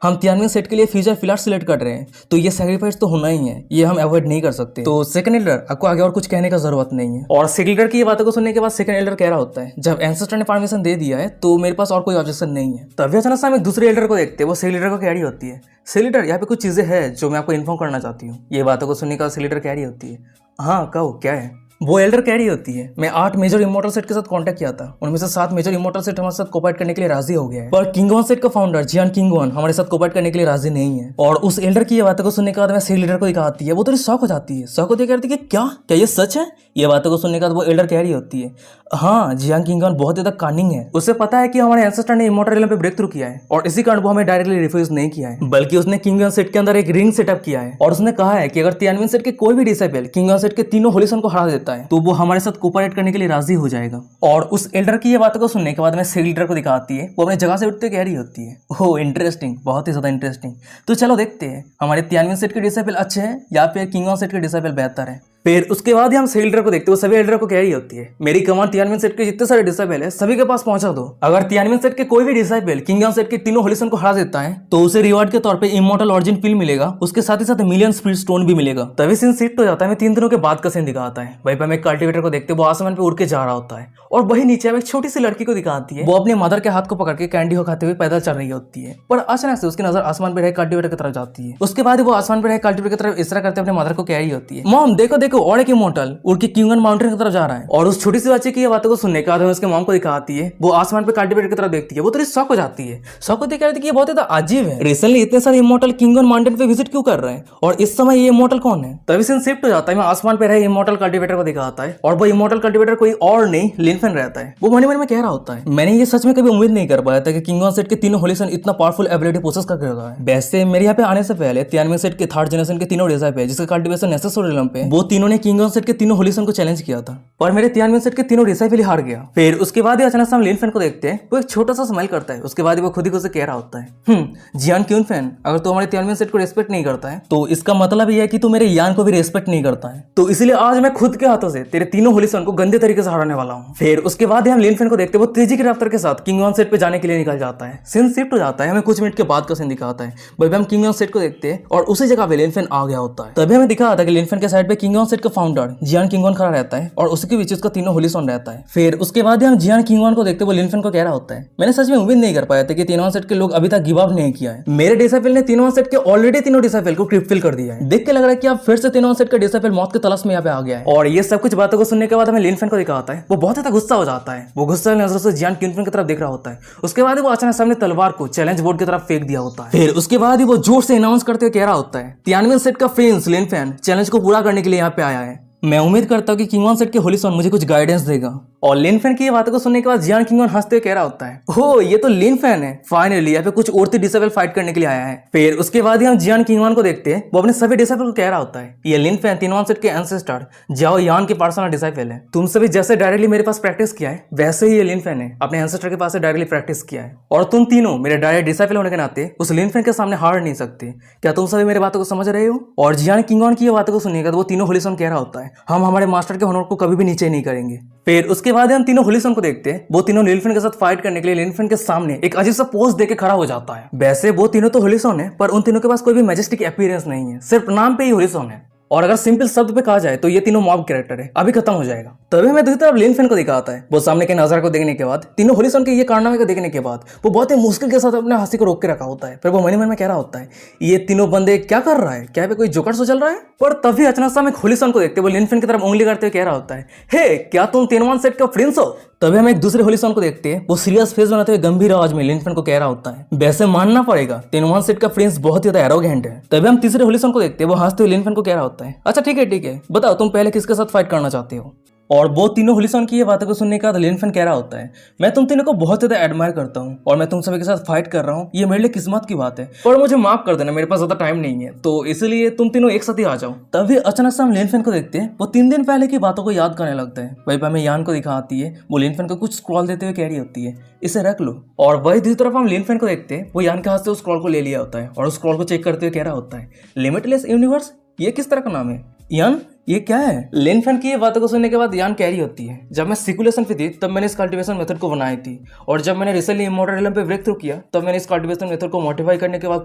Speaker 1: हम तियानवे सेट के लिए फ्यूचर फिलहाल सिलेक्ट कर रहे हैं, तो ये सैक्रिफाइस तो होना ही है, ये हम अवॉइड नहीं कर सकते। तो सेकंड एल्डर, आपको आगे और कुछ कहने का जरूरत नहीं है। और सेलिडर की ये बातों को सुनने के बाद सेकंड एल्डर कह रहा होता है, जब एंसेस्टर ने परमिशन दे दिया है तो मेरे पास और कोई ऑब्जेक्शन नहीं है। तभी अचानक से हम एक दूसरे एल्डर को देखते हैं, वो सेलिडर को कह रही होती है, सेलिडर यहाँ पे कुछ चीजें हैं जो मैं आपको इन्फॉर्म करना चाहती हूँ। ये बातों को सुनने के बाद सेलिडर कह रही होती है, हाँ कहो क्या है। वो एल्डर कह रही होती है, मैं 8 मेजर इमोर्टल सेट के साथ कांटेक्ट किया था, उनमें से 7 मेजर इमोर्टल सेट हमारे साथ कोऑपरेट करने के लिए राजी हो गया है, पर किंग वन सेट का फाउंडर जियान किंग वन हमारे साथ कोऑपरेट करने के लिए राजी नहीं है। और उस एल्डर की ये बातों को सुनने के बाद मैं सी लीडर को दिखाती है, वो थोड़ी शॉक हो जाती है, शॉक होती है, कहती है कि क्या ये सच है? ये बातों को सुनने के बाद वो एल्डर कह रही होती है, हाँ जियान किंग वन बहुत ज्यादा कानिंग है, उसे पता है कि हमारे एंसेस्टर ने इमोर्टल रियल्म पे ब्रेक थ्रू किया है, और इसी कारण वो हमें डायरेक्टली रिफ्यूज नहीं किया है, बल्कि उसने किंग वन सेट के अंदर एक रिंग सेटअप किया है, और उसने कहा है कि अगर तियानवे सेट के कोई भी डिसेबल किंग वन सेट के तीनों होलिसन को हरा देता है तो वो हमारे साथ कोऑपरेट करने के लिए राजी हो जाएगा। और उस एल्डर की ये बातों को सुनने के बाद मैं सी लीडर को दिखाती है, वो अपने जगह से उठते कह रही होती है, ओह इंटरेस्टिंग, बहुत ही ज्यादा इंटरेस्टिंग, तो चलो देखते हैं हमारे तियानवे सेट के डिसेबल अच्छे हैं या फिर किंग वन सेट के डिसेबल बेहतर है। फिर उसके बाद ही हम सेल्डर को देखते हैं, वो सभी एल्डर को कह रही होती है, मेरी कमांड तियानवे सेट के जितने सारे डिसेबल है सभी के पास पहुंचा दो, अगर तियानवे सेट के कोई भी डिसेबल किंग वन सेट के तीनों होलिसन को हरा देता है तो उसे रिवार्ड के तौर पे इमोर्टल ऑरिजिन पिल मिलेगा, उसके साथ ही साथ मिलियन स्पीड स्टोन भी मिलेगा। तभी सीन शिफ्ट हो जाता है, 3 दिनों के बाद का सीन दिखाता है, वहीं पे हमें कल्टिवेटर को देखते वो आसमान पे उड़ के जा रहा होता है, और वही नीचे हमें एक छोटी सी लड़की को दिखाती है, वो अपने मदर के हाथ को पकड़ के कैंडी को खाते हुए पैदल चल रही होती है, पर अचानक से उसकी नजर आसमान पे रहे कल्टिवेटर की तरफ जाती है। उसके बाद वो आसमान पे रहे कल्टिवेटर की तरफ इशारा करते अपने मदर को कह रही होती है, मॉम देखो देखो और एक इमोर्टल उड़ के किंगन माउंटेन की तरफ जा रहा है। और उस छोटी सी बच्चे की ये बातों को सुनने के बाद उसके मॉम को दिखाती है, वो आसमान पे कल्टिवेटर की तरफ देखती है, वो थोड़ी शॉक हो जाती है, शॉक होती है कि ये बहुत ज्यादा अजीब है, रिसेंटली इतने सारे इमोर्टल किंगन माउंटेन पे विजिट क्यों कर रहे हैं और इस समय ये इमोर्टल कौन है। तभी सीन शिफ्ट हो जाता है, मैं आसमान पे रहे इमोर्टल कल्टिवेटर को दिखाता है, और वो इमोर्टल कल्टिवेटर कोई और नहीं लिनफेन रहता है। वो मन में कह रहा होता है, मैंने ये सच में कभी उम्मीद नहीं कर पाया था कि किंग वन सेट के तीनों होलिसन इतना पावरफुल एबिलिटी पोसेस करके रखा है। वैसे मेरे यहाँ पे आने से पहले तियानवे सेट के 3rd जनरेशन के तीनों डिसेबल जिसका कल्टिवेशन नेसेस और रियल्म पे, वो तीनों ने किंग वन सेट के तीनों होलिसन को चैलेंज किया था, पर मेरे तियानवे सेट के तीनों डिसेबल ही हार गया। फिर उसके बाद ही अचानक से हम लिनफेन को देखते हैं, वो एक छोटा सा स्माइल करता है, उसके बाद वो खुद ही खुद से कह रहा होता है, जियान क्यूनफेन अगर तू हमारे तियानवे सेट को रेस्पेक्ट नहीं करता है तो इसका मतलब ये है कि तू मेरे यान को भी रेस्पेक्ट नहीं करता है, तो इसलिए आज मैं खुद के हाथों से तेरे तीनों होलिसन को गंदे तरीके से हराने वाला हूँ। फिर उसके बाद हम लिनफेन को देखते हैं, वो तेजी की रफ्तार के साथ किंग वन सेट पे जाने के लिए निकल जाता है। सीन शिफ्ट हो जाता है, हमें कुछ मिनट के बाद का सीन दिखाता है, वही हम किंग वन सेट को देखते हैं और उसी जगह पे लिनफेन आ गया होता है। तभी हमें दिखा था कि लिनफेन के साइड पे किंग वन सेट का फाउंडर जियान किंग वन खड़ा रहता है और उसके बीच उसका तीनों होलिसन रहता है। फिर उसके बाद हम जियान किंग वन को देखते वो लिनफेन को कह रहा होता है, मैंने सच में उम्मीद नहीं कर पाया था कि तीनों सेट के लोग अभी तक गिव अप नहीं किया है, मेरे डिसेबल ने तीनों सेट के ऑलरेडी तीनों डिसेबल को क्रिप फिल कर दिया है, देख के लग रहा है कि अब फिर से तीनों सेट का डिसेबल मौत के तलाश में यहाँ पे आ गया है। और ये सब कुछ बातों को सुनने के बाद हमें लिनफेन को दिखाता है, वो बहुत ज्यादा गुस्सा हो जाता है, वो गुस्सा नजर से जियान किंगफिन की तरफ देख रहा होता है, उसके बाद वो अचानक सामने तलवार को चैलेंज बोर्ड की तरफ फेंक दिया होता है। फिर उसके बाद ही वो जोर से अनाउंस करते हुए कह रहा होता है, तियानवे सेट का प्रिंस लिनफेन चैलेंज को पूरा करने के लिए यहाँ पे आया है, मैं उम्मीद करता हूँ कि किंग वन सेट के होलिसन मुझे कुछ गाइडेंस देगा। और लिनफेन की ये बातों को सुनने के बाद जियान किंग वन हंसते हुए कह रहा होता है, हो ये तो लिनफेन है, फाइनली यहाँ पे कुछ औरतें डिसेबल फाइट करने के लिए आया है। फिर उसके बाद ही हम जियान किंग वन को देखते हैं, वो अपने सभी डिसेबल को कह रहा होता है, ये लिनफेन तीन वन सेट के एंसेस्टर जाओ यान के पर्सनल डिसेबल है, तुम सभी जैसे डायरेक्टली मेरे पास प्रैक्टिस किया है वैसे ही ये लिनफेन है अपने एंसेस्टर के पास से डायरेक्टली प्रैक्टिस किया है, और तुम तीनों मेरे डायरेक्ट डिसेबल होने के नाते उस लिनफेन के सामने हार नहीं सकते। क्या तुम सभी मेरे बातों को समझ रहे हो? और जियान किंग वन की ये बातों को सुनिएगा तो वो तीनों होलिसन कह रहा होता है, हम हमारे मास्टर के होनर को कभी भी नीचे नहीं करेंगे। फिर उसके बाद हम तीनों होलिसन को देखते हैं, वो तीनों लिनफेन के साथ फाइट करने के लिए लिनफेन के सामने एक अजीब सा पोज देके खड़ा हो जाता है। वैसे वो तीनों तो होलिसन है, पर उन तीनों के पास कोई भी मैजेस्टिक अपीयरेंस नहीं है, सिर्फ नाम पे ही होलिसन है, और अगर सिंपल शब्द पे कहा जाए तो ये तीनों मॉब कैरेक्टर है, अभी खत्म हो जाएगा। तभी हमें दूसरी तरफ लिनफेन को दिखाता है, वो सामने के नजारे को देखने के बाद, तीनों होलिसन के ये कारनामे को देखने के बाद वो बहुत ही मुश्किल के साथ अपने हंसी को रोक के रखा होता है। फिर वो मन में कह रहा होता है, ये तीनों बंदे क्या कर रहा है, क्या पे कोई जोकर सो चल रहा है? पर तभी अचानक से हम एक होलिसन को देखते, वो लिनफेन की तरफ उंगली करते हुए कह रहा होता है, हे क्या तुम तीन वन सेट का प्रिंस हो? तभी हम एक दूसरे होलिसन को देखते हैं, वो सीरियस फेस बनाते हुए गंभीर आवाज में लिनफेन को कह रहा होता है, वैसे मानना पड़ेगा तीन वन सेट का प्रिंस बहुत ज्यादा एरोगेंट है। तभी हम तीसरे होलिसन को देखते हैं, वो हंसते हुए लिनफेन को कह रहा होता है, अच्छा ठीक है बताओ तुम पहले किसके साथ फाइट करना चाहते हो? और वो तीनों होलिसन की ये बातों को सुनने के बाद लिन फैन कह रहा होता है, मैं तुम तीनों को बहुत ज्यादा एडमायर करता हूँ और मैं तुम सभी के साथ फाइट कर रहा हूँ, ये मेरे लिए किस्मत की बात है और मुझे माफ कर देना, मेरे पास ज्यादा टाइम नहीं है, तो इसलिए तुम तीनों एक साथ ही आ जाओ। तभी अचानक से हम लिन फैन को देखते हैं, वो 3 दिन पहले की बातों को याद करने लगते हैं। वही पे हमें यान को दिखाती है, वो लिन फैन को कुछ स्क्रॉल देते हुए कह रही होती है, इसे रख लो। और वही दूसरी तरफ हम लिन फैन को देखते हैं, वो यान के हाथ से उस स्क्रॉल को ले लिया होता है और उस स्क्रॉल को चेक करते हुए कह रहा होता है, लिमिटलेस यूनिवर्स, ये किस तरह का नाम है यान, ये क्या है? लिन फैन की ये बातों को सुनने के बाद यान कह रही होती है, जब मैं सिकुलेशन पे थी तब मैंने इस कल्टीवेशन मेथड को बनाई थी और जब मैंने रिसेंटली इमॉर्टल रियल्म पे ब्रेक थ्रू किया तब मैंने इस कल्टीवेशन मेथड को मॉडिफाई करने के बाद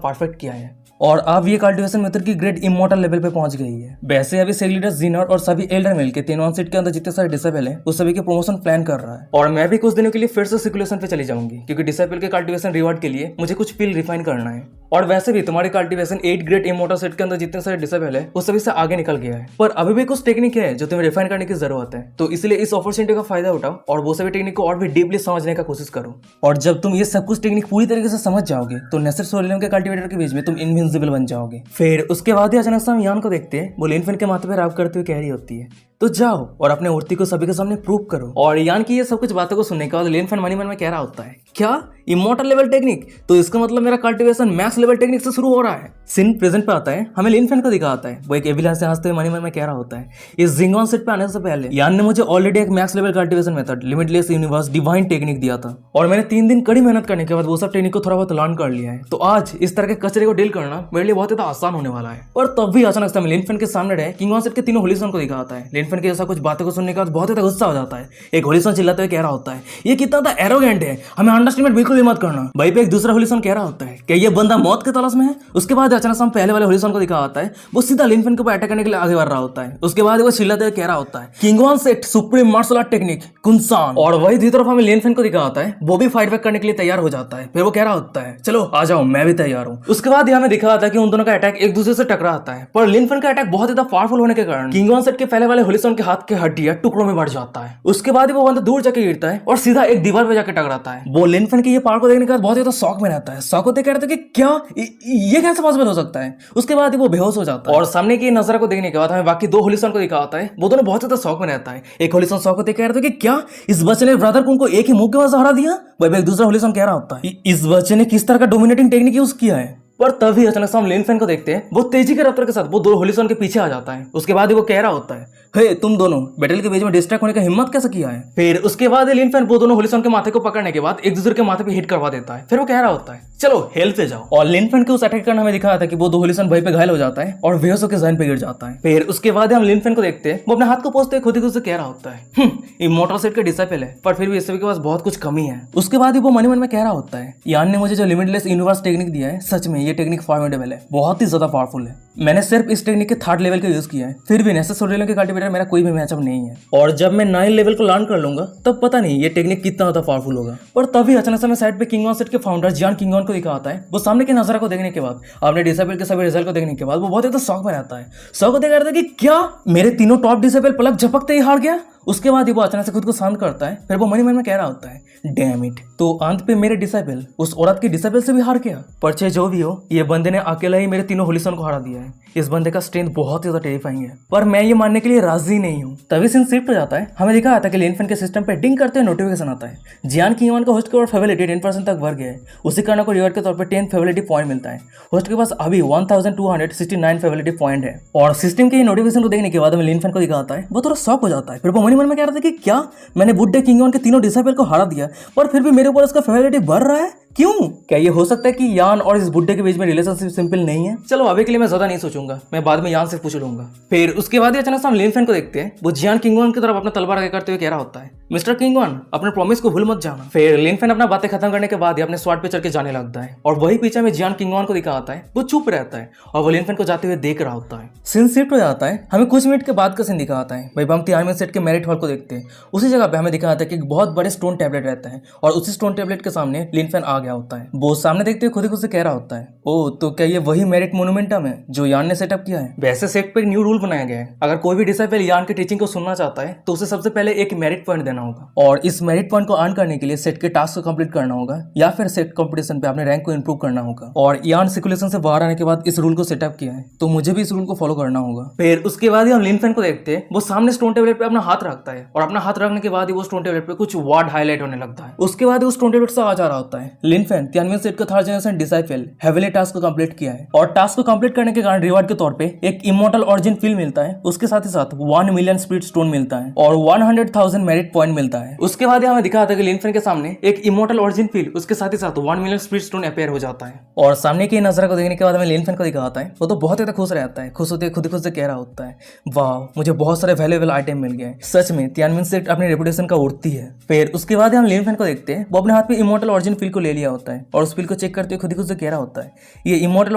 Speaker 1: परफेक्ट किया है और अब ये कल्टीवेशन मेथड की ग्रेड इमॉर्टल लेवल पे पहुंच गई है। वैसे अभी सेलिडस जीनर और सभी एल्डर मिल के 3 सीट के अंदर जितने सारे डिसेबल है उस सभी के प्रमोशन प्लान कर रहा है और मैं भी कुछ दिनों के लिए फिर से सिकुलेशन पे चली जाऊंगी क्योंकि डिसेबल के कल्टीवेशन रिवार्ड के लिए मुझे कुछ पिल रिफाइन करना है। और वैसे भी तुम्हारी कल्टीवेशन 8 ग्रेड इमॉर्टल सेट के अंदर जितने सारे डिसेबल है उस सभी से आगे निकल गया है, पर अभी भी कुछ टेक्निक है जो तुम्हें रिफाइन करने की जरूरत है, तो इसलिए इस अपॉर्चुनिटी का फायदा उठाओ और वो सभी टेक्निक को और भी डीपली समझने का कोशिश करो। और जब तुम ये सब कुछ टेक्निक पूरी तरीके से समझ जाओगे तो नेसर सोलियम के कल्टीवेटर के बीच में तुम इनविंसिबल बन जाओगे। फिर उसके बाद ही अचानक से हम यान को देखते हैं, वो लिन फैन के माथे पर राव करते हुए कह रही होती है, तो जाओ और अपने उड़ती को सभी के सामने प्रूव करो। और यान की ये सब कुछ बातों को सुनने के बाद लिन फैन मन ही मन में कह रहा होता है, क्या इमॉर्टल लेवल टेक्निक, तो इसका मतलब मेरा कल्टीवेशन मैक्स लेवल टेक्निक से शुरू हो रहा है। सीन प्रेजेंट पे आता है, हमें लिन फैन को दिखाता है, वो एक एविलन से हंसते हुए मन ही मन में कह रहा होता है, इस जिंगॉन सेट पे आने से पहले यान ने मुझे ऑलरेडी एक max level cultivation method limitless universe divine technique दिया था और मैंने 3 दिन कड़ी मेहनत करने के बाद वो सब टेक्निक को थोड़ा बहुत लर्न कर लिया है, तो आज इस तरह के कचरे को डील करना मेरे लिए बहुत ज्यादा आसान होने वाला है। और तब भी अचानक से लिन फैन के सामने रहे किंगॉन सेट के तीनों होलिसन को दिखाता है। लिन फैन के जैसा कुछ बातों को सुनने के बाद बहुत ज्यादा गुस्सा हो जाता है। एक होलिसन चिल्लाते हुए कह रहा होता है, ये कितना ज्यादा एरोगेंट है, हमें अंडरस्टिमेट बिल्कुल भी मत करना। भाई पे एक दूसरा होलिसन कह रहा होता है कि ये बंदा मौत के तलाश में है। उसके बाद अचानक से हम पहले वाले होलिसन को दिखा होता है, वो सीधा लिन फैन के ऊपर अटैक करने के लिए आगे बढ़ रहा होता है। उसके बाद वो चिल्लाते हुए कह रहा होता है, किंगॉन सेट सुप्रीम मार्शल आर्ट टेक्निक कुंसान। और वही दूसरी तरफ हमें लिन फैन को दिखा होता है, वो भी फाइट बैक करने के लिए तैयार हो जाता है। फिर वो कह रहा होता है, चलो आ जाओ, मैं भी तैयार हूँ। उसके बाद हमें दिखा होता है कि उन दोनों का अटैक एक दूसरे से टकरा आता है, पर लिन फैन का अटैक बहुत ज्यादा पावरफुल होने के कारण किंगॉन सेट के पहले वाले होलिसन के हाथ के हड्डियां टुकड़ों में बढ़ जाता है। उसके बाद वो बंदा दूर जाके गिरता है और सीधा एक दीवार पे जाके टकराता है। वो लिन फैन की ये पावर को देखने के बाद बहुत ज्यादा शॉक में रहता है। शॉक होते कह रहा था कि क्या ये कैसे पॉसिबल हो सकता है। उसके बाद वो बेहोश हो जाता है और सामने की नजारा को देखने के बाद हमें बाकी 2 होलिसन को दिखा होता है, वो दोनों बहुत ज्यादा शॉक में रहता है। एक होलिसन शॉक होते कह रहा था कि क्या इस बच्चे ने ब्रदर को उनको एक ही मुंह के वजह से हरा दिया। वही एक दूसरा होलिसन कह रहा होता है, इस बच्चे ने किस तरह का डोमिनेटिंग टेक्निक यूज किया है। पर तभी अचानक से हम लिन फैन को देखते हैं, वो तेजी के रफ्तार के साथ वो 2 होलिसन के पीछे आ जाता है। उसके बाद वो कह रहा होता है, हे तुम दोनों बैटल के बीच में डिस्ट्रैक्ट होने का हिम्मत कैसे किया है। फिर उसके बाद लिन फैन वो दोनों होलिसन के माथे को पकड़ने के बाद एक दूसरे के माथे पे हिट करवा देता है। फिर वो कह रहा होता है, चलो हेल्प पे जाओ। और लिन फैन के उस अटैक करना हमें दिखाया था कि वो 2 होलिसन वहीं पे घायल हो जाता है और बेहोश होकर जमीन पे गिर जाता है। फिर उसके बाद हम लिन फैन को देखते हैं, वो अपने हाथ को पोंछते खुद ही खुद से कह रहा होता है, इमॉर्टल सेट के डिसाइपल है, पर फिर भी इस सभी के पास बहुत कुछ कमी है। उसके बाद वो मन ही मन में कह रहा होता है, यान ने मुझे जो लिमिटलेस यूनिवर्स टेक्निक दिया है, सच में ये टेक्निक फॉर्मेडेबल है, बहुत ही ज्यादा पावरफुल है। मैंने सिर्फ इस टेक्निक के 3rd लेवल का यूज किया है, फिर भी नेसेस सोलियम के कल्टीवेटर मेरा कोई भी मैचअप नहीं है। और जब मैं 9 लेवल को लर्न कर लूंगा तब पता नहीं ये टेक्निक कितना ज्यादा पावरफुल होगा। पर तभी अचानक से मैं साइड पे किंगॉन सेट के फाउंडर जियान किंगॉन को दिखा आता है। वो सामने के नजारा को देखने के बाद, अपने डिसेबल के सभी रिजल्ट को देखने के बाद वो बहुत ज्यादा शॉक में रहता है। शॉक होते कहता है कि क्या मेरे तीनों टॉप डिसेबल पलक झपकते ही हार गया। उसके बाद वो अचानक से खुद को शांत करता है। फिर वो मन ही मन में कह रहा होता है, डैम इट, तो अंत पे मेरे डिसेबल उस औरत के डिसेबल से भी हार गया। पर चाहे जो भी हो, ये बंदे ने अकेला ही मेरे तीनों होलिसन को हरा दिया है। इस बंदे का स्ट्रेंथ बहुत ज्यादा टेरिफाइंग है, पर मैं ये मानने के लिए राजी नहीं हूँ। तभी सीन शिफ्ट हो जाता है, हमें दिखा आता है कि लिन फैन के सिस्टम पे डिंग करते हुए नोटिफिकेशन आता है, जियान किंगॉन का होस्ट के ऊपर फेवरेलिटी 10% तक बढ़ गया है। उसी कारण को रिवॉर्ड के तौर पर 10 फेवरेलिटी पॉइंट मिलता है। होस्ट के पास अभी 1269 फेवरेलिटी पॉइंट है। और सिस्टम के ये नोटिफिकेशन को देखने के बाद हमें लिन फैन को दिखाता है, वो थोड़ा शॉक हो जाता है। फिर वो मन ही मन में कह रहा था कि क्या मैंने बुड्ढे किंगॉन के तीनों डिसेबल को हरा दिया, पर फिर भी मेरे ऊपर उसका फेवरेलिटी बढ़ रहा है, क्यों? क्या ये हो सकता है कि यान और इस बुड्ढे के बीच में रिलेशनशिप सिंपल नहीं है? चलो अभी के लिए मैं ज्यादा नहीं सोचूंगा, मैं बाद में यान से पूछ लूंगा। फिर उसके बाद अचानक से हम लिन फैन को देखते हैं, वो जियान किंगॉन की तरफ अपना तलवार आगे करते हुए कह रहा होता है, मिस्टर किंगॉन अपने प्रॉमिस को भूल मत जाना। फिर लिन फैन अपना बातें खत्म करने के बाद अपने स्वार्ड पे चढ़ के जाने लगता है और वही पीछे में जियान किंगॉन को दिखा आता है, वो चुप रहता है और वो लिन फैन को जाते हुए देख रहा होता है। सीन शिफ्ट हो जाता है, हमें कुछ मिनट के बाद का सीन दिखा आता है। वही हम तियानवे सेट के मैरिट हॉल को देखते हैं। उसी जगह पे हमें दिखा आता है कि एक बहुत बड़े स्टोन टैबलेट रहता है और उसी स्टोन टैबलेट के सामने लिन फैन आ गया गया होता है। वो सामने देखते हुए खुद ही खुद से कह रहा होता है, ओ तो क्या ये वही मेरिट मोन्यूमेंटम है जो यान ने सेटअप किया है। वैसे सेट पे एक न्यू रूल बनाया गया है, अगर कोई भी डिसाइपल यान की टीचिंग को सुनना चाहता है तो उसे सबसे पहले एक मेरिट पॉइंट देना होगा, और इस मेरिट पॉइंट को अर्न करने के लिए सेट के टास्क को कंप्लीट करना होगा या फिर सेट कंपटीशन पे अपने रैंक को इंप्रूव करना होगा। और यान सर्कुलेशन से बाहर आने के बाद इस रूल को सेटअप किया है, तो मुझे भी इस रूल को फॉलो करना होगा। फिर उसके बाद ही हम लिन फैन को देखते हैं, वो सामने स्टोन टेबलेट पे अपना हाथ रखता है और अपना हाथ रखने के बाद ही वो स्टोन टेबलेट पे कुछ वर्ड हाईलाइट होने लगता है। उसके बाद उस स्टोन टेबलेट से आ जा रहा होता है, लिन फैन तियानवे सेट का थर्ड जनरेशन डिसाइपल हेवेली टास्क को कंप्लीट किया है, और टास्क को कंप्लीट करने के कारण रिवार्ड के तौर पे एक इमोर्टल ऑरिजिन फील मिलता है। उसके साथ ही साथ 1 मिलियन स्पीड स्टोन मिलता है और 100,000 मेरिट पॉइंट मिलता है। उसके बाद हमें दिखा था कि लिन फैन के सामने एक इमोर्टल ऑरिजिन फील, उसके साथ ही साथ 1 मिलियन स्पीड स्टोन अपेयर हो जाता है। और सामने की नजर को देखने के बाद हमें लिन फैन को दिखा आता है, वो तो बहुत ज्यादा खुश रहता है। खुश होते खुद ही खुद से कह रहा होता है, वाह मुझे बहुत सारे वैल्यूएबल आइटम मिल गए। सच में तियानवे सेट अपनी रेपुटेशन का उड़ती है। फिर उसके बाद हम लिन फैन को देखते हैं, वो अपने हाथ में इमोर्टल ऑरिजिन फील को ले लिया होता है और उस फील को चेक करते हुए खुद ही खुद से कह रहा होता है, ये इमोर्टल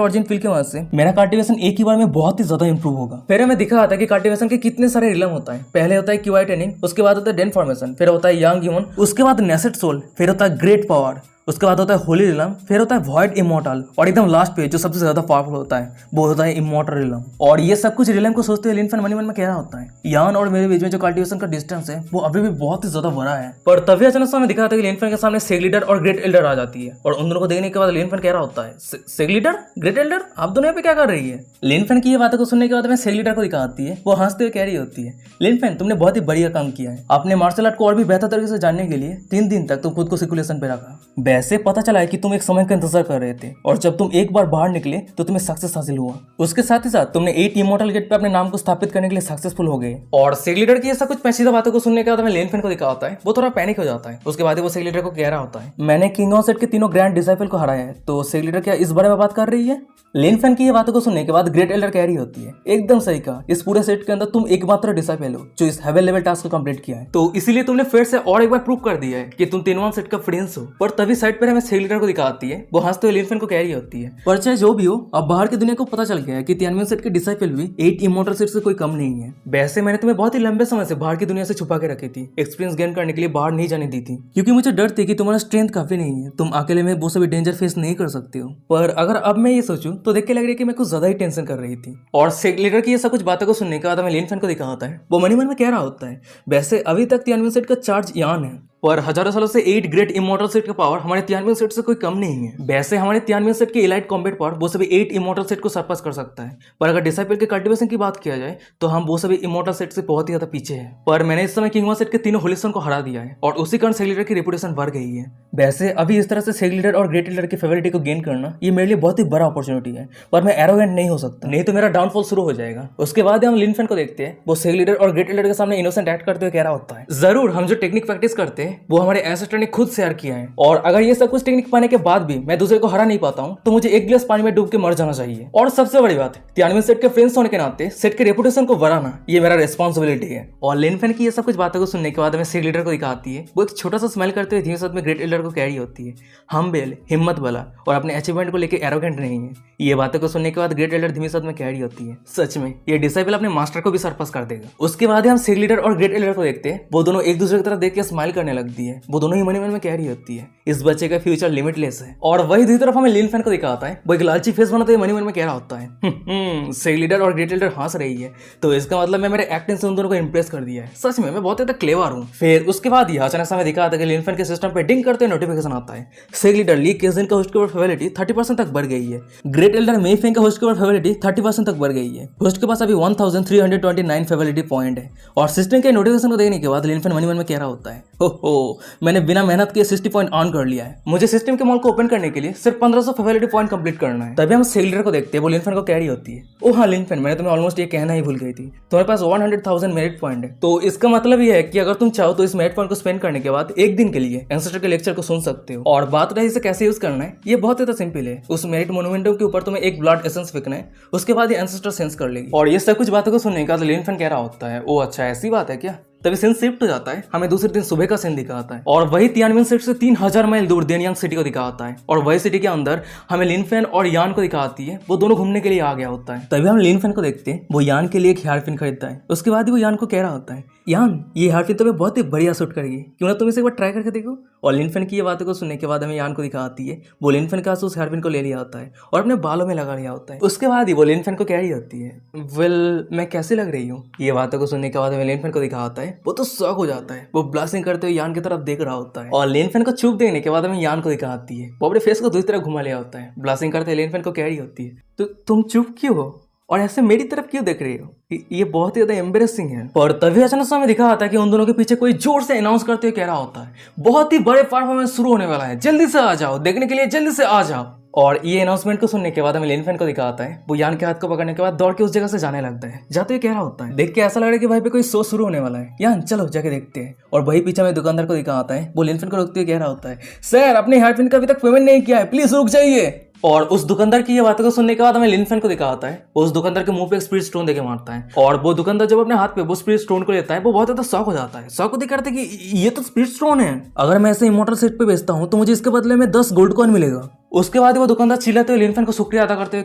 Speaker 1: ऑरिजिन फील की वजह से मेरा कल्टीवेशन एक ही बार में बहुत ही ज्यादा इंप्रूव होगा। फिर हमें दिखा था कि कल्टीवेशन के कितने सारे रिलम होता है। पहले होता है क्यूआई ट्रेनिंग, उसके बाद होता है डेन फॉर्मेशन, फिर होता है यंग ह्यूमन, उसके बाद नेसेट सोल, फिर होता है ग्रेट पावर, उसके बाद होता है होली रिलम, फिर होता है वॉइड इमोर्टल, और एकदम लास्ट पे जो सबसे ज्यादा पावरफुल होता है वो होता है इमोर्टल रिलम। और ये सब कुछ रिलम को सोचते हुए लिन फैन मन ही मन में कह रहा होता है, यान और मेरे बीच में जो कल्टीवेशन का डिस्टेंस है वो अभी भी बहुत ही ज्यादा बड़ा है। पर तभी अचानक से हमें दिखा था कि लिन फैन के सामने सेग लीडर और ग्रेट एल्डर आ जाती है, और उन दोनों को देखने के बाद लिन फैन कह रहा होता है, सेग लीडर ग्रेट एल्डर आप दोनों यहाँ पे क्या कर रही है। लिन फैन की ये बातों को सुनने के बाद हमें सेग लीडर को दिखाती है, वो हंसते हुए कह रही होती है, लिन फैन तुमने बहुत ही बढ़िया काम किया है, आपने मार्शल आर्ट को और भी बेहतर तरीके से जानने के लिए 3 दिन तक तुम खुद को सर्कुलेशन पे रखा। वैसे पता चला है कि तुम एक समय का इंतजार कर रहे थे, और जब तुम एक बार बाहर निकले तो तुम्हें सक्सेस हासिल हुआ। उसके साथ ही साथ तुमने 8 इमोर्टल गेट पे अपने नाम को स्थापित करने के लिए सक्सेसफुल हो गए। और सेग लीडर की ऐसा कुछ पेचीदा बातों को सुनने के बाद हमें लिन फैन को दिखा होता है, वो थोड़ा पैनिक हो जाता है। उसके बाद वो सेग लीडर को कह रहा होता है, मैंने किंग ऑफ सेट के तीनों ग्रैंड डिसाइपल को हराया है, तो सेग लीडर क्या इस बारे में बात कर रही है। लिन फैन की ये बातों को सुनने के बाद ग्रेट एल्डर कह रही होती है, एकदम सही कहा, इस पूरे सेट के अंदर तुम एकमात्र डिसाइपल हो जो इस हेवन लेवल टास्क को कंप्लीट किया है, तो इसीलिए तुमने फिर से और एक बार प्रूव कर दिया है कि तुम तीनों सेट का फ्रेंड्स हो। पर तभी साइड पर हमें सेग लीडर को दिखाती है, वो हंसते हुए लिन फैन को कह रही होती है, पर चाहे जो भी हो अब बाहर की दुनिया को पता चल गया है कि तियानवे सेट के डिसाइपल भी 8 इमोर्टल सेट से कोई कम नहीं है। वैसे मैंने तुम्हें बहुत ही लंबे समय से बाहर की दुनिया से छुपा के रखी थी, एक्सपीरियंस गेन करने के लिए बाहर नहीं जाने दी थी, क्योंकि मुझे डर थी कि तुम्हारा स्ट्रेंथ काफी नहीं है, तुम अकेले में वो सभी डेंजर फेस नहीं कर सकते हो। पर अगर अब मैं ये सोचूं तो देख के लग रही है कि मैं कुछ ज्यादा ही टेंशन कर रही थी। और सेग लीडर की ये सब कुछ बातों को सुनने के बाद हमें लिन फैन को दिखा होता है, वो मन ही मन में कह रहा होता है, वैसे अभी तक तियानवे सेट का चार्ज यान है, पर हजारों सालों से 8 ग्रेट इमोर्टल सेट का पावर हमारे तियानवे सेट से कोई कम नहीं है। वैसे हमारे तियानवे सेट के इलाइट कॉम्बैट पावर वो सभी 8 इमोर्टल सेट को सरपास कर सकता है, पर अगर डिसाइपल के कल्टीवेशन की बात किया जाए तो हम वो सभी इमोर्टल सेट से बहुत ही ज्यादा पीछे हैं। पर मैंने इस समय किंग सेट के तीनों होलिस्टन को हरा दिया है, और उसी कारण सेग लीडर की रेपुटेशन बढ़ गई है। वैसे अभी इस तरह से सेग लीडर और ग्रेट लीडर की फेवरिटी को गेन करना ये मेरे लिए बहुत ही बड़ा अपॉर्चुनिटी है, पर मैं एरोगेंट नहीं हो सकता, नहीं तो मेरा डाउनफॉल शुरू हो जाएगा। उसके बाद हम लिन फैन को देखते हैं, वो सेग लीडर और ग्रेट लीडर के सामने इनोसेंट एक्ट करते हुए कह रहा होता है, जरूर हम जो टेक्निक प्रैक्टिस करते हैं वो हमारे ने खुद शेयर किया है, और अगर ये सब कुछ टेक्निक पाने के बाद भी मैं दूसरे को हरा नहीं पाता हूं तो मुझे एक गिलास पानी में डूब के मर जाना चाहिए। और सबसे बड़ी बात, तियानवे सेट के फ्रेंड्स होने के नाते सेट के रेपुटेशन को बढ़ाना ये मेरा रिस्पांसिबिलिटी है। और लिन फैन की ये सब कुछ बातों को सुनने के बाद हमें सेग लीडर को दिखाती है, वो एक छोटा सा स्माइल करते हुए धीमे साथ में ग्रेट एल्डर को कह रही होती है, हम्बल हिम्मत वाला और अपने अचीवमेंट को लेकर एरोगेंट नहीं है। ये बातों को सुनने के बाद ग्रेट एल्डर धीमे साथ में कह रही होती है, सच में ये डिसाइपल अपने मास्टर को भी सरपास कर देगा। उसके बाद हम सेग लीडर और ग्रेट एल्डर को देखते हैं, वो दोनों एक दूसरे की तरफ देख के स्माइल करने लगती है। वो दोनों ही मन में कह रही होती है, इस बच्चे का फ्यूचर लिमिटलेस है। और वही दूसरी तरफ हमें लिन फैन को दिखाता है, वो एक लालची फेस बनाते हुए मन में कह रहा होता है, सेग लीडर और ग्रेट एल्डर हंस रही है, तो इसका मतलब मैं मेरे एक्टिंग से उन दोनों को इंप्रेस कर दिया है। सच में मैं बहुत ज्यादा क्लेवर हूँ। फिर उसके बाद यह अचानक से हमें दिखाता है कि लिन फैन के सिस्टम पे डिंग करते नोटिफिकेशन आता है, सेग लीडर ली किस दिन का होस्ट के ऊपर फेवरिटी 30% तक बढ़ गई है, ग्रेट एल्डर मे फैन का होस्ट के ऊपर फेवरिटी 30% तक बढ़ गई है, होस्ट के पास अभी 1329 फेवरिटी पॉइंट है। और सिस्टम के नोटिफिकेशन को देखने के बाद लिन फैन मन में कह रहा होता है, हो मैंने बिना मेहनत के 60 पॉइंट ऑन कर लिया है, मुझे सिस्टम के मॉल को ओपन करने के लिए सिर्फ 1500 फेवरिटी पॉइंट कंप्लीट करना है। तभी हम सेग लीडर को देखते हैं, वो लिन फैन को कह रही होती है, ओ हाँ लिन फैन, मैंने तुम्हें ऑलमोस्ट ये कहना ही भूल गई थी, तुम्हारे पास 100,000 मेरिट पॉइंट है, तो इसका मतलब ये है कि अगर तुम चाहो तो इस मेरिट पॉइंट को स्पेंड करने के बाद एक दिन के लिए एंसेस्टर के लेक्चर को सुन सकते हो। और बात रही इसे कैसे यूज करना है, ये बहुत ज्यादा सिंपल है। उस मेरिट मोन्यूमेंटम के ऊपर तुम्हें एक ब्लड एसेंस फेंकना है, उसके बाद ये एंसेस्टर सेंस कर लेगी। और ये सब कुछ बातों को सुनने का लिन फैन कह रहा होता है, ओ अच्छा ऐसी बात है क्या। तभी सीन शिफ्ट हो जाता है, हमें दूसरे दिन सुबह का सीन दिखाता है और वही तियानमेन सेट से 3000 माइल दूर देनयांग सिटी को दिखाता है और वही सिटी के अंदर हमें लिनफेन और यान को दिखाती है, वो दोनों घूमने के लिए आ गया होता है। तभी हम लिनफेन को देखते हैं, वो यान के लिए एक हेयर पिन खरीदता है। उसके बाद ही वो यान को कह रहा होता है, यान ये हेयर पिन तुम्हें बहुत ही बढ़िया सूट करेगी, क्यों ना तुम इसे एक बार ट्राई करके देखो। और लिनफेन की ये बातों को सुनने के बाद हमें यान को दिखाती है, वो लिनफेन का उस हेयर पिन को ले लिया होता है और अपने बालों में लगा लिया होता है। उसके बाद ही वो लिनफेन को कह रही होती है, वेल मैं कैसी लग रही हूँ। ये बातों को सुनने के बाद हमें लिनफेन को दिखाता है, वो तो शॉक हो जाता है, वो ब्लास्टिंग करते हुए यान की तरफ देख रहा होता है और लिनफेन को चुप देखने के बाद हमें यान को दिखाती है, वो अपने फेस को दूसरी तरफ घुमा लिया होता है। ब्लास्टिंग करते लिनफेन को कह रही होती है, तो तुम चुप क्यों हो और ऐसे मेरी तरफ क्यों देख रही हो, ये बहुत ही ज्यादा एम्बेरसिंग है। और तभी अचानक से हमें दिखा आता है कि उन दोनों के पीछे कोई जोर से अनाउंस करते हुए कह रहा होता है, बहुत ही बड़े परफॉर्मेंस शुरू होने वाला है, जल्दी से आ जाओ, देखने के लिए जल्दी से आ जाओ। और ये अनाउंसमेंट को सुनने के बाद हमें लिनफेन को दिखाता है, वो यान के हाथ को पकड़ने के बाद दौड़ के उस जगह से जाने लगता है। जाते हुए कह रहा होता है, देख के ऐसा लग रहा है कि भाई पे कोई शो शुरू होने वाला है, यान चलो जाके देखते हैं। और वही पीछे में दुकानदार को दिखाता है, वो लिनफेन को रोकते हुए कह रहा होता है, सर अपने हेयर पिन का अभी तक पेमेंट नहीं किया है, प्लीज रुक जाइए। और उस दुकानदार की ये बातों को सुनने के बाद हमें लिनफेन को दिखाता है, वो उस दुकानदार के मुंह पे एक स्पीड स्टोन देके मारता है और वो दुकानदार जब अपने हाथ पे वो स्पीड स्टोन को लेता है, वो बहुत ज्यादा शॉक हो जाता है। शॉक होते करते कि ये तो स्पीड स्टोन है, अगर मैं ऐसे इमॉर्टल सेट पे बेचता हूँ तो मुझे इसके बदले में 10 गोल्ड कॉइन मिलेगा। उसके बाद वो दुकानदार चिल्लाते हुए लिनफेन को शुक्रिया अदा करते हुए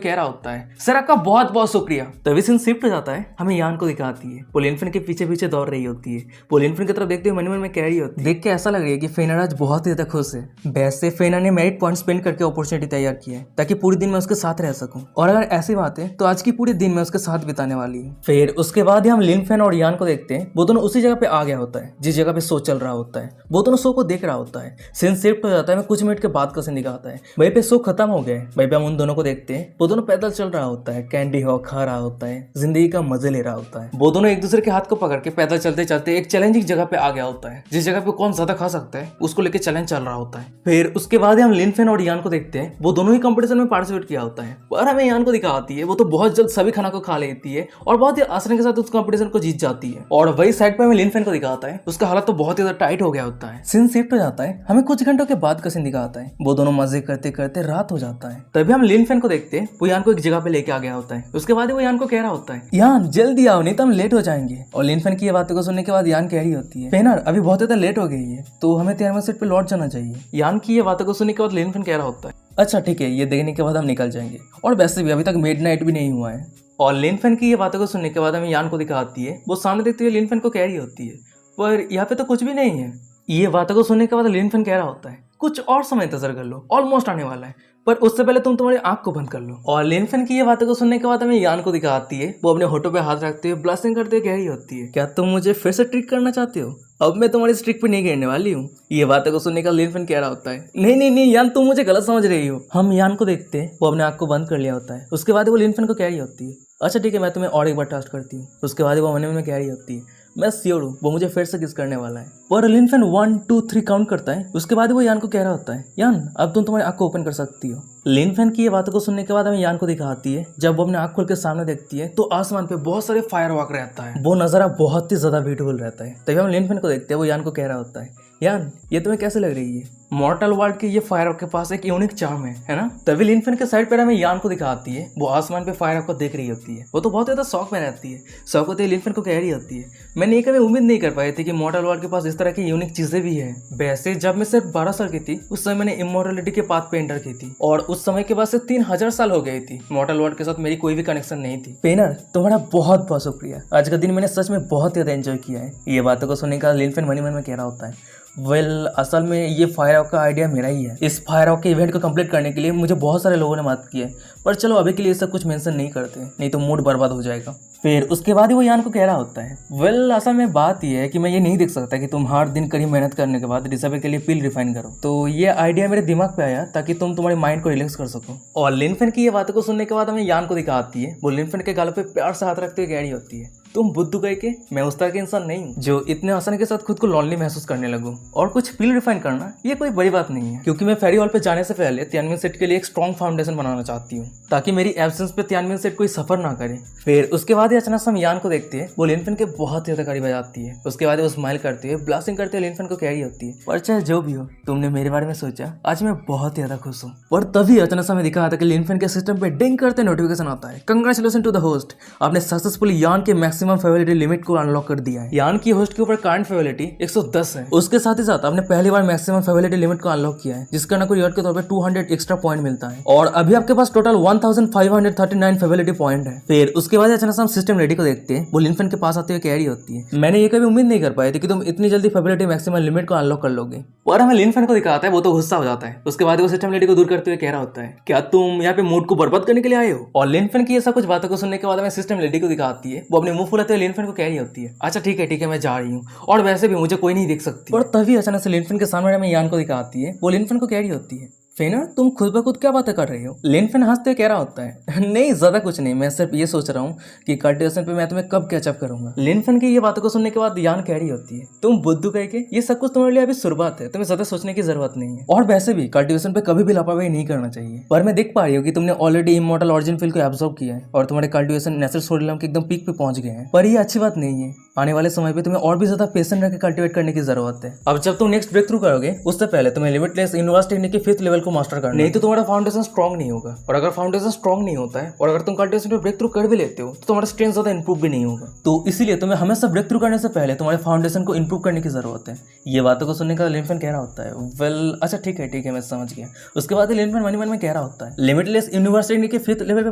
Speaker 1: कह रहा होता है, सर आपका बहुत बहुत शुक्रिया। तभी सीन शिफ्ट हो जाता है, हमें यान को दिखाती है, वो लिनफेन के पीछे पीछे दौड़ रही होती है। वो लिनफेन की तरफ देखते हुए मन में कह रही होती है, देख के ऐसा लग रहा है कि फेनर आज बहुत ही ज्यादा खुश है। वैसे फेनर ने मेरिट पॉइंट स्पेंड करके अपॉर्चुनिटी तैयार की है ताकि पूरे दिन मैं उसके साथ रह सकूं, और अगर ऐसी बात है तो आज की पूरे दिन मैं उसके साथ बिताने वाली हूँ। फिर उसके बाद ही हम लिनफेन और यान को देखते हैं, वो दोनों उसी जगह पे आ गया होता है जिस जगह पे शो चल रहा होता है। वो दोनों शो को देख रहा होता है। सीन शिफ्ट हो जाता है, कुछ मिनट के बाद का सीन दिखाता है, वहीं पे शो खत्म हो गया। वहीं पे हम उन दोनों को देखते हैं, वो दोनों पैदल चल रहा होता है, कैंडी हो खा रहा होता है, जिंदगी का मजे ले रहा होता है। वो दोनों एक दूसरे के हाथ को पकड़ के पैदल चलते चलते एक चैलेंजिंग जगह पे आ गया होता है, जिस जगह पे कौन ज्यादा खा सकता है उसको लेके चैलेंज चल रहा होता है। फिर उसके बाद हम लिनफेन और यान को देखते हैं, वो दोनों ही कंपटीशन में पार्टिसिपेट किया होता है, पर हमें यान को दिखाती है, वो तो बहुत जल्द सभी खाना को खा लेती है और बहुत ही आसानी के साथ उस कंपटीशन को जीत जाती है। और वही साइड पे हमें लिनफेन को दिखाता है, उसका हालत तो बहुत ही ज्यादा टाइट हो गया होता है। सीन शिफ्ट हो जाता है, हमें कुछ घंटों के बाद का सीन दिखाता है, वो दोनों मजे करते करते रात हो जाता है। तभी हम लिनफेन को देखते हैं, वो यान को एक जगह पे लेके आ गया होता है। उसके बाद वो यान को कह रहा होता है, यान जल्दी आओ नहीं तो हम लेट हो जाएंगे। और लिनफेन की ये बातों को सुनने के बाद यान कह रही होती है, फेनर अभी बहुत ज्यादा लेट हो गई है तो हमें तियानमेन सेट पे लौट जाना चाहिए। यान की ये बातों को सुनने के बाद लिनफेन कह रहा होता है, अच्छा ठीक है, ये देखने के बाद हम निकल जाएंगे, और वैसे भी अभी तक मिडनाइट भी नहीं हुआ है। और लिनफेन की ये बातों को सुनने के बाद हमें यान को दिखाती है, वो सामने देखते हुए लिनफेन को कह रही होती है, पर यहाँ पे तो कुछ भी नहीं है। ये बातों को सुनने के बाद लिनफेन कह रहा होता है, कुछ और समय इंतजार कर लो, ऑलमोस्ट आने वाला है, पर उससे पहले तुम तुम्हारी आंख को बंद कर लो। और लिनफेन की ये बातों को सुनने के बाद हमें यान को दिखाती है, वो अपने होठों पे हाथ रखते हुए ब्लास्टिंग करते हुए कह रही होती है, क्या तुम मुझे फिर से ट्रिक करना चाहते हो? अब मैं तुम्हारी स्ट्रिक पे नहीं गिरने वाली हूँ। ये बातों को सुनने का लिनफेन कह रहा होता है, नहीं नहीं नहीं यान तुम मुझे गलत समझ रही हो। हम यान को देखते हैं, वो अपने आंख को बंद कर लिया होता है। उसके बाद वो लिनफेन को कह रही होती है, अच्छा ठीक है मैं तुम्हें और एक बार टेस्ट करती हूँ। उसके बाद वो मन में कह रही होती है, मैं श्योर हूँ वो मुझे फिर से किस करने वाला है। पर लिनफेन 1 2 3 काउंट करता है। उसके बाद वो यान को कह रहा होता है, यान अब तुम तुम्हारी आंख को ओपन कर सकती हो। लिनफेन की ये बातों को सुनने के बाद हमें यान को दिखाती है, जब वो अपने आंख खोल के सामने देखती है तो आसमान पे बहुत सारे फायर वर्क रहता है, वो नजारा बहुत ही ज्यादा ब्यूटीफुल रहता है। तभी हम लिनफेन को देखते हैं, वो यान को कह रहा होता है, यान ये तुम्हें कैसे लग रही है? मॉर्टल वर्ल्ड के ये फायर के पास एक यूनिक चार्म है ना? तभी लिनफेन के साइड पर हमें यान को दिखाती है, वो आसमान पे फायर को देख रही होती है, वो तो बहुत ज्यादा शौक में रहती है। शौक होते ही लिनफेन को कह रही होती है, मैंने ये कभी उम्मीद नहीं कर पाई थी कि मॉर्टल वर्ल्ड के पास इस तरह की यूनिक चीजें भी है। वैसे जब मैं सिर्फ 12 साल की थी उस समय मैंने इमोर्टलिटी के पाथ पे एंटर की थी, और उस समय के बाद से 3000 साल हो गई थी। मॉर्टल वर्ल्ड के साथ मेरी कोई भी कनेक्शन नहीं थी। पेनर तुम्हारा बहुत बहुत शुक्रिया, आज का दिन मैंने सच में बहुत ज्यादा एंजॉय किया है। ये बातों को सुनने का लिनफेन मन में कह रहा होता है, वेल असल में ये फायर आउट का आइडिया मेरा ही है। इस फायर आउट के इवेंट को कंप्लीट करने के लिए मुझे बहुत सारे लोगों ने मदद की है, पर चलो अभी के लिए सब कुछ मेंशन नहीं करते, नहीं तो मूड बर्बाद हो जाएगा। फिर उसके बाद ही वो यान को कह रहा होता है, वेल असल में बात यह है कि मैं ये नहीं देख सकता कि तुम हर दिन कड़ी मेहनत करने के बाद रिसर्वे के लिए पिल रिफाइन करो, तो ये आइडिया मेरे दिमाग पे आया ताकि तुम तुम्हारे माइंड को रिलैक्स कर सको। और लिनफेन की ये बातों को सुनने के बाद हमें यान को दिखाती है, वो लिनफेन के गालों पे प्यार से हाथ रखते हुए कह रही होती है, तुम बुद्धू गए के मैं उस तरह के इंसान नहीं हूँ जो इतने आसानी के साथ खुद को लॉनली महसूस करने लगूं, और कुछ पिल रिफाइन करना ये कोई बड़ी बात नहीं है, क्योंकि मैं फेरी हॉल पे जाने से पहले तियानमेन सेट के लिए एक स्ट्रॉन्ग फाउंडेशन बनाना चाहती हूँ ताकि मेरी एब्सेंस पे तियानमेन सेट कोई सफर ना करे। फिर उसके बाद अचानक हम यान को देखते हैं, वो लिनफेन के बहुत ज्यादा करीब आ जाती है। उसके बाद वो स्माइल करते हुए ब्लास्टिंग करते हुए लिनफेन को कह रही होती है, पर चाहे जो भी हो तुमने मेरे बारे में सोचा, आज मैं बहुत ज्यादा खुश हूँ। और तभी अचानक हमें दिखा था कि लिनफेन के सिस्टम पे डिंग करते नोटिफिकेशन आता है, कंग्रेचुलेशन टू द होस्ट, आपने सक्सेसफुली यान के मैक्स मैक्सिमम फेवलिटी लिमिट को अनलॉक कर दिया है। यान की होस्ट के ऊपर करंट फेवलिटी 110 है। उसके साथ ही साथ आपने पहली बार मैक्सिमम फेवलिटी लिमिट को अनलॉक किया है, जिसका ना कोई रिवॉर्ड के तौर पे 200 एक्स्ट्रा पॉइंट मिलता है और अभी आपके पास टोटल 1539 फेवलिटी पॉइंट है। फिर उसके बाद अचानक से हम सिस्टम रेडी को देखते हैं। वो लिनफेन के पास आते हुए कैरी होती है। मैंने ये कभी उम्मीद नहीं कर पाई थी कि तुम इतनी जल्दी फेवलिटी मैक्सिमम लिमिट को अनलॉक कर लोगे। और हमें लिनफेन को दिखाता है, वो तो गुस्सा हो जाता है। उसके बाद वो सिस्टम रेडी को दूर करते हुए कह रहा होता है, क्या तुम यहाँ पे मूड को बर्बाद करने के लिए आए हो? और लिनफेन की ऐसा कुछ बातों को सुनने के बाद हमें सिस्टम लेडी को दिखाती है। वो अपने मुंह फुलाते हुए लिनफेन को कह रही होती है, अच्छा ठीक है मैं जा रही हूँ, और वैसे भी मुझे कोई नहीं देख सकती। और तभी अचानक से लिनफेन के सामने हमें यान को दिखाती है। वो लिनफेन को कह रही होती है, फेनर तुम खुद ब खुद क्या बातें कर रही हो? लिनफेन हंसते हुए कह रहा होता है, नहीं ज्यादा कुछ नहीं, मैं सिर्फ ये सोच रहा हूँ कि कल्टिवेशन पे मैं तुम्हें कब कैचअप करूंगा। लिनफेन की ये बातों को सुनने के बाद यान कह रही होती है, तुम बुद्धू कह के ये सब कुछ तुम्हारे लिए अभी शुरुआत है, तुम्हें ज्यादा सोचने की जरूरत नहीं है, और वैसे भी कल्टिवेशन पे कभी भी लापरवाही नहीं करना चाहिए। पर मैं देख पा रही हूँ कि तुमने ऑलरेडी इमॉर्टल ऑरिजिन फील को एब्जॉर्ब किया है और तुम्हारे कल्टिवेशन नेचुरल स्टोरी के एकदम पीक पे पहुंच गए हैं। पर ये अच्छी बात नहीं है, आने वाले समय पे तुम्हें और भी ज्यादा पेशेंट रख के कल्टिवेट करने की जरूरत है। अब जब तुम नेक्स्ट ब्रेक थ्रू करोगे उससे पहले तुम्हें लिमिटलेस यूनिवर्स टेक्निक के 5th लेवल को मास्टर करना, नहीं तो तुम्हारा फाउंडेशन स्ट्रॉन्ग नहीं होगा। और अगर फाउंडेशन स्ट्रॉन्ग नहीं होता है और अगर तुम कल्टिवेशन पे ब्रेक थ्रू कर भी लेते हो तो तुम्हारा स्ट्रेंथ ज्यादा इंप्रूव भी नहीं होगा। तो इसीलिए तुम्हें हमेशा ब्रेक थ्रू करने से पहले तुम्हारे फाउंडेशन को इंप्रूव करने की जरूरत है। ये बातों को सुनने का लिनफेन कह रहा होता है, वेल अच्छा ठीक है मैं समझ गया। उसके बाद लिनफेन मन में कह रहा होता है, लिमिटलेस यूनिवर्स टेक्निक के 5th लेवल पे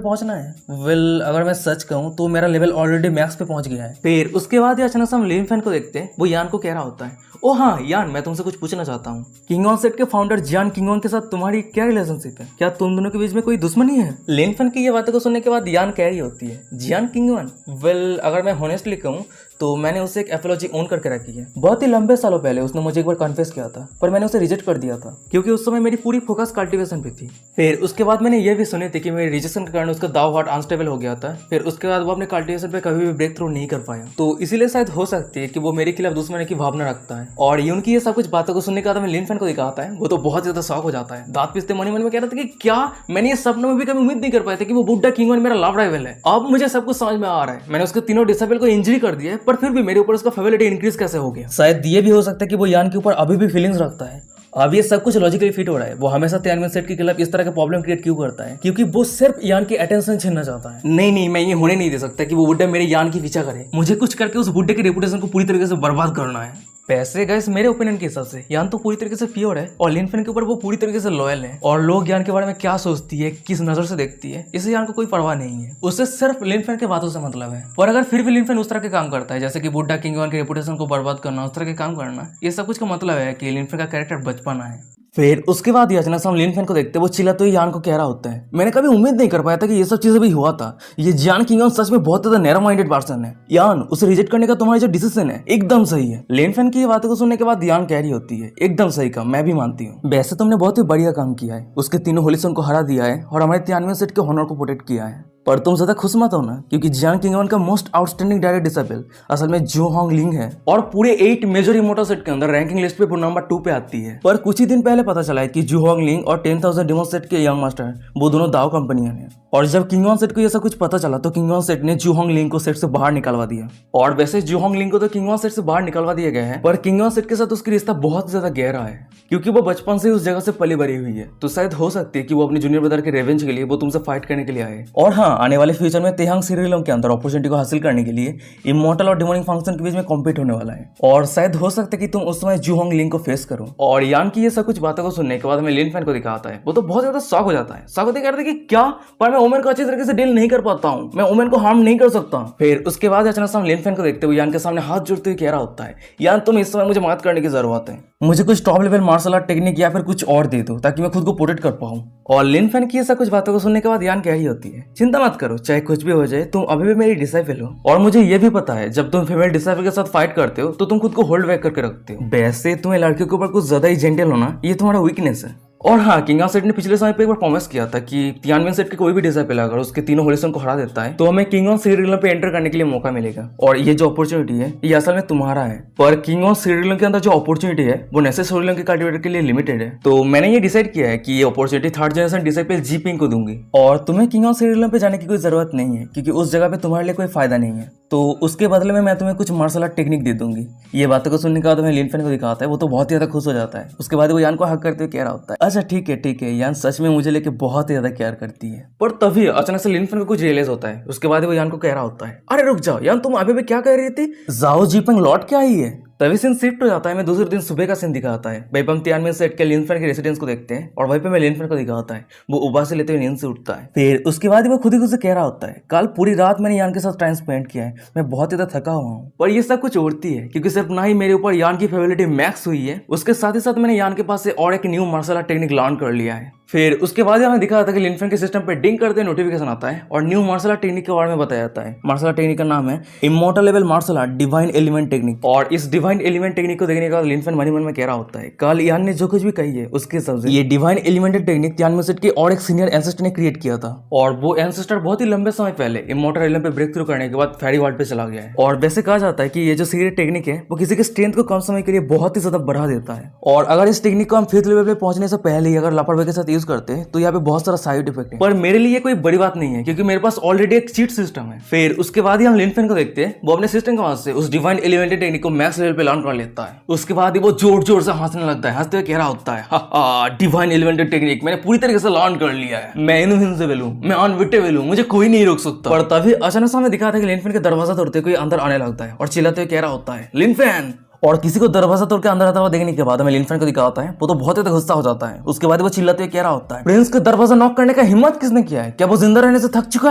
Speaker 1: पहुंचना है। वेल अगर मैं सच कहूं तो मेरा लेवल ऑलरेडी मैक्स पे पहुंच गया है। फिर उसके बाद अचानक से हम लिनफेन को देखते हैं। वो यान को कह रहा होता है, ओ हाँ यान, मैं तुमसे कुछ पूछना चाहता हूँ। किंगऑन सेट के फाउंडर जियान किंगऑन के साथ तुम्हारी क्या रिलेशनशिप है? क्या तुम दोनों के बीच में कोई दुश्मनी है? लिनफेन की ये बातों को सुनने के बाद यान कह रही होती है, जियान किंगऑन? वेल अगर मैं होनेस्टली कहूँ तो मैंने उसे एक एपोलॉजी ओन करके रखी है। बहुत ही लंबे सालों पहले उसने मुझे एक बार कन्फेस किया था, पर मैंने उसे रिजेक्ट कर दिया था क्योंकि उस समय मेरी पूरी फोकस कल्टिवेशन पे थी। फिर उसके बाद मैंने ये भी सुनी थी कि मेरे रिजेक्शन के कारण उसका दाव हार्ट अनस्टेबल हो गया था। फिर उसके बाद वो अपने कल्टिवेशन पे कभी भी ब्रेक थ्रू नहीं कर पाया। तो इसीलिए शायद हो सकती है कि वो मेरे खिलाफ दुश्मनी की भावना रखता है। और ये उनकी ये सब कुछ बातों को सुनने के बाद हमें लिनफेन को दिखाता है। वो तो बहुत ज्यादा शॉक हो जाता है, दांत पीसते मन में कह रहा था कि क्या मैंने ये सपनों में भी कभी उम्मीद नहीं कर पाया था कि वो बुड्ढा किंगऑन मेरा लव राइवल है। अब मुझे सब कुछ समझ में आ रहा है। मैंने उसके तीनों डिसेबल को इंजरी कर दिया है, पर फिर भी मेरे ऊपर उसका फेवलिटी इंक्रीज कैसे हो गया? शायद ये भी हो सकता है कि वो यान के ऊपर अभी भी फीलिंग्स रखता है। अब ये सब कुछ लॉजिकली फिट हो रहा है। वो हमेशा तियानमेन सेट के खिलाफ इस तरह का प्रॉब्लम क्रिएट क्यों करता है? क्योंकि वो सिर्फ यान की अटेंशन छीनना चाहता है। नहीं मैं ये होने नहीं दे सकता कि वो बुड्ढा मेरे यान की पीछा करे। मुझे कुछ करके उस बुड्ढे के रेपुटेशन को पूरी तरीके से बर्बाद करना है। पैसे गाइस मेरे ओपिनियन के हिसाब से यान तो पूरी तरीके से प्योर है और लिनफेन के ऊपर वो पूरी तरीके से लॉयल है। और लोग यान के बारे में क्या सोचती है, किस नजर से देखती है, इसे यान को कोई परवाह नहीं है। उससे सिर्फ लिनफेन के बातों से मतलब है। और अगर फिर भी लिनफेन उस तरह के काम करता है जैसे कि बुड्ढा किंगऑन के रेपुटेशन को बर्बाद करना, उस तरह के काम करना, ये सब कुछ का मतलब है कि लिनफेन का कैरेक्टर बचपना है। फिर उसके बाद ही अचानक से हम लिनफेन को देखते हैं। वो चिल्लाते हुए यान को कह रहा होता है, मैंने कभी उम्मीद नहीं कर पाया था कि ये सब चीजें भी हुआ था। ये जियान किंगऑन सच में बहुत ज्यादा नैरो माइंडेड पर्सन है। यान उसे रिजेक्ट करने का तुम्हारा जो डिसीजन है एकदम सही है। लिनफेन की ये बातों को सुनने के बाद यान कह रही होती है, एकदम सही काम, मैं भी मानती हूँ। वैसे तुमने बहुत ही बढ़िया काम किया है, उसके तीनों होली सन को हरा दिया है और हमारे तियानमेन सेट के हॉनर को प्रोटेक्ट किया है। पर तुम ज्यादा खुश मत हो ना, क्योंकि जियान किंगऑन का मोस्ट आउटस्टैंडिंग डायरेक्ट डिसेबल असल में जू होंग लिंग है और पूरे 8 मेजर इमोर्टल सेट के अंदर रैंकिंग लिस्ट पे वो नंबर 2 पे आती है। पर कुछ ही दिन पहले पता चला है कि जू होंग लिंग और 10,000 डिमोन सेट के यंग मास्टर वो दोनों दाव कंपनियां हैं। और जब किंगऑन सेट को ये सब कुछ पता चला तो किंगऑन सेट ने जू होंग लिंग को सेट से बाहर निकलवा दिया। और वैसे जू होंग लिंग को तो किंगऑन सेट से बाहर निकलवा दिया गया है, पर किंगऑन सेट के साथ उसकी रिश्ता बहुत ज्यादा गहरा है क्योंकि वो बचपन से उस जगह से पली बड़ी हुई है। तो शायद हो सकती है कि वो अपने जूनियर ब्रदर के रेवेंज के लिए वो तुमसे फाइट करने के लिए आए। और हाँ, आने वाले फ्यूचर में तेहांग सीरियलों के अंदर अपॉर्चुनिटी को हासिल करने के लिए इमॉर्टल और डिमोनिक फंक्शन के बीच में कॉम्पीट होने वाला है। और शायद हो सकता है कि तुम उस समय जू होंग लिंग को फेस करो। और यान की ये सब कुछ बातों को सुनने के बाद हमें लिनफेन को दिखाता है। वो तो बहुत ज्यादा शॉक हो जाता है। शॉक होते कहते कि क्या, पर मैं ओमेन को अच्छी तरीके से डील नहीं कर पाता हूँ, मैं ओमेन को हार्म नहीं कर सकता। फिर उसके बाद अचानक से हम लिनफेन को देखते हुए यान के सामने हाथ जोड़ते हुए कह रहा होता है, यान तुम इस समय मुझे मदद करने की जरूरत है, मुझे कुछ top level martial art technique या फिर कुछ और दे दो ताकि मैं खुद को प्रोटेक्ट कर पाऊं। और लिनफेन की ऐसा कुछ बातों को सुनने के बाद यान कह रही होती है, चिंता मत करो, चाहे कुछ भी हो जाए तुम अभी भी मेरी डिसाइपल हो। और मुझे ये भी पता है जब तुम फीमेल डिसाइपल के साथ फाइट करते हो तो तुम खुद को होल्ड बैक करके रखते हो। वैसे तुम्हें लड़कियों के ऊपर कुछ ज्यादा ही जेंटल होना ये तुम्हारा वीकनेस है। और हाँ, किंगऑन सेट ने पिछले समय पे एक बार प्रॉमिस किया था कि तियानमेन सेट के कोई भी डिसाइपल अगर उसके तीनों होलिसन को हरा देता है तो हमें किंगऑन सीरियल पे एंटर करने के लिए मौका मिलेगा। और ये जो अपॉर्चुनिटी है ये असल में तुम्हारा है। पर किंगऑन सीरियल के अंदर जो अपॉर्चुनिटी है वो नेसेसरी के कल्टिवेटर के लिए लिमिटेड है। तो मैंने ये डिसाइड किया है कि ये अपॉर्चुनिटी 3rd जनरेशन डिसाइपल जी पिंग को दूंगी। और तुम्हें किंगऑन सीरियल पे जाने की कोई जरूरत नहीं है क्योंकि उस जगह पे तुम्हारे लिए कोई फायदा नहीं है। तो उसके बदले में मैं तुम्हें कुछ मार्शल आर्ट टेक्निक दे दूंगी। ये बातों को सुनने के बाद हमें लिन फैन को दिखाता है, वो तो बहुत ही ज्यादा खुश हो जाता है। उसके बाद वो यान को हक करते हुए कह रहा होता है, अच्छा ठीक है, यान सच में मुझे लेके बहुत ही ज्यादा केयर करती है। पर तभी अचानक से लिन फैन को कुछ रियलाइज होता है। उसके बाद वो यान को कह रहा होता है, अरे रुक जाओ यान, तुम अभी भी क्या कह रही थी, जाओ जीपेंग लौट के आई है। तभी सीन शिफ्ट हो जाता है। मैं दूसरे दिन सुबह का सीन दिखाता है। भाई हम तियानवे सेट के लिन फैन के रेसिडेंस को देखते हैं और वहीं पे मैं लिन फैन को दिखाता है। वो उबास से लेते हुए नींद से उठता है। फिर उसके बाद वो खुद ही खुद से कह रहा होता है, कल पूरी रात मैंने यान के साथ टाइम स्पेंड किया है, मैं बहुत ज्यादा थका हुआ हूँ। पर ये सब कुछ उड़ती है, क्योंकि सिर्फ ना ही मेरे ऊपर यान की फेवरेलिटी मैक्स हुई है, उसके साथ ही साथ मैंने यान के पास से और एक new martial art technique learn कर लिया है। फिर उसके बाद हमें दिखा जाता है कि लिन फैन के सिस्टम पे डिंग करते नोटिफिकेशन आता है और न्यू मार्शल आर्ट टेक्निक के बारे में बताया जाता है। मार्शल आर्ट टेक्निक का नाम है immortal level martial art divine element technique. और इस डिवाइन एलिमेंट टेक्निक को देखने के बाद लिन फैन मन में कह रहा होता है, कल यान ने जो कुछ भी कही है उसके हिसाब से ये डिवाइन एलिमेंटेड टेक्निक तियानवे सेट के और एक सीनियर एंसेस्टर ने क्रिएट किया था। और वो एंसेस्टर बहुत ही लंबे समय पहले इमॉर्टल एलिमेंट पे ब्रेक थ्रू करने के बाद फेरी वर्ल्ड पे चला गया है। और वैसे कहा जाता है कि ये जो सीक्रेट टेक्निक है वो किसी के स्ट्रेंथ को कम समय के लिए बहुत ही ज्यादा बढ़ा देता है। और अगर इस टेक्निक को हम 5th लेवल पे पहुंचने से पहले ही अगर लापरवाही के साथ यूज करते हैं तो यहाँ पे बहुत सारा साइड इफेक्ट है। पर मेरे लिए कोई बड़ी बात नहीं है, क्योंकि मेरे पास ऑलरेडी एक चीट सिस्टम है। फिर उसके बाद ही हम लिन फैन को देखते हैं, वो अपने सिस्टम के वहां से उस डिवाइन एलिमेंटेड टेक्निक को मैक्स लेवल पे लर्न कर लेता है। उसके बाद ही वो जोर जोर से हंसने लगता है, हंसते हुए कह रहा होता है, डिवाइन एलिमेंटेड टेक्निक मैंने पूरी तरीके से लर्न कर लिया है, मैं इनविंसिबल हूं, मैं अनबिटेबल हूं, मुझे कोई नहीं रोक सकता। पर तभी अचानक से हमें दिखाता है कि लिन फैन के दरवाजा तोड़ते कोई अंदर आने लगता है और चिल्लाते हुए कह रहा होता है, लिन फैन। और किसी को दरवाजा तोड़ के अंदर आता हुआ देखने के बाद हमें लिन फैन को दिखाता है, वो तो बहुत ज्यादा गुस्सा हो जाता है। उसके बाद वो चिल्लाते हुए कह रहा होता है, प्रिंस के दरवाजा नॉक करने का हिम्मत किसने किया है, क्या वो जिंदा रहने से थक चुका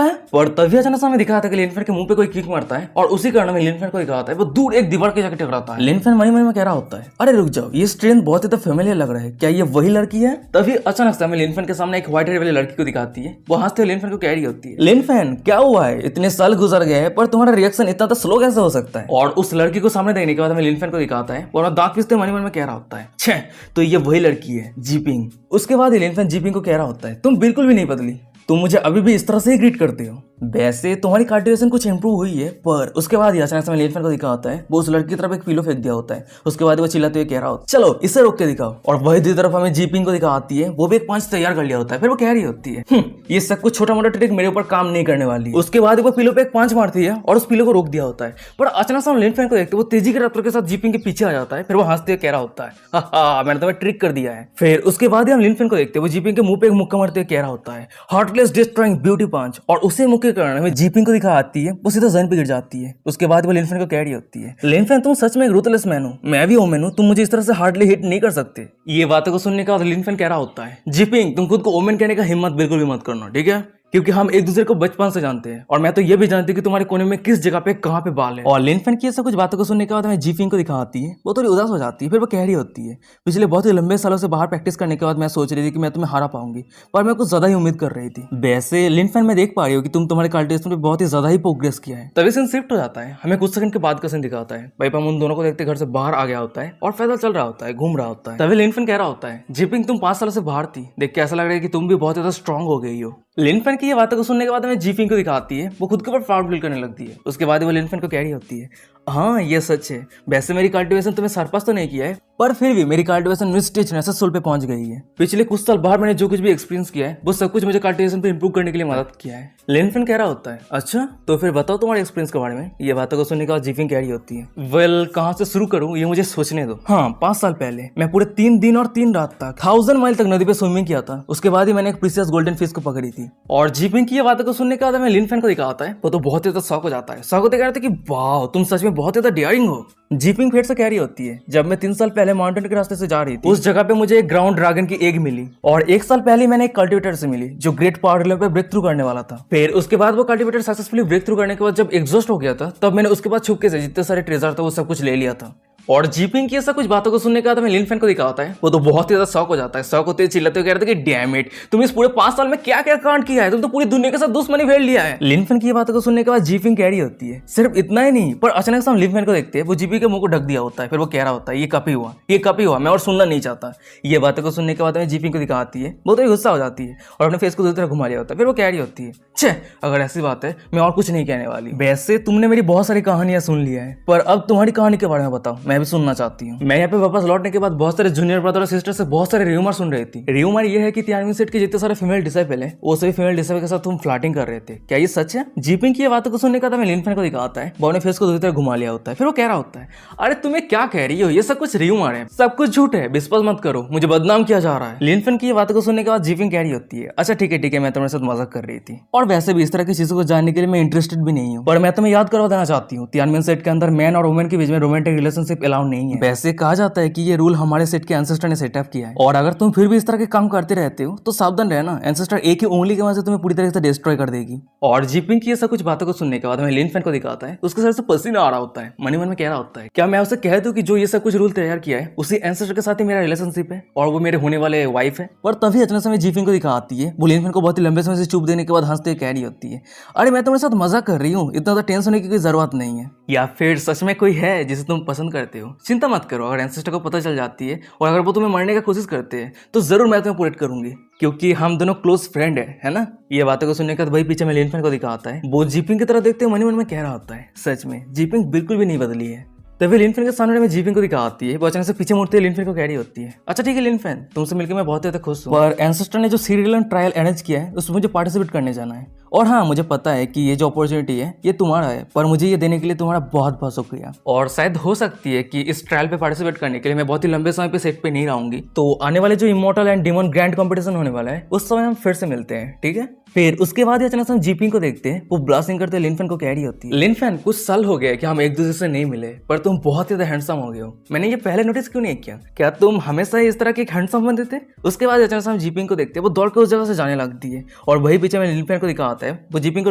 Speaker 1: है। और तभी अचानक से हमें दिखाता है कि लिन फैन के मुंह पे कोई किक मारता है और उसी कारण हमें लिन फैन को दिखाता है वो दूर एक दीवार के जाकर टकराता है। लिन फैन मन में कह रहा होता है, अरे रुक जाओ, ये स्ट्रेंथ बहुत ज्यादा फेमिलियर लग रहा है, क्या ये वही लड़की है। तभी अचानक से हमें लिन फैन के सामने एक व्हाइट हेयर वाली लड़की को दिखाती है, वो हंसते हुए लिन फैन को कह रही होती है, लिन फैन क्या हुआ है, इतने साल गुजर गए हैं पर तुम्हारा रिएक्शन इतना तो स्लो कैसे हो सकता है। और उस लड़की को सामने देखने के बाद हमें लिन फैन को दिखाता है और दांत पिसते मन में कह रहा होता है, छे तो ये वही लड़की है जीपिंग। उसके बाद लिन फैन जीपिंग को कह रहा होता है, तुम बिल्कुल भी नहीं बदली, तुम मुझे अभी भी इस तरह से ही ग्रीट करते हो। वैसे तुम्हारी कल्टिवेशन कुछ इंप्रूव हुई है। पर उसके बाद अचानक से लिन फैन को दिखा होता है, वो उस लड़की की तरफ एक पिलो फेंक दिया होता है। उसके बाद वो चिल्लाते हुए कह रहा होता है, चलो इसे रोक के दिखाओ। और वही दूसरी तरफ हमें जीपिंग को दिखा आती है, वो भी एक पंच तैयार कर लिया होता है। फिर वो कह रही होती है, ये सब कुछ छोटा मोटा ट्रिक मेरे ऊपर काम नहीं करने वाली है। उसके बाद वो पिलो पे एक पंच मारती है और उस पिलो को रोक दिया होता है। पर अचानक से हम लिन फैन को देखते हैं, वो तेजी की रफ्तार के साथ जीपिंग के पीछे आ जाता है। फिर वो हंसते हुए कह रहा होता है, हा मैंने तुम्हें ट्रिक कर दिया है। फिर उसके बाद हम लिन फैन को देखते हैं, वो जीपिंग के मुंह पे एक मुक्का मारते हुए कह रहा होता है, हार्टलेस डिस्ट्रॉइंग ब्यूटी पंच। और उसी मुक्के के कारण हमें जीपिंग को दिखा आती है, वो सीधा जमीन पे गिर जाती है। उसके बाद वो लिन फैन को कह रही होती है, लिन फैन तुम सच में एक रूथलेस मैन हो, मैं भी ओमेन हूं, तुम मुझे इस तरह से हार्डली हिट नहीं कर सकते। ये बातों को सुनने के बाद लिन फैन कह रहा होता है, जीपिंग तुम खुद को ओमेन कहने का हिम्मत बिल्कुल भी मत करना, ठीक है, क्योंकि हम एक दूसरे को बचपन से जानते हैं और मैं तो ये भी जानती हूँ कि तुम्हारे कोने में किस जगह पे कहाँ पे बाल है। और लिन फैन की ऐसा कुछ बातों को सुनने के बाद हमें जीपिंग को दिखाती है, वो थोड़ी उदास हो जाती है। फिर वो कह रही होती है, पिछले बहुत ही लंबे सालों से बाहर प्रैक्टिस करने के बाद मैं सोच रही थी कि मैं तुम्हें हरा पाऊंगी, पर मैं कुछ ज्यादा ही उम्मीद कर रही थी। वैसे लिन फैन मैं देख पा रही हूँ कि तुम तुम्हारे कल्टिवेशन पे बहुत ही ज्यादा ही प्रोग्रेस किया है। तभी सीन शिफ्ट हो जाता है, हमें कुछ सेकंड के बाद का सीन दिखाता है। भाई हम उन दोनों को देखते घर से बाहर आ गया होता है और पैदल चल रहा होता है, घूम रहा होता है। तभी लिन फैन कह रहा होता है, जीपिंग तुम 5 सालों से बाहर थी, देख के ऐसा लग रहा है कि तुम भी बहुत ज्यादा स्ट्रांग हो गई हो। लिन फैन की ये बातों को सुनने के बाद हमें जीपिंग को दिखाती है, वो खुद के ऊपर प्राउड फील करने लगती है। उसके बाद वो लिन फैन को कह रही होती है, हाँ ये सच है, वैसे मेरी कल्टिवेशन तुम्हें सरपास तो नहीं किया है, पर फिर भी मेरी कल्टिवेशन मिस्टेज नेसेसुल पे पहुंच गई है। पिछले कुछ साल बाहर मैंने जो कुछ भी एक्सपीरियंस किया है वो सब कुछ मुझे कल्टिवेशन पे इंप्रूव करने के लिए मदद किया है। लिन फैन कह रहा होता है, अच्छा तो फिर बताओ तुम्हारे एक्सपीरियंस के बारे में। ये बातों को सुनने के बाद जीपिंग कह रही होती है, वेल कहाँ से शुरू करूँ ये मुझे सोचने दो। हाँ 5 साल पहले मैं पूरे 3 दिन और 3 रात तक 1000 माइल तक नदी पे स्विमिंग किया था। उसके बाद ही मैंने एक प्रीशियस गोल्डन फिश को पकड़ी थी। और जीपिंग की ये बातों को सुनने के बाद हमें लिन फैन को दिखाता है, वो तो बहुत ज्यादा शौक हो जाता है। शौक होते कहते कि वाह तुम सच में बहुत ज्यादा डेयरिंग हो। जीपिंग फिर से कह रही होती है, जब मैं 3 साल पहले माउंटेन के रास्ते से जा रही थी उस जगह पे मुझे एक ग्राउंड ड्रैगन की एग मिली और 1 साल पहले मैंने एक कल्टिवेटर से मिली जो ग्रेट पावर लेवल पे ब्रेक थ्रू करने वाला था। फिर उसके बाद वो कल्टिवेटर सक्सेसफुली ब्रेक थ्रू करने के बाद जब एग्जॉस्ट हो गया था तब मैंने उसके बाद छुपके से जितने सारे ट्रेजर थे वो सब कुछ ले लिया था। और जीपिंग की ऐसा कुछ बातों को सुनने के बाद हमें लिन फैन को दिखाता है, वो तो बहुत ही ज्यादा शौक हो जाता है। शौक होते चिल्लाते हुए कह रहे थे कि डैम इट तुम इस पूरे 5 साल में क्या क्या कांड किया है, तुम तो पूरी दुनिया के साथ दुश्मनी भेड़ लिया है। लिन फैन की बातों को सुनने के बाद जीपिंग कह रही होती है, सिर्फ इतना ही नहीं पर अचानक से हम लिन फैन को देखते हैं, वो जीपी के मुंह को ढक दिया होता है। फिर वो कह रहा होता है, ये कभी हुआ, ये कभी हुआ, मैं और सुनना नहीं चाहता। ये बातों को सुनने के बाद हमें जीपिंग को दिखाती है, वो तो गुस्सा हो जाती है और अपने फेस को दूसरी तरफ घुमा लिया होता है। फिर वो कह रही होती है, छे, अगर ऐसी बात है मैं और कुछ नहीं कहने वाली। वैसे तुमने मेरी बहुत सारी कहानियां सुन ली है, पर अब तुम्हारी कहानी के बारे में बताओ, मैं भी सुनना चाहती हूँ। मैं यहाँ पे वापस लौटने के बाद बहुत सारे जूनियर ब्रदर और सिस्टर से बहुत सारे र्यूमर सुन रही थी। र्यूमर ये है कि तियानवे सेट के जितने सारे फीमेल डिसाइपल है वो सभी फीमेल डिसाइपल के साथ तुम फ्लर्टिंग कर रहे थे। क्या ये सच है? जीपिंग की ये बातों को सुनने का था मैं लिन फैन को दिखाता है, वो अपने फेस को दूसरी तरफ घुमा लिया होता है, फिर वो कह रहा होता है अरे तुम्हें क्या कह रही हो, ये सब कुछ र्यूमर है, सब कुछ झूठ है, विश्वास मत करो, मुझे बदनाम किया जा रहा है। लिन फैन की ये बातों को सुनने के बाद जीपिंग कह रही होती है अच्छा ठीक है मैं तुम्हारे साथ मजाक कर रही थी, और वैसे भी इस तरह की चीजों को जानने के लिए मैं इंटरेस्टेड भी नहीं हूँ। पर मैं तुम्हें याद करवा देना चाहती हूँ तियानवे सेट के अंदर मैन और वुमेन के बीच में रोमांटिक रिलेशनशिप अलाउड नहीं है। वैसे कहा जाता है कि ये रूल हमारे सेट के एंसेस्टर ने सेटअप किया है, और अगर तुम फिर भी इस तरह के काम करते रहते हो तो सावधान रहना, एंसेस्टर एक ही उंगली की वजह से तुम्हें पूरी तरह से डिस्ट्रॉय कर देगी। और जीपिंग की ये सब कुछ बातों को सुनने के बाद हमें लिन फैन को दिखाता है, उसके सर से पसीना आ रहा होता है, मन ही मन में कह रहा होता है क्या मैं उसे कह दूं कि जो ये सब कुछ रूल तैयार किया है उसी एंसेस्टर के साथ ही मेरा रिलेशनशिप है और वो मेरे होने वाले वाइफ है। पर तभी अचानक से जीपिंग को दिखाती है, वो लिन फैन को बहुत ही लंबे समय से चुप देने के बाद हंसते कह रही होती है अरे मैं तुम्हारे साथ मजाक कर रही हूँ, इतना तो टेंशन होने की कोई जरूरत नहीं है। या फिर सच में कोई है जिसे तुम पसंद करते हो, चिंता मत करो, अगर एंसेस्टर को पता चल जाती है और अगर वो तुम्हें मारने की कोशिश करते हैं तो जरूर मैं तुम्हें प्रोटेक्ट करूंगी, क्योंकि हम दोनों क्लोज फ्रेंड है ना। ये बातों को सुनने के बाद वही पीछे में लिन फैन को दिखाता है, वो जीपिंग की तरफ देखते हुए मन ही मन में कह रहा होता है सच में जीपिंग बिल्कुल भी नहीं बदली है। तभी लिन फैन के सामने में जीपिंग को दिखाती है, वो अचानक से पीछे मुड़ते लिन फैन को कह रही होती है अच्छा ठीक है लिन फैन, तुमसे मिलकर मैं बहुत ज्यादा खुश हूँ, पर एंसेस्टर ने जो सीरियल ट्रायल अरेंज किया है उसमें मुझे पार्टिसिपेट करने जाना है, और हाँ मुझे पता है कि ये जो अपॉर्चुनिटी है ये तुम्हारा है, पर मुझे ये देने के लिए तुम्हारा बहुत बहुत शुक्रिया। और शायद हो सकती है कि इस ट्रायल पे पार्टिसिपेट करने के लिए मैं बहुत ही लंबे समय पे सेट पे नहीं रहूंगी, तो आने वाले जो immortal and demon grand competition होने वाला है उस समय हम फिर से मिलते हैं, ठीक है। फिर उसके बाद अचानक हम जीपिंग को देखते हैं, वो ब्लास्टिंग करते लिन फैन को कह रही होती है लिन फैन कुछ साल हो गए कि हम एक दूसरे से नहीं मिले, पर तुम बहुत ज्यादा हैंडसम हो गए हो, मैंने ये पहले नोटिस क्यों नहीं किया, क्या तुम हमेशा इस तरह के एक हैंडसम बनते थे। उसके बाद अचानक हम जीपिंग को देखते हैं, वो दौड़ के उस जगह से जाने लगती है, और वही पीछे में लिन फैन को दिखा आता है, वो जीपिंग को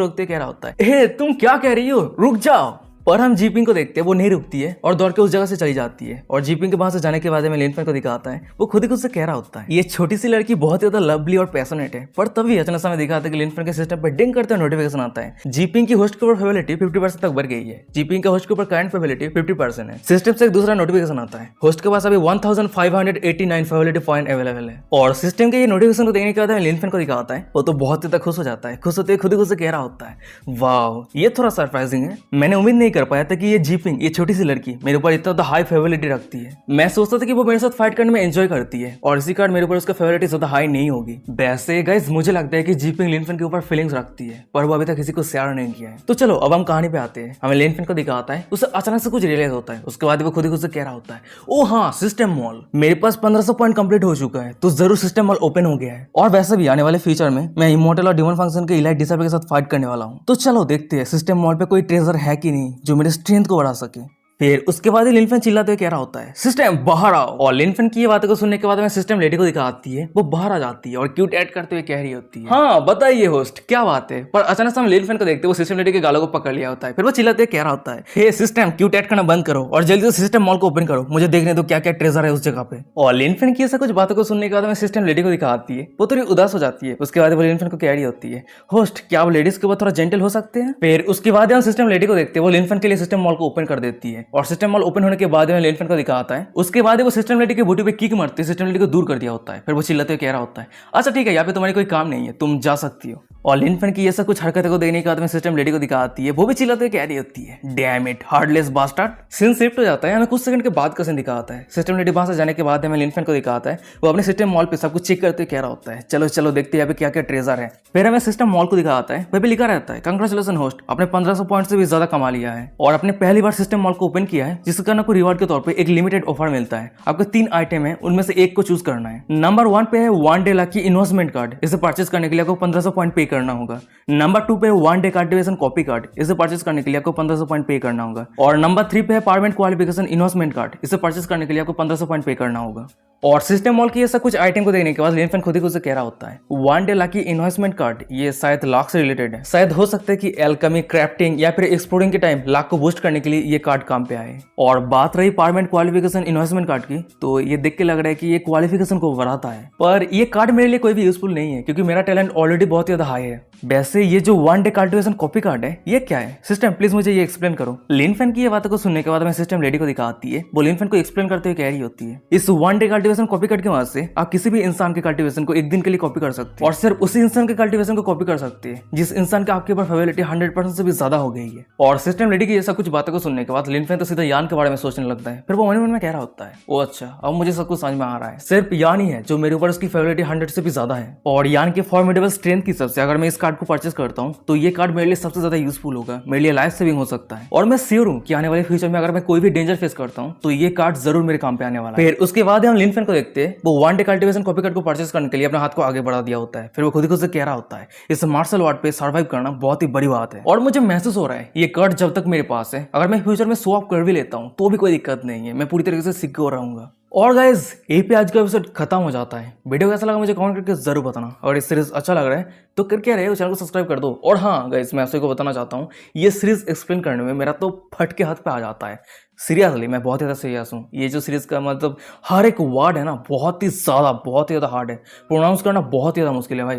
Speaker 1: रोकते कह रहा होता है तुम क्या कह रही हो, रुक जाओ। पर हम जीपिंग को देखते हैं, वो नहीं रुकती है और दौड़ के उस जगह से चली जाती है, और जीपिंग के वहां से जाने के बाद में लिन फैन को दिखाता है, वो खुद ही खुद से कह रहा होता है ये छोटी सी लड़की बहुत ज्यादा लवली और पैशनेट है। पर तभी अचानक समय दिखाता है कि लिन फैन के सिस्टम पर डिंग करते हुए नोटिफिकेशन आता है, जीपिंग की होस्ट के ऊपर फेवरेलिटी 50% तक बढ़ गई है, जीपिंग के होस्ट के ऊपर करंट फेवरेलिटी 50% है। सिस्टम से एक दूसरा नोटिफिकेशन आता है, होस्ट के पास अभी 1589 फेवरेलिटी पॉइंट अवेलेबल है, और सिस्टम के ये नोटिफिकेशन को देखने के बाद लिन फैन को दिखाता है, वो तो बहुत ज्यादा खुश हो जाता है, खुश होते हुए खुद ही खुद से कह रहा होता है वाह ये थोड़ा सरप्राइजिंग है, मैंने उम्मीद नहीं कर पाया था कि ये जीपिंग ये छोटी सी लड़की मेरे ऊपर इतना हाई फेवरेलिटी रखती है। मैं सोचता था कि वो मेरे साथ फाइट करने में एंजॉय करती है, और इसी कारण मेरे ऊपर उसका फेवरेलिटी ज्यादा हाई नहीं होगी। वैसे गाइस मुझे लगता है कि जीपिंग लिन फैन के ऊपर फीलिंग्स रखती है, पर वो अभी तक किसी को शेयर नहीं किया है। तो चलो अब हम कहानी पे आते हैं, हमें लिन फैन को दिखाता है, उसे अचानक से कुछ रियलाइज होता है, उसके बाद वो खुद ही खुद से कह रहा होता है ओ हाँ सिस्टम मॉल, मेरे पास 1500 पॉइंट कंप्लीट हो चुका है, तो जरूर सिस्टम मॉल ओपन हो गया है, और वैसे भी आने वाले फ्यूचर में मैं इमोर्टल और डिमन फंक्शन के इलाइट डिसाइबल के साथ फाइट करने वाला हूँ। तो चलो देखते हैं सिस्टम मॉल पे कोई ट्रेजर है कि नहीं जो मेरे स्ट्रेंथ को बढ़ा सके। फिर उसके बाद ही लिन फैन चिल्लाते हुए कह रहा होता है सिस्टम बाहर आओ, और लिन फैन की ये बातों को सुनने के बाद में सिस्टम लेडी को दिखाती है, वो बाहर आ जाती है और क्यूट ऐड करते हुए कह रही होती है हाँ बताइए होस्ट क्या बात है। पर अचानक से हम लिन फैन को देखते हैं, वो सिस्टम लेडी के गालों को पकड़ लिया होता है, फिर वो चिल्लाते हुए कह रहा होता है हे सिस्टम क्यूट ऐड करना बंद करो और जल्दी से सिस्टम मॉल को ओपन करो, मुझे देखने दो क्या क्या ट्रेजर है उस जगह पे। और लिन फैन की ऐसा कुछ बातों को सुनने के बाद में सिस्टम लेडी को दिखाती है, वो थोड़ी उदास हो जाती है। उसके बाद वो लिन फैन को कह रही होती है होस्ट क्या आप लेडीज के ऊपर थोड़ा जेंटल हो सकते हैं। फिर उसके बाद हम सिस्टम लेडी को देखते हैं, वो लिन फैन के लिए सिस्टम मॉल को ओपन कर देती है, और सिस्टम मॉल ओपन होने के बाद में लिन फैन को दिखाता है, उसके बाद वो सिस्टम लेडी के बूटी पे किक मारते सिस्टम लेडी को दूर कर दिया होता है। फिर वो चिल्लाते हुए कह रहा होता है अच्छा ठीक है यहाँ पे तुम्हारी कोई काम नहीं है, तुम जा सकती हो। और लिन फैन की ये सब कुछ हरकतों को देखने के बाद में सिस्टम लेडी को दिखाती है, वो भी चिल्लाते हुए कह रही होती है damn it heartless bastard. Scene shift हो जाता है, हमें कुछ सेकंड के बाद का सीन दिखाता है। सिस्टम लेडी वहां से जाने के बाद हमें लिन फैन को दिखाता है, वो अपने सिस्टम मॉल पे सब कुछ चेक करते हुए कह रहा होता है चलो चलो देखते हैं यहाँ पे क्या क्या ट्रेजर है। फिर हमें सिस्टम मॉल को दिखाता है, वह भी लिखा रहता है कंग्रेचुलेशन होस्ट, आपने 1500 पॉइंट से भी ज्यादा कमा लिया है, और आपने पहली बार सिस्टम मॉल को ओपन किया है, जिसके कारण आपको रिवार्ड के तौर पर एक लिमिटेड ऑफर मिलता है। आपको 3 आइटम है, उनमें से एक को चूज करना है। नंबर 1 पे है 1 डे लकी इन्वेस्टमेंट कार्ड, इसे परचेज करने के लिए आपको 1500 पॉइंट पे करना होगा। नंबर 2 पे 1 डे कार्टिवेशन कॉपी कार्ड, इसे परचेज करने के लिए आपको 1500 पॉइंट पे करना होगा। और नंबर 3 पे है परमानेंट क्वालिफिकेशन इन्वेस्टमेंट कार्ड, इसे परचेज करने के लिए आपको 1500 पॉइंट पे करना होगा। और सिस्टम मॉल की ऐसा कुछ आइटम को देखने के बाद लिन फैन खुद ही खुद से कह रहा होता है 1 डे लकी इन्वेस्टमेंट कार्ड, ये शायद लॉक से रिलेटेड है, शायद हो सकता है कि एल्केमी क्राफ्टिंग या फिर एक्सप्लोरिंग के टाइम लॉक को बूस्ट करने के लिए ये कार्ड काम पे आए। और बात रही परमानेंट क्वालिफिकेशन इन्वेस्टमेंट कार्ड की, तो ये देख के लग रहा है कि ये क्वालिफिकेशन को बढ़ाता है, पर ये कार्ड मेरे लिए कोई भी यूजफुल नहीं है क्योंकि मेरा टैलेंट ऑलरेडी बहुत ज्यादा हाई है। वैसे ये जो 1 डे कल्टिवेशन कॉपी कार्ड है ये क्या है सिस्टम, प्लीज मुझे ये एक्सप्लेन करो। लिन फैन की ये बातों को सुनने के बाद मैं सिस्टम लेडी को दिखाती है, वो लिन फैन को एक्सप्लेन करते हुए कह रही होती है इस 1 डे कल्टीवेशन कॉपी कट की मदद से आप किसी भी इंसान के कल्टीवेशन को एक दिन के लिए कॉपी कर सकते हैं और सिर्फ उसी इंसान के कल्टीवेशन को कॉपी कर सकते हैं जिस इंसान के आपके ऊपर फेवरेलिटी 100% से भी ज्यादा हो गई है। और सिस्टम रेडी की ये सब कुछ बातों को सुनने के बाद लिनफेन तो सीधा यान के बारे में सोचने लगता है। फिर वो मन में कह रहा होता है, ओ अच्छा अब मुझे सब कुछ समझ में आ रहा है, सिर्फ यान ही है जो मेरे ऊपर उसकी फेवरेलिटी 100 से भी ज्यादा है। और यान के फॉर्मेडेबल स्ट्रेंथ की सबसे अगर मैं इस कार्ड को परचेस करता हूँ तो ये कार्ड मेरे लिए सबसे ज्यादा यूजफुल होगा, मेरे लिए लाइफ सेविंग हो सकता है। और मैं श्योर हूँ कि आने वाले फ्यूचर में अगर मैं कोई भी डेंजर फेस करता हूँ तो ये कार्ड जरूर मेरे काम पे आने वाला है। फिर उसके बाद हम लिनफेन को देखते हैं, वो one day cultivation copy card को परचेस करने के लिए अपने हाथ को आगे बढ़ा दिया होता है। फिर वो खुद ही खुद से कह रहा होता है इस मार्शल आर्ट पे सर्वाइव करना बहुत ही बड़ी बात है और मुझे महसूस हो रहा है ये कार्ड जब तक मेरे पास है अगर मैं फ्यूचर में शो ऑफ कर भी लेता हूँ तो भी कोई दिक्कत नहीं है, मैं पूरी तरीके से सिक्योर रहूंगा। और गाइज यही पे आज का एपिसोड खत्म हो जाता है। वीडियो कैसा लगा मुझे कमेंट करके जरूर बताना। अगर इस सीरीज अच्छा लग रहा है तो करके रहे हो चैनल को सब्सक्राइब कर दो। और हाँ गाइज मैं आपको बताना चाहता हूँ ये सीरीज एक्सप्लेन करने में मेरा तो फट के हाथ पे आ जाता है। सीरियसली मैं बहुत ज़्यादा सीरियस हूँ। ये जो सीरीज का मतलब हर एक वर्ड है ना बहुत ही ज़्यादा हार्ड है, प्रोनाउंस करना बहुत ही ज़्यादा मुश्किल है भाई।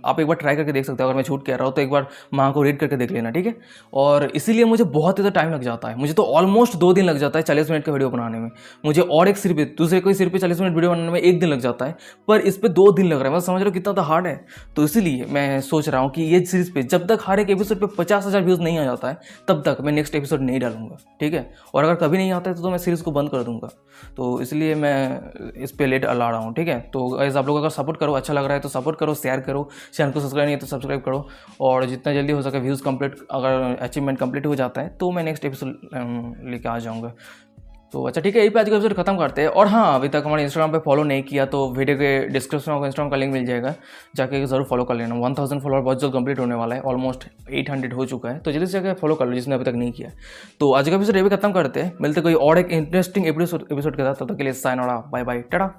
Speaker 1: आप एक बार ट्राई करके देख सकते हो, अगर मैं झूठ कह रहा हूँ तो एक बार माँ को रीड करके देख लेना, ठीक है। और इसीलिए मुझे बहुत ज़्यादा टाइम लग जाता है, मुझे तो ऑलमोस्ट 2 दिन लग जाता है 40 मिनट का वीडियो बनाने में। मुझे और एक सिर पे दूसरे कोई सिर पे 40 मिनट वीडियो बनाने में 1 दिन लग जाता है, पर इस पर 2 दिन लग रहा है। मतलब समझ रहे हो कितना तो हार्ड है। तो इसीलिए मैं सोच रहा हूँ कि ये सीरीज पे जब तक हर एक एपिसोड पे 50,000 व्यूज़ नहीं आ जाता है तब तक मैं नेक्स्ट एपिसोड नहीं डालूंगा, ठीक है। और अगर कभी नहीं आता है तो मैं सीरीज़ को बंद कर दूंगा। तो इसलिए मैं इस पे लेट ला रहा हूँ, ठीक है। तो गाइस आप लोग अगर सपोर्ट करो, अच्छा लग रहा है तो सपोर्ट करो, शेयर करो, चैनल को सब्सक्राइब नहीं है तो सब्सक्राइब करो। और जितना जल्दी हो सके व्यूज़ कंप्लीट, अगर अचीवमेंट कंप्लीट हो जाता है तो मैं नेक्स्ट एपिसोड लेके आ जाऊँगा। तो अच्छा ठीक है, यही पे आज का एपिसोड खत्म करते हैं। और हाँ अभी तक हमारे इंस्टाग्राम पे फॉलो नहीं किया तो वीडियो के डिस्क्रिप्शन में इंस्टाग्राम का लिंक मिल जाएगा, जाके ज़रूर फॉलो कर लेना। 1000 फॉलोअर बहुत जल्द कंप्लीट होने वाला है, ऑलमोस्ट 800 हो चुका है, तो जल्दी से जाकर फॉलो कर लो जिसने अभी तक नहीं किया। तो आज का एपिसोड ये भी खत्म करते हैं, मिलते कोई और एक इंटरेस्टिंग एपिसोड के साथ। तब तक के लिए साइन, बाय बाय, टाटा।